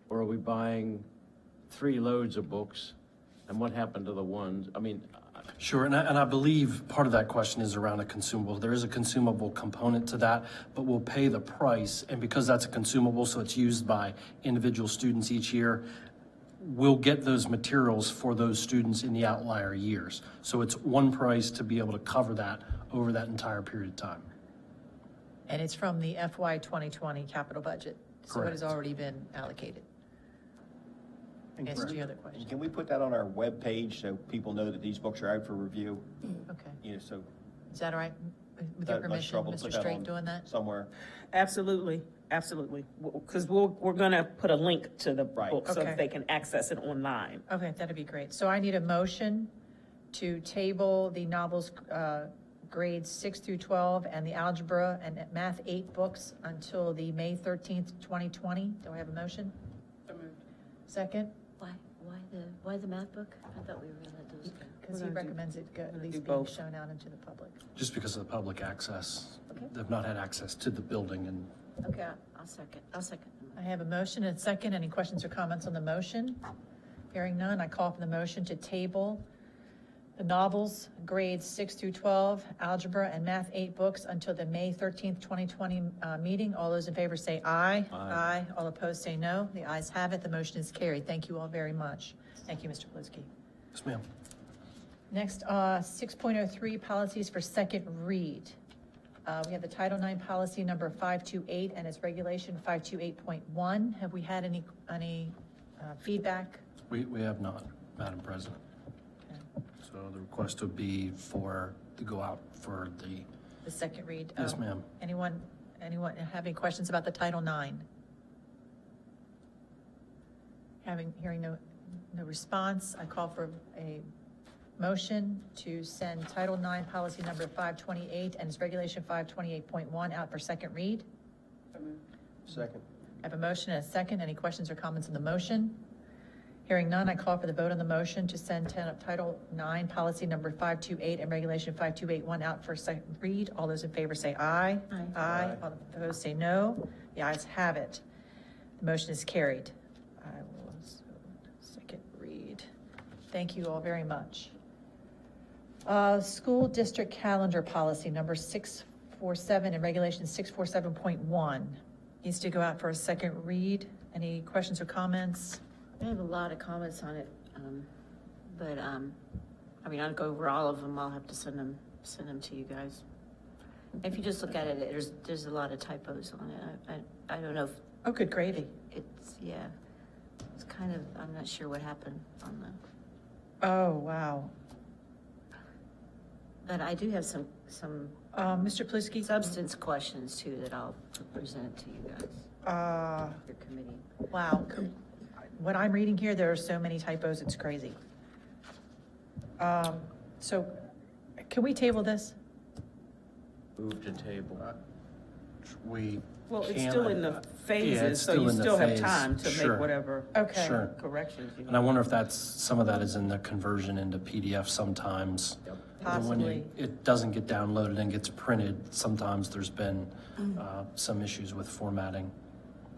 Or are we buying 3 loads of books? And what happened to the ones, Sure, and I believe part of that question is around a consumable. There is a consumable component to that, but we'll pay the price, and because that's a consumable, so it's used by individual students each year, we'll get those materials for those students in the outlier years. So it's one price to be able to cover that over that entire period of time. And it's from the FY 2020 capital budget, so it has Correct. already been allocated. Answer to your other question. And can we put that on our webpage so people know that these books are out for review? Okay. You know, so. Is that all right? With your Not much permission, trouble to Mr. put that Straight on doing that? Somewhere. Absolutely, absolutely. Because we're gonna put a link to the Right. book so Okay. that they can access it online. Okay, that'd be great. So I need a motion to table the novels, grades 6 through 12 and the algebra and math 8 books until the May 13th, 2020. Do I have a motion? So moved. Second? Why the math book? I thought we were gonna let those go. Because he We're gonna do- recommends it go- at do least being both. shown out into the public. Just because of the public access. Okay. They've not had access to the building, and Okay, I'll second. I have a motion and a second. Any questions or comments on the motion? Hearing none, I call for the motion to table the novels, grades 6 through 12, algebra and math 8 books until the May 13th, 2020 meeting. All those in favor say aye. Aye. All opposed say no. The ayes have it. The motion is carried. Thank you all very much. Thank you, Mr. Ploski. yes, ma'am. Next, 6.03, policies for second read. We have the Title IX policy number 528 and its regulation 528.1. Have we had any feedback? We have not, Madam President. So the request would be to go out for The second read? yes, Oh. ma'am. Anyone have any questions about the Title IX? Hearing no response, I call for a motion to send Title IX policy number 528 and its regulation 528.1 out for second read. So moved. Second. I have a motion and a second. Any questions or comments on the motion? Hearing none, I call for the vote on the motion to send Title IX policy number 528 and regulation 5281 out for second read. All those in favor say aye. Aye. Aye. All opposed say no. The ayes have it. The motion is carried. I will, second read. Thank you all very much. School district calendar policy number 647 and regulation 647.1 needs to go out for a second read. Any questions or comments? I have a lot of comments on it, but, I'll go over all of them. I'll have to send them to you guys. If you just look at it, there's a lot of typos on it. I don't know if Oh, good gravy. it's kind of, I'm not sure what happened on Oh, wow. but I do have some Mr. Plisky? substance questions too that I'll present to you guys, your committee. Wow. What I'm reading here, there are so many typos, it's crazy. So can we table this? Move to table. Well, it's can- still in the Yeah, phases, it's so you in the still have phase. time to Sure. make whatever Okay. Sure. corrections you And I need. wonder if some of that is in the conversion into PDF sometimes. Yep. And when Possibly. it doesn't get downloaded and gets printed, sometimes there's been some issues with formatting.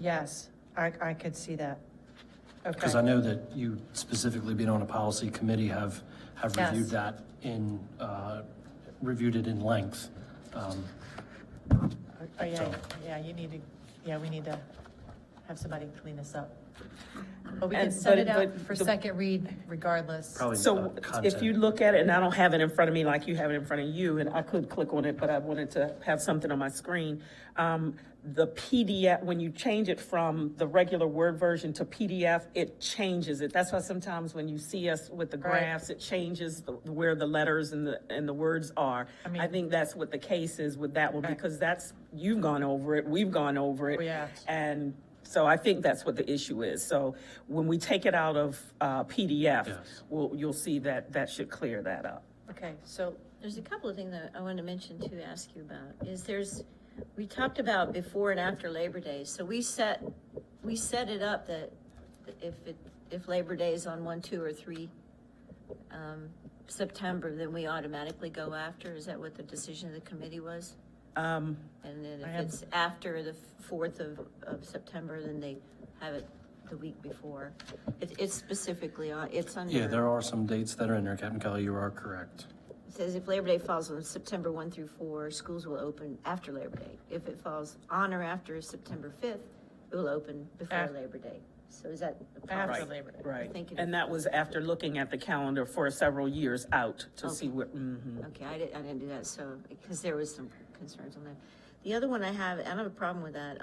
Yes, I could see that. Okay. Because I know that you specifically being on a policy committee have Yes. reviewed that reviewed it in length. Oh, yeah, So- yeah, we need to have somebody clean this up. But we And- can send but- it out but for the- second read regardless. Probably So if you content. look at it, and I don't have it in front of me like you have it in front of you, and I could click on it, but I wanted to have something on my screen. The PDF, when you change it from the regular Word version to PDF, it changes it. That's why sometimes when you see us with the Right. graphs, it changes where the letters and the words are. I mean- I think that's what the case is with that one, Right. because you've gone over it, we've gone over it. Oh, yeah. And So I think that's what the issue is. So when we take it out of PDF, Yes. you'll see that should clear that up. Okay, so, There's a couple of things that I wanted to mention to ask you about, we talked about before and after Labor Day, so we set it up that if Labor Day is on 1, 2, or 3, September, then we automatically go after, is that what the decision of the committee was? And then if it's after the 4th of September, then they have it the week before. It's specifically on, it's under. Yeah, there are some dates that are in there, Captain Kelly, you are correct. It says if Labor Day falls on September 1 through 4, schools will open after Labor Day. If it falls on or after September 5th, it will open before Af- Labor Day. So is that? after Labor Day. Right. Thinking- And that was after looking at the calendar for several years out to see Okay. what, Okay, I didn't do that, so, because there was some concerns on that. The other one I don't have a problem with that.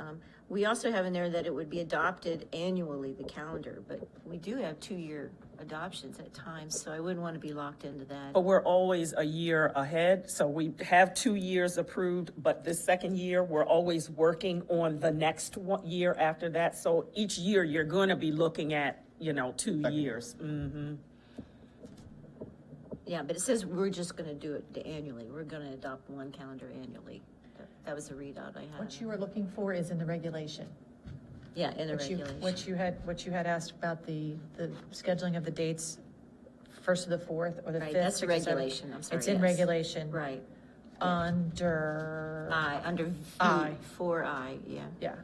We also have in there that it would be adopted annually, the calendar, but we do have 2-year adoptions at times, so I wouldn't want to be locked into that. but we're always a year ahead. So we have 2 years approved, but this second year, we're always working on the next year after that. So each year, you're going to be looking at, 2 years. Yeah, but it says we're just going to do it annually. We're going to adopt one calendar annually. That was the readout I had. What you were looking for is in the regulation. Yeah, in the What you- regulation. What you had asked about the scheduling of the dates, 1st to the 4th, or the 5th. Right, that's 6th, or 7th. regulation, I'm sorry. It's in yes. regulation. Right. Under. Under I. 4I, yeah. Yeah.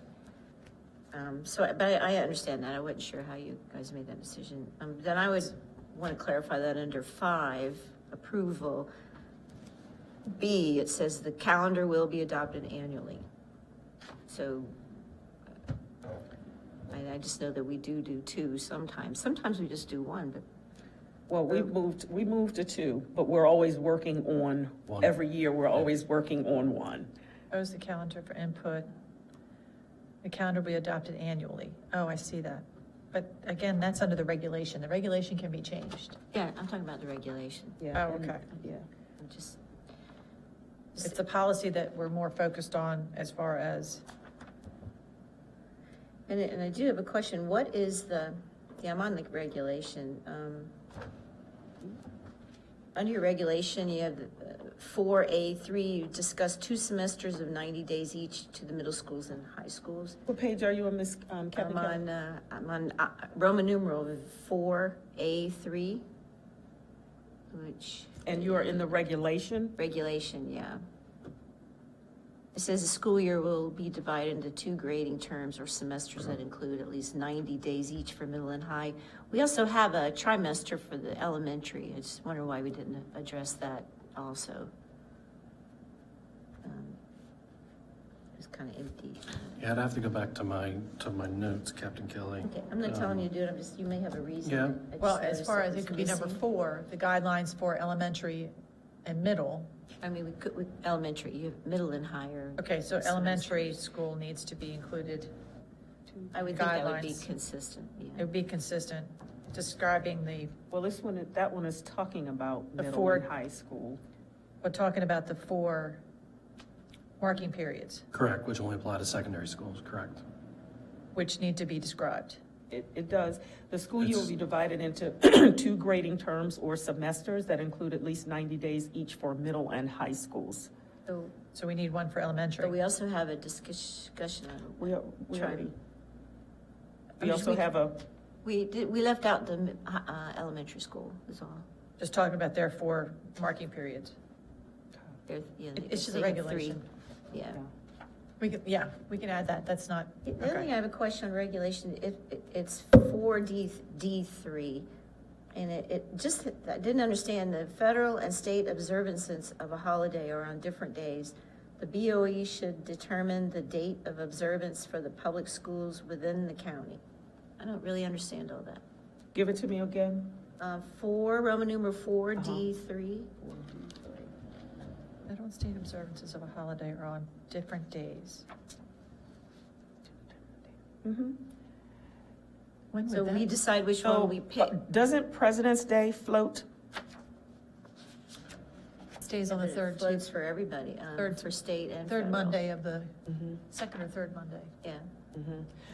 But I understand that. I wasn't sure how you guys made that decision. Then I would want to clarify that under 5, approval. B, it says the calendar will be adopted annually. So I just know that we do 2 sometimes. Sometimes we just do 1, but Well, we moved to 2, but we're always working on, One. every year, we're always working on 1. Propose the calendar for input. The calendar will be adopted annually. Oh, I see that. But again, that's under the regulation. The regulation can be changed. yeah, I'm talking about the regulation. Yeah. Oh, okay. Yeah. I'm just, It's the policy that we're more focused on as far as, and I do have a question. What is I'm on the regulation. Under your regulation, you have 4A3, you discuss 2 semesters of 90 days each to the middle schools and high schools. What page are you on, Ms. Captain Kelly? I'm on Roman numeral 4A3, which. And you are in the regulation? Regulation, yeah. It says the school year will be divided into 2 grading terms or semesters that include at least 90 days each for middle and high. We also have a trimester for the elementary. I just wonder why we didn't address that also. It's kind of empty. Yeah, I'd have to go back to my notes, Captain Kelly. Okay, I'm not telling you to do it, you may have a reason. Yeah. I just well, as noticed far that as it was could be number missing. 4, the guidelines for elementary and middle. I mean, we could, with elementary, you have middle and higher. Okay, so elementary school needs to be included. I would think that would be guidelines. consistent, It yeah. would be consistent, describing Well, that one is talking about The middle four- and high school. we're talking about the 4 marking periods, Correct, which only apply to secondary schools, correct. which need to be described. It does. The school year will It's- be divided into 2 grading terms or semesters that include at least 90 days each for middle and high schools. So, So we need one for but elementary. we also have a discussion on We Try- We also have a, We left out the elementary school, is all. Just talking about their 4 marking periods. It's just a they have 3. regulation. Yeah. We can add that, that's not, The other thing, I okay. have a question on regulation, it's 4D3, and it just, I didn't understand, the federal and state observances of a holiday are on different days. The BOE should determine the date of observance for the public schools within the county. I don't really understand all that. give it to me again. 4, Roman numeral 4D3. Federal and state observances of a holiday are on different days. When So would we that? decide which one we pick. Doesn't President's Day float? stays on the But it third, floats for everybody, Third- for state and third federal. Monday of the, second or third Monday. Yeah.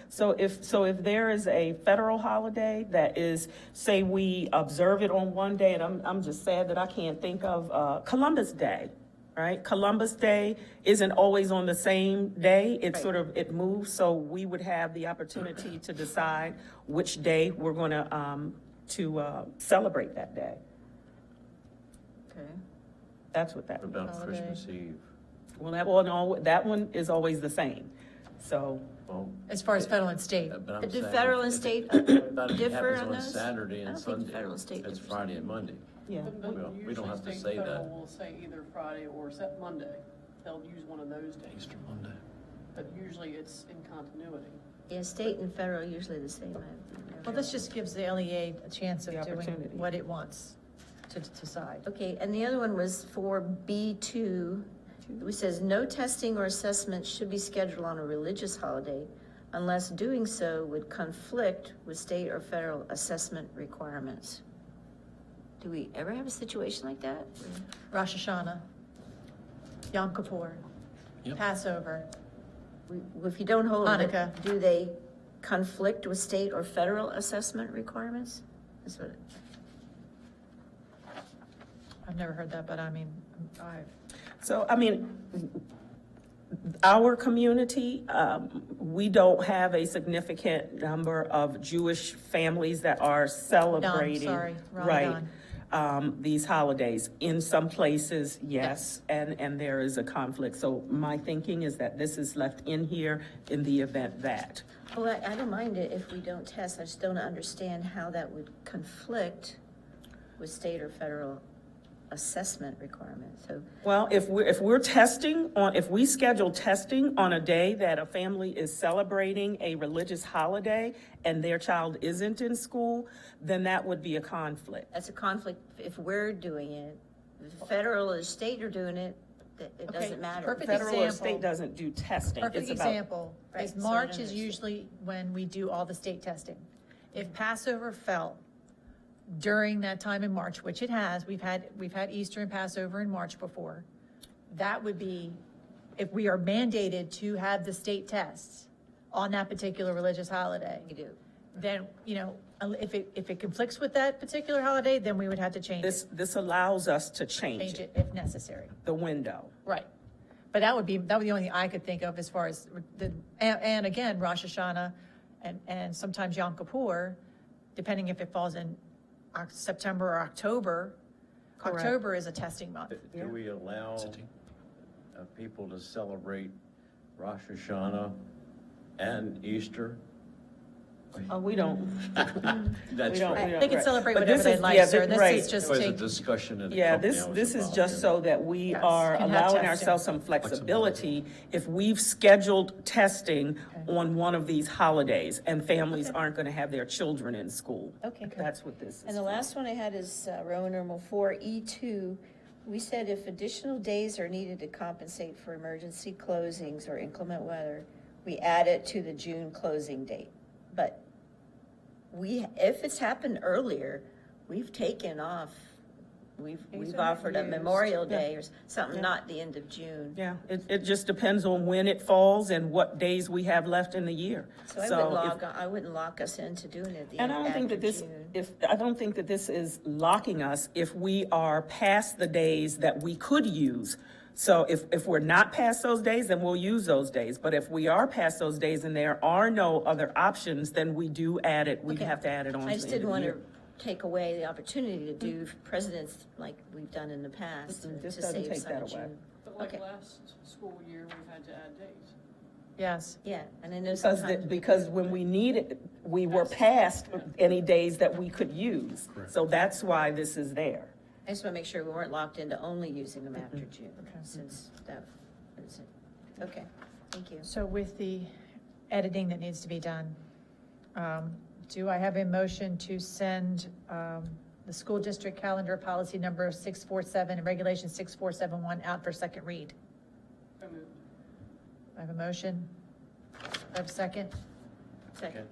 So if there is a federal holiday that is, say we observe it on one day, and I'm just sad that I can't think of, Columbus Day, right? Columbus Day isn't always on the same day, it sort of, it moves, so we would have the opportunity to decide which day we're gonna, celebrate that day. Okay. That's what that What means. about Holiday. Christmas Eve? Well, that one is always the same, so. Well, As far as federal and state. but I'm But do saying federal if- and if state it- but if it differ happens on on those? Saturday I and don't think Sunday, federal and state it's differs. Friday and Monday. Yeah. But We don't usually have to state say and that. federal will say either Friday or Monday. They'll use one of those days. Easter Monday. But usually it's in continuity. Yeah, state and federal usually the same. Well, this just gives the LEA a chance of The doing opportunity. what it wants to decide. Okay, and the other one was for B2, which says, no testing or assessment should be scheduled on a religious holiday unless doing so would conflict with state or federal assessment requirements. Do we ever have a situation like that? Rosh Hashanah, Yom Kippur, Yep. Passover. If you don't hold it, Hanukkah. do they conflict with state or federal assessment requirements? That's what, I've never heard that, but I mean, So, I mean, our community, we don't have a significant number of Jewish families that are celebrating. sorry, Right, Ramadan. these holidays. In some places, yes, and there is a conflict. So my thinking is that this is left in here in the event that. well, I don't mind it if we don't test, I just don't understand how that would conflict with state or federal assessment requirements, so. Well, if we're testing on, if we schedule testing on a day that a family is celebrating a religious holiday and their child isn't in school, then that would be a conflict. That's a conflict if we're doing it. If the federal or state are doing it, it Okay, doesn't matter. perfect Federal or example. state doesn't do testing. Perfect It's about- example Right, is so I March don't is understand. usually when we do all the state testing. If Passover fell during that time in March, which it has, we've had Easter and Passover in March before, that would be, if we are mandated to have the state tests on that particular religious holiday, We do. then, if it conflicts with that particular holiday, then we would have to change This allows us to change change it if necessary. the window. Right. But that would be the only thing I could think of as far as and again, Rosh Hashanah and sometimes Yom Kippur, depending if it falls in September or October. Correct. October is a testing month. Do we allow people to celebrate Rosh Hashanah and Easter? We don't. That's We don't- right. we don't- They can right. celebrate But whatever this they is- like, yeah, sir. This right. is just It was a take, discussion in the Yeah, company I this was is involved just in. so that we Yes, are can have allowing testing. ourselves some flexibility if we've scheduled testing on one of these holidays and families aren't going to have their children in school. Okay. That's what this is. And the last one I had is Roman numeral 4E2. We said if additional days are needed to compensate for emergency closings or inclement weather, we add it to the June closing date. But if it's happened earlier, we've taken off, we've offered a used. Memorial Day or something, not the end of June. Yeah, it just depends on when it falls and what days we have left in the year. So I wouldn't lock us into doing it at the And end I don't think after that this, June. I don't think that this is locking us if we are past the days that we could use. So if we're not past those days, then we'll use those days. But if we are past those days and there are no other options, then we do add it, we'd Okay. have to add it on to the I end just of didn't the want to year. take away the opportunity to do presidents like we've done in the past to This doesn't save take some that of away. June. But like Okay. last school year, we had to add days. yes. Yeah, and I know Because, sometimes. because when we needed it, we were past any days that we could use. So that's why this is there. I just want to make sure we weren't locked into only using them after June, since that is it. Okay, thank you. So with the editing that needs to be done, do I have a motion to send the school district calendar policy number 647 and regulation 6471 out for second read? So moved. I have a motion. I have a second. Second.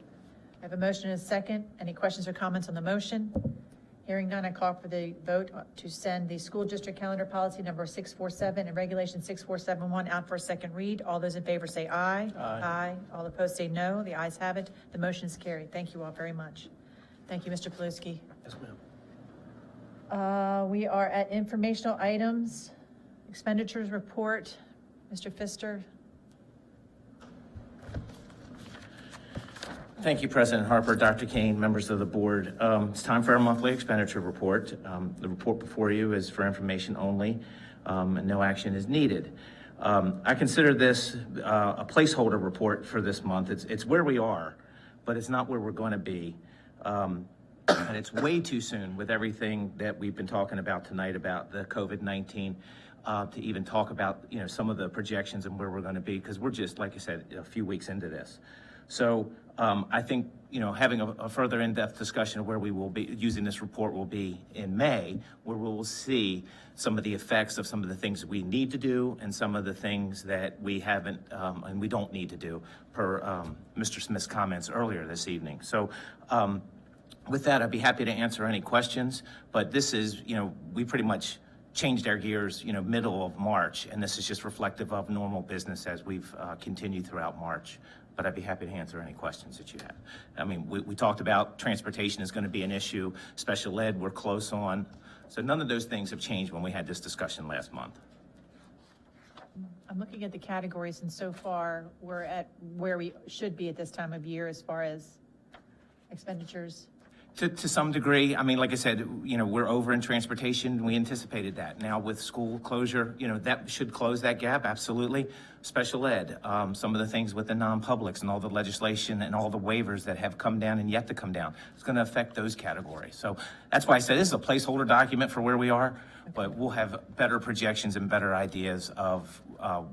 I have a motion and a second. Any questions or comments on the motion? Hearing none, I call for the vote to send the school district calendar policy number 647 and regulation 6471 out for a second read. All those in favor say aye. Aye. All opposed say no. The ayes have it. The motion is carried. Thank you all very much. Thank you, Mr. Paluski. Yes, ma'am. We are at informational items, expenditures report. Mr. Pfister. Thank you, President Harper, Dr. Kane, members of the board. It's time for our monthly expenditure report. The report before you is for information only, and no action is needed. I consider this a placeholder report for this month. It's where we are, but it's not where we're going to be. And it's way too soon with everything that we've been talking about tonight about the COVID-19 to even talk about, some of the projections and where we're going to be, because we're just, like I said, a few weeks into this. So I think, having a further in-depth discussion of where we will be using this report will be in May, where we will see some of the effects of some of the things we need to do and some of the things that we haven't and we don't need to do, per Mr. Smith's comments earlier this evening. So with that, I'd be happy to answer any questions, but this is, we pretty much changed our gears, middle of March, and this is just reflective of normal business as we've continued throughout March. But I'd be happy to answer any questions that you have. I mean, we talked about transportation is going to be an issue, special ed we're close on. So none of those things have changed when we had this discussion last month. I'm looking at the categories, and so far, we're at where we should be at this time of year as far as expenditures. To some degree, I mean, like I said, we're over in transportation. We anticipated that. Now with school closure, that should close that gap, absolutely. Special ed, some of the things with the non-publics and all the legislation and all the waivers that have come down and yet to come down, it's going to affect those categories. So that's why I said this is a placeholder document for where we are, but we'll have better projections and better ideas of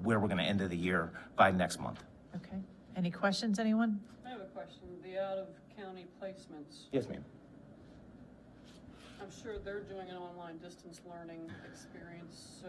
where we're going to end of the year by next month. Okay. Any questions, anyone? I have a question. The out-of-county placements, Yes, ma'am. I'm sure they're doing an online distance learning experience, so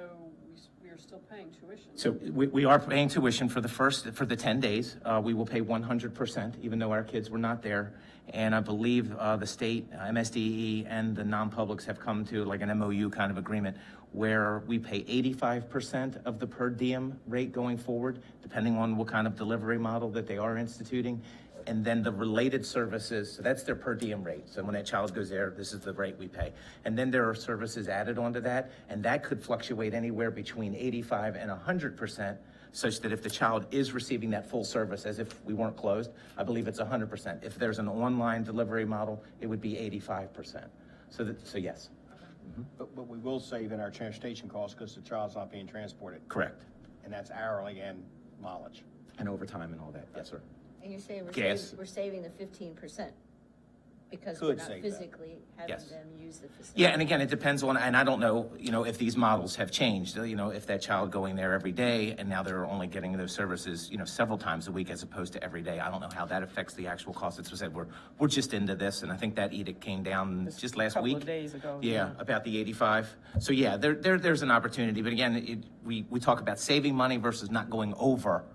we are still paying tuition. So we are paying tuition for the 10 days. We will pay 100%, even though our kids were not there. And I believe the state, MSDE, and the non-publics have come to like an MOU kind of agreement where we pay 85% of the per diem rate going forward, depending on what kind of delivery model that they are instituting. And then the related services, so that's their per diem rate. So when that child goes there, this is the rate we pay. And then there are services added onto that, and that could fluctuate anywhere between 85 and 100%, such that if the child is receiving that full service as if we weren't closed, I believe it's 100%. If there's an online delivery model, it would be 85%. So yes. But we will save in our transportation costs because the child's not being transported. Correct. And that's hourly and mileage. And overtime and all that, yes, sir. And you're saying Gas. we're saving the 15% because we're Could not save that. physically having Yes. them use the facility. Yeah, and again, it depends on, and I don't know, if these models have changed, if that child going there every day and now they're only getting those services, several times a week as opposed to every day. I don't know how that affects the actual cost. As I said, we're just into this, and I think that edict came down just last week. Couple of days ago. Yeah, about the 85. So yeah, there's an opportunity, but again, we talk about saving money versus not going over.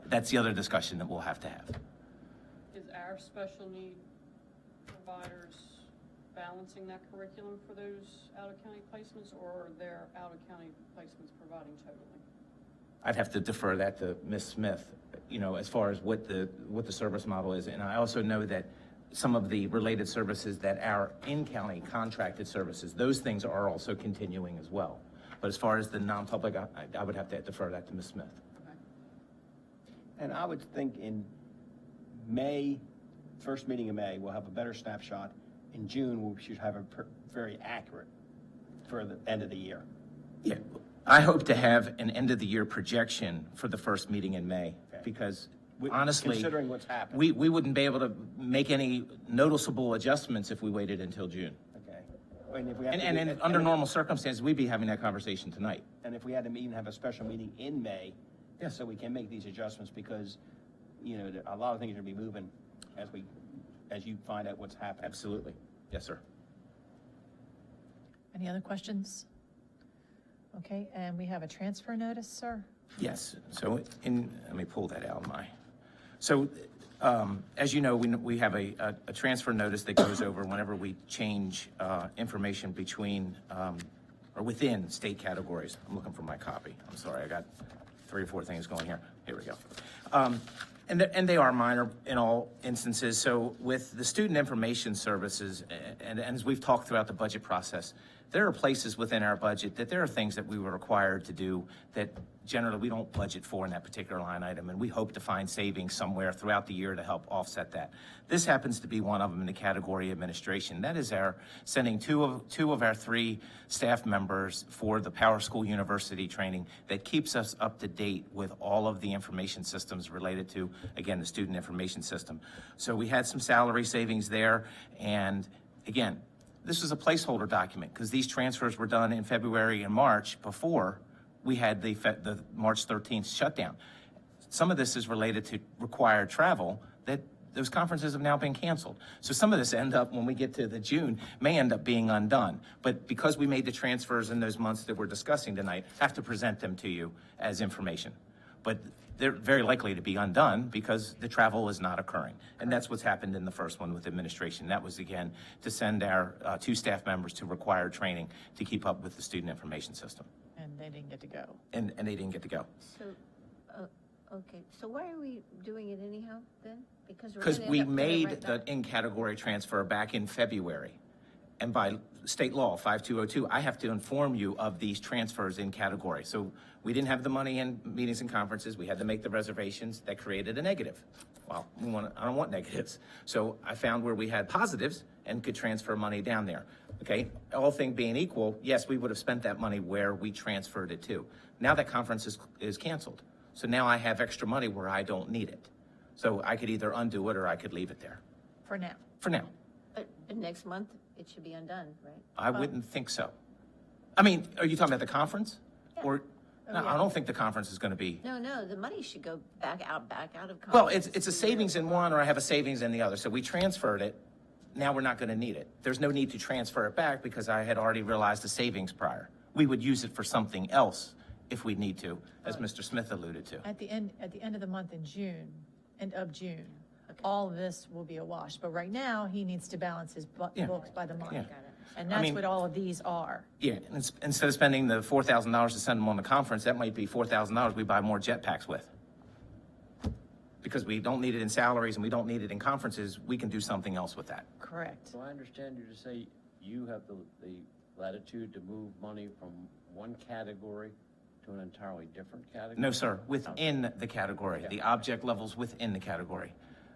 That's the other discussion that we'll have to have. Is our special need providers balancing that curriculum for those out-of-county placements, or are their out-of-county placements providing totally? I'd have to defer that to Ms. Smith, as far as what the service model is. And I also know that some of the related services that are in-county contracted services, those things are also continuing as well. But as far as the non-public, I would have to defer that to Ms. Smith. Okay. And I would think in May, first meeting in May, we'll have a better snapshot. In June, we should have a very accurate for the end of the year. Yeah, I hope to have an end-of-the-year projection for the first meeting in May, because honestly, Considering what's happened. we wouldn't be able to make any noticeable adjustments if we waited until June. Okay. And if we have to And do- under normal circumstances, we'd be having that conversation tonight. And if we had to even have a special meeting in May, Yes. so we can make these adjustments, because, a lot of things are going to be moving as you find out what's happening. Absolutely. Yes, sir. Any other questions? Okay, and we have a transfer notice, sir? Yes, so let me pull that out of so As you know, we have a transfer notice that goes over whenever we change information between, or within state categories. I'm looking for my copy. I'm sorry, I got 3 or 4 things going here. Here we go. And they are minor in all instances. So with the student information services, and as we've talked throughout the budget process, there are places within our budget that there are things that we were required to do that generally we don't budget for in that particular line item, and we hope to find savings somewhere throughout the year to help offset that. This happens to be one of them in the category administration. That is our sending two of our 3 staff members for the Power School University training that keeps us up to date with all of the information systems related to, again, the student information system. So we had some salary savings there, and again, this was a placeholder document because these transfers were done in February and March before we had the March 13th shutdown. Some of this is related to required travel that those conferences have now been canceled. So some of this when we get to the June, may end up being undone. But because we made the transfers in those months that we're discussing tonight, I have to present them to you as information. But they're very likely to be undone because the travel is not occurring. And that's what's happened in the first one with administration. That was, again, to send our 2 staff members to required training to keep up with the student information system. And they didn't get to go. And they didn't get to go. So, okay, so why are we doing it anyhow then? Because We made the in-category transfer back in February. And by state law, 5202, I have to inform you of these transfers in category. So we didn't have the money in meetings and conferences. We had to make the reservations. That created a negative. Well, I don't want negatives. So I found where we had positives and could transfer money down there. Okay, all things being equal, yes, we would have spent that money where we transferred it to. Now that conference is canceled. So now I have extra money where I don't need it. So I could either undo it or I could leave it there. For now. For now. But next month, it should be undone, right? I wouldn't think so. I mean, are you talking about the conference? Yeah. Or, no, I don't think the conference is going to be. No, the money should go back out of conference. Well, it's a savings in one, or I have a savings in the other. So we transferred it. Now we're not going to need it. There's no need to transfer it back because I had already realized the savings prior. We would use it for something else if we need to, as Mr. Smith alluded to. At the end of the month in June, end of June, all of this will be a wash. But right now, he needs to balance his Yeah. books by the month. Yeah. And I that's mean- what all of these are. Yeah, and instead of spending the $4,000 to send them on the conference, that might be $4,000 we buy more jetpacks with. Because we don't need it in salaries and we don't need it in conferences, we can do something else with that. Correct. So I understand you to say you have the latitude to move money from one category to an entirely different category? No, sir, within the category, the object levels within the category.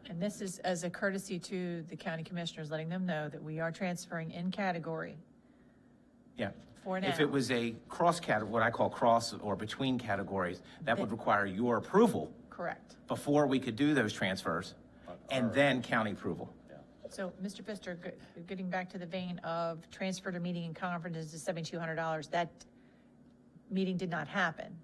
And this is as a courtesy to the county commissioners, letting them know that we are transferring in category Yeah. for now. If it was a cross category, what I call cross or between categories, that would require your approval Correct. before we could do those transfers, and then county approval. So, Mr. Pfister, getting back to the vein of transfer to meeting and conferences to $7,200, that meeting did not happen.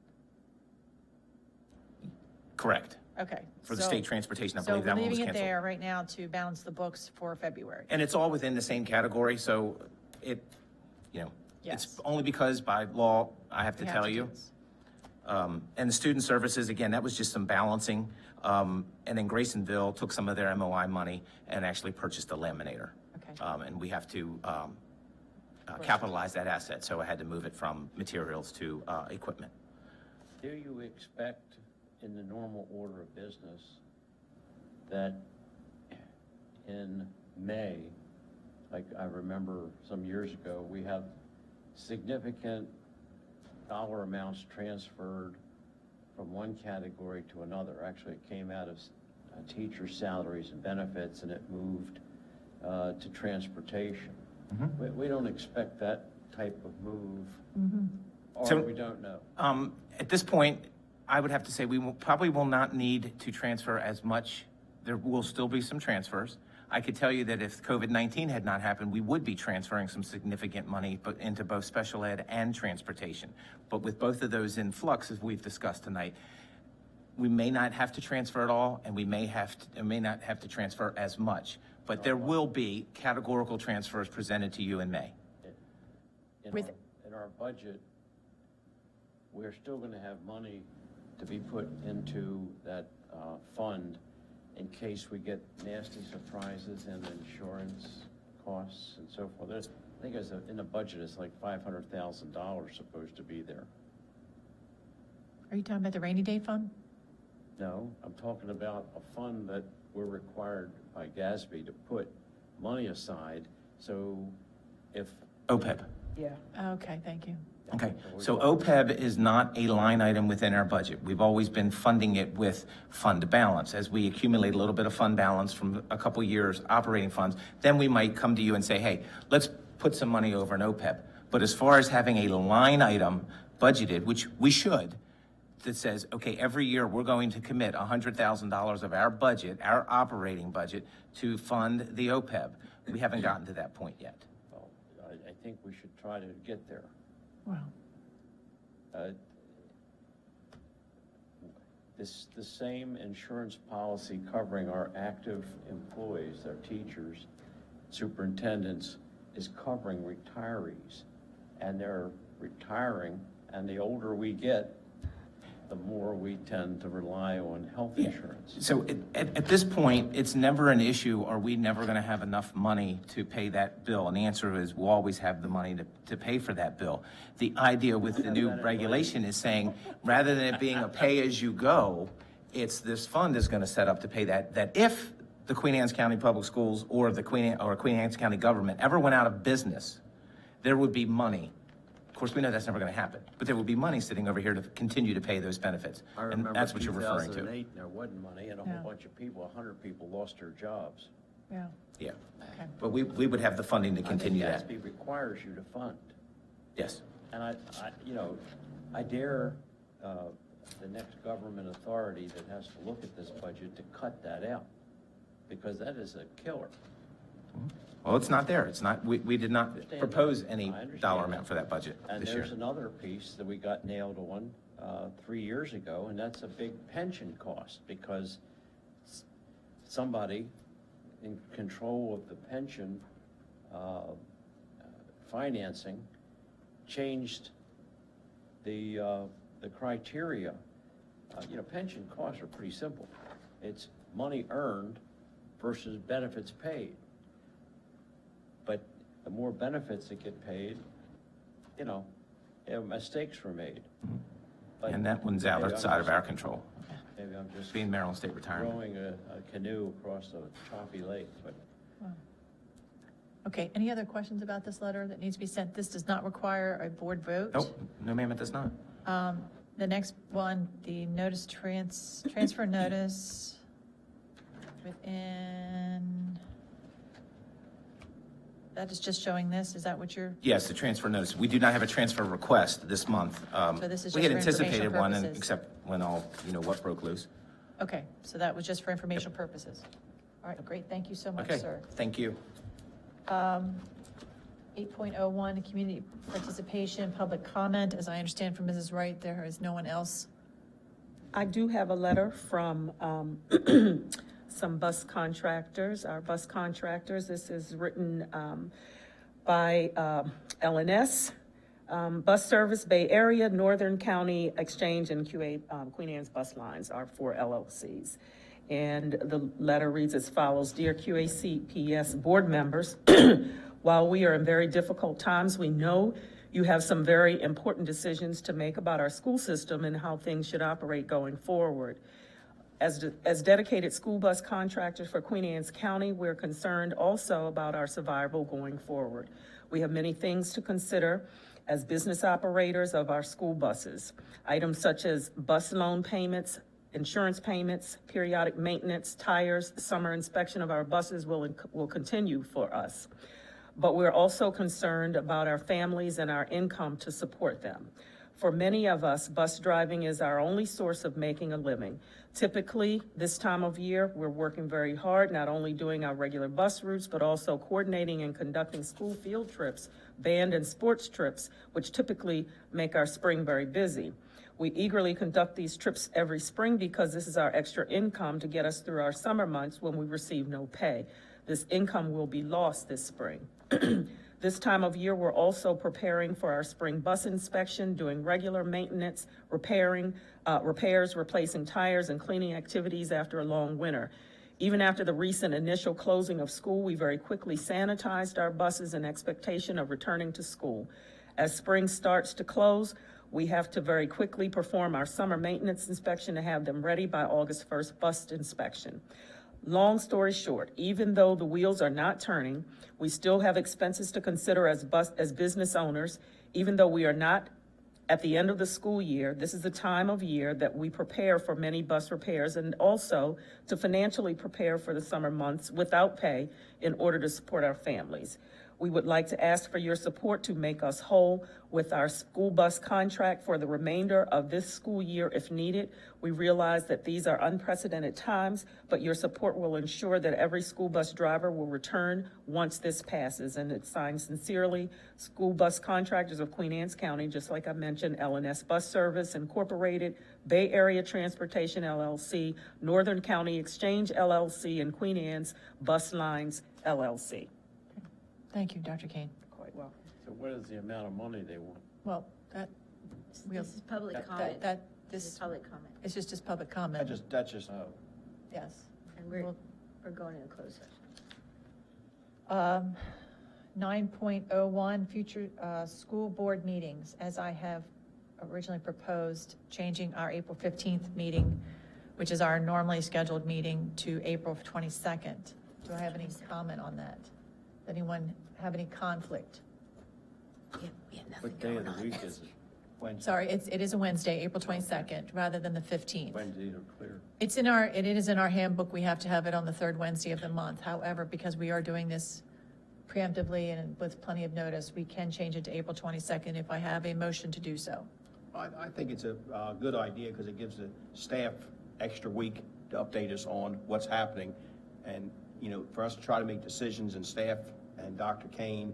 Correct. Okay. For the so- state transportation, I So believe that we're one was leaving it canceled. there right now to balance the books for February. And it's all within the same category, so it, it's Yes. only because by law, I have to We have tell to do you. this. And the student services, again, that was just some balancing. And then Graysonville took some of their MOI money and actually purchased a laminator. Okay. And we have to capitalize that asset, so I had to move it from materials to equipment. Do you expect, in the normal order of business, that in May, like I remember some years ago, we have significant dollar amounts transferred from one category to another? Actually, it came out of teacher salaries and benefits, and it moved to transportation. We don't expect that type of move, or So- we don't know. At this point, I would have to say we probably will not need to transfer as much. There will still be some transfers. I could tell you that if COVID-19 had not happened, we would be transferring some significant money into both special ed and transportation. But with both of those in flux, as we've discussed tonight, we may not have to transfer it all, and we may not have to transfer as much. But there will be categorical transfers presented to you in May. In our budget, we're still going to have money to be put into that fund in case we get nasty surprises in insurance costs and so forth. I think in the budget, it's like $500,000 supposed to be there. Are you talking about the rainy day fund? No, I'm talking about a fund that we're required by GASB to put money aside, so if. OPEB. Yeah. Okay, thank you. Okay, so OPEB is not a line item within our budget. We've always been funding it with fund balance. As we accumulate a little bit of fund balance from a couple years operating funds, then we might come to you and say, hey, let's put some money over in OPEB. But as far as having a line item budgeted, which we should, that says, okay, every year we're going to commit $100,000 of our budget, our operating budget, to fund the OPEB. We haven't gotten to that point yet. Well, I think we should try to get there. Well, The same insurance policy covering our active employees, our teachers, superintendents, is covering retirees. And they're retiring, and the older we get, the more we tend to rely on health insurance. So at this point, it's never an issue, are we never going to have enough money to pay that bill? And the answer is, we'll always have the money to pay for that bill. The idea with the new regulation is saying, rather than it being a pay-as-you-go, it's this fund is going to set up to pay that if the Queen Anne's County Public Schools or the Queen Anne's County government ever went out of business, there would be money. Of course, we know that's never going to happen, but there would be money sitting over here to continue to pay those benefits. I And remember that's what you're referring to. 2008, there wasn't money, and a Yeah. whole bunch of people, 100 people lost their jobs. yeah, Yeah. okay. But we would have the funding to continue I that. think GASB requires you to fund. Yes. And I dare the next government authority that has to look at this budget to cut that out, because that is a killer. Well, it's not there. It's not, we did not Understand propose that. any I understand dollar that. amount for that budget And this year. there's another piece that we got nailed on 3 years ago, and that's a big pension cost, because somebody in control of the pension financing changed the criteria. Pension costs are pretty simple. It's money earned versus benefits paid. But the more benefits that get paid, mistakes were made. But And that one's maybe I'm outside of just- our control, Maybe I'm just being Maryland State Retirement. rowing a canoe across a choppy lake, but Okay, any other questions about this letter that needs to be sent? This does not require a board vote. Nope, no ma'am, it does not. The next one, the notice transfer notice within, that is just showing this, is that what you're, Yes, the transfer notice. We do not have a transfer request this month. So this is We just had for anticipated informational one, purposes. except when what broke loose. okay, so that was just for informational purposes. All right, great, thank you so much, Okay, sir. thank you. 8.01, community participation, public comment. As I understand from Mrs. Wright, there is no one else. I do have a letter from some bus contractors, our bus contractors. This is written by LNS, Bus Service Bay Area, Northern County Exchange, and Queen Anne's Bus Lines are 4 LLCs. And the letter reads as follows: Dear QACPS board members, while we are in very difficult times, we know you have some very important decisions to make about our school system and how things should operate going forward. As dedicated school bus contractors for Queen Anne's County, we're concerned also about our survival going forward. We have many things to consider as business operators of our school buses. Items such as bus loan payments, insurance payments, periodic maintenance, tires, summer inspection of our buses will continue for us. But we're also concerned about our families and our income to support them. For many of us, bus driving is our only source of making a living. Typically, this time of year, we're working very hard, not only doing our regular bus routes, but also coordinating and conducting school field trips, band and sports trips, which typically make our spring very busy. We eagerly conduct these trips every spring because this is our extra income to get us through our summer months when we receive no pay. This income will be lost this spring. This time of year, we're also preparing for our spring bus inspection, doing regular maintenance, repairs, replacing tires, and cleaning activities after a long winter. Even after the recent initial closing of school, we very quickly sanitized our buses in expectation of returning to school. As spring starts to close, we have to very quickly perform our summer maintenance inspection to have them ready by August 1st bus inspection. Long story short, even though the wheels are not turning, we still have expenses to consider as business owners. Even though we are not at the end of the school year, this is the time of year that we prepare for many bus repairs and also to financially prepare for the summer months without pay in order to support our families. We would like to ask for your support to make us whole with our school bus contract for the remainder of this school year if needed. We realize that these are unprecedented times, but your support will ensure that every school bus driver will return once this passes. And it's signed sincerely, School Bus Contractors of Queen Anne's County, just like I mentioned, L&S Bus Service Incorporated, Bay Area Transportation LLC, Northern County Exchange LLC, and Queen Anne's Bus Lines LLC. Thank you, Dr. Kane. Quite well. So what is the amount of money they want? Well, that, we'll- This is public that, comment. This is this, public comment. it's just public comment. That's just, Yes. And Well- we're going into closed session. 9.01, future school board meetings. As I have originally proposed, changing our April 15th meeting, which is our normally scheduled meeting, to April 22nd. Do I have any comment on that? Does anyone have any conflict? We have nothing What day of going the on. week is it? when, Sorry, it is a Wednesday, April 22nd, rather than the 15th. Wednesdays are clear. It is in our handbook, we have to have it on the third Wednesday of the month. However, because we are doing this preemptively and with plenty of notice, we can change it to April 22nd if I have a motion to do so. I think it's a good idea because it gives the staff extra week to update us on what's happening. And, you know, for us to try to make decisions and staff and Dr. Kane,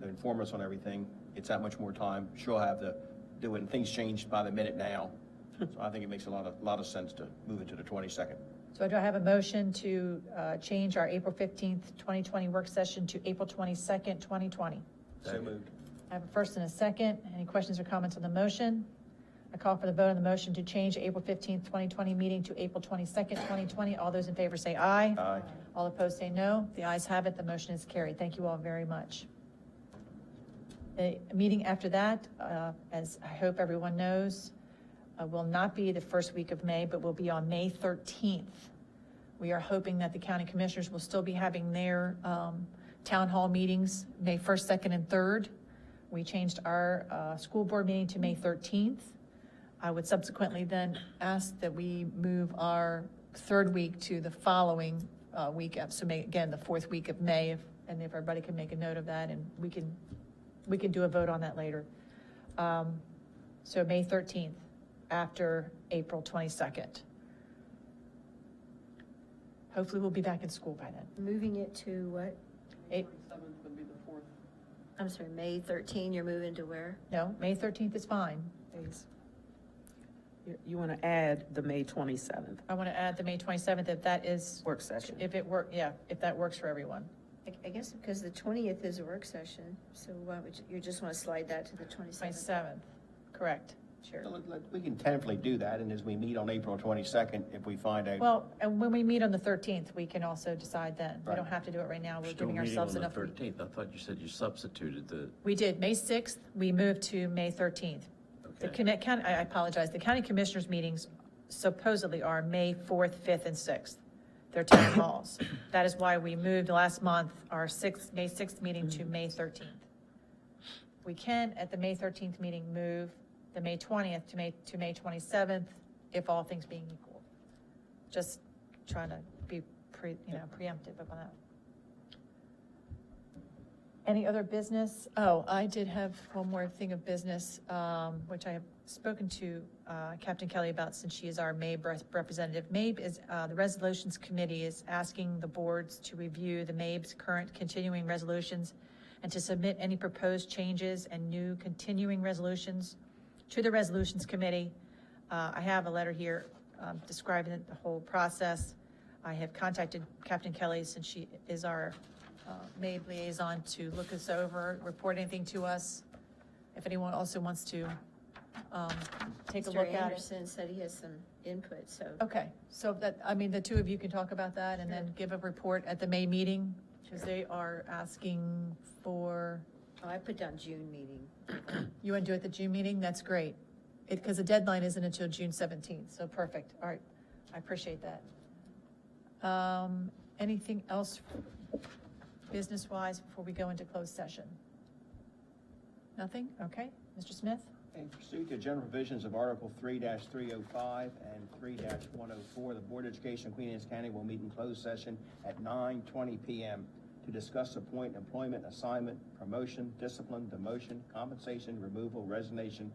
to inform us on everything, it's that much more time. She'll have to do it, and things change by the minute now. So I think it makes a lot of sense to move it to the 22nd. So do I have a motion to change our April 15th, 2020 work session to April 22nd, 2020? So moved. I have a first and a second. Any questions or comments on the motion? I call for the vote on the motion to change April 15th, 2020 meeting to April 22nd, 2020. All those in favor say aye. Aye. All opposed say no. The ayes have it. The motion is carried. Thank you all very much. The meeting after that, as I hope everyone knows, will not be the first week of May, but will be on May 13th. We are hoping that the county commissioners will still be having their town hall meetings, May 1st, 2nd, and 3rd. We changed our school board meeting to May 13th. I would subsequently then ask that we move our third week to the following week, so again, the fourth week of May, and if everybody can make a note of that, and we can do a vote on that later. So May 13th, after April 22nd. Hopefully we'll be back in school by then. Moving it to what? Eight, 27th would be the 4th. I'm sorry, May 13, you're moving to where? no, May 13th is fine. You want to add the May 27th I want to add the May 27th if that is, work session. if that works for everyone. I guess because the 20th is a work session, so why would you just want to slide that to the 27th? 27th, correct, sure. We can tentatively do that, and as we meet on April 22nd, if we find out. Well, and when we meet on the 13th, we can also decide then. We Right. don't have to do it right now. We're Still giving meeting ourselves on the enough. 13th. I thought you said you substituted the, We did, May 6th, we moved to May 13th. The okay. county, I apologize, the county commissioners meetings supposedly are May 4th, 5th, and 6th. They're town halls. That is why we moved last month our May 6th meeting to May 13th. We can, at the May 13th meeting, move the May 20th to May 27th, if all things being equal. Just trying to be preemptive about that. Any other business? Oh, I did have one more thing of business, which I have spoken to Captain Kelly about since she is our MABE representative. MABE is, the Resolutions Committee is asking the boards to review the MABE's current continuing resolutions and to submit any proposed changes and new continuing resolutions to the Resolutions Committee. I have a letter here describing the whole process. I have contacted Captain Kelly since she is our MABE liaison to look us over, report anything to us. If anyone also wants to take a Mr. look at it. Anderson said he has some input, so. Okay, so that, I mean, the two of you can talk about that and then give a report at the May meeting, because they are asking for, Oh, I put down June meeting. you want to do it at the June meeting? That's great. Because the deadline isn't until June 17th, so perfect. All right, I appreciate that. Anything else business-wise before we go into closed session? Nothing? Okay. Mr. Smith? In pursuit to general provisions of Article 3-305 and 3-104, the Board of Education of Queen Anne's County will meet in closed session at 9:20 p.m. to discuss appointment, employment, assignment, promotion, discipline, demotion, compensation, removal, resignation,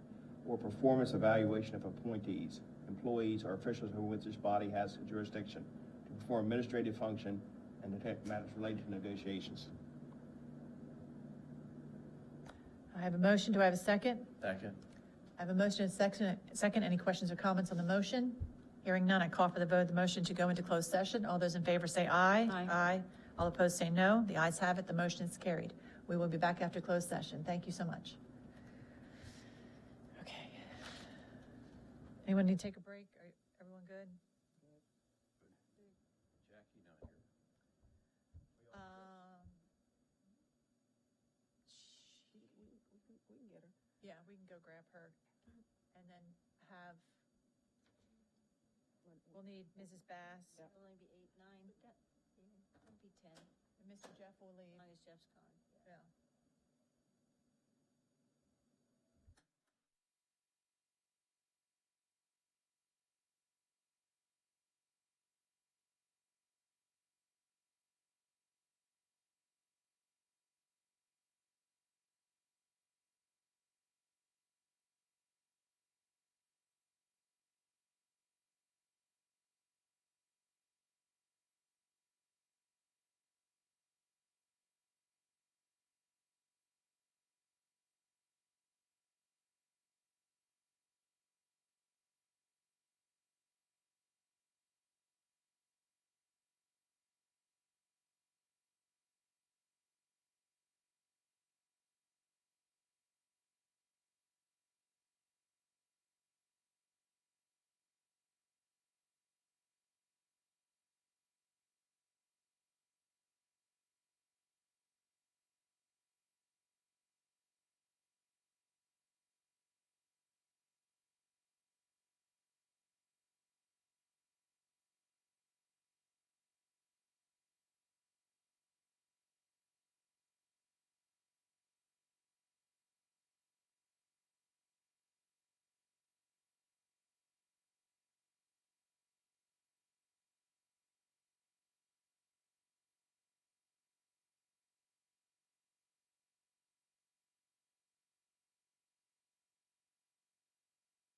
or performance evaluation of appointees, employees, or officials over which this body has jurisdiction to perform administrative function and to take matters related to negotiations. I have a motion. Do I have a second? Second. I have a motion and second. Any questions or comments on the motion? Hearing none, I call for the vote of the motion to go into closed session. All those in favor say aye. Aye. Aye. All opposed say no. The ayes have it. The motion is carried. We will be back after closed session. Thank you so much. Okay. Anyone need to take a break? Are everyone good? Jackie not here. We can get her. Yeah, we can go grab her and then have, we'll need Mrs. Bass. It'll only be 8, 9, it'll be 10, And Mr. Jeff will as leave. long as Jeff's gone. Yeah.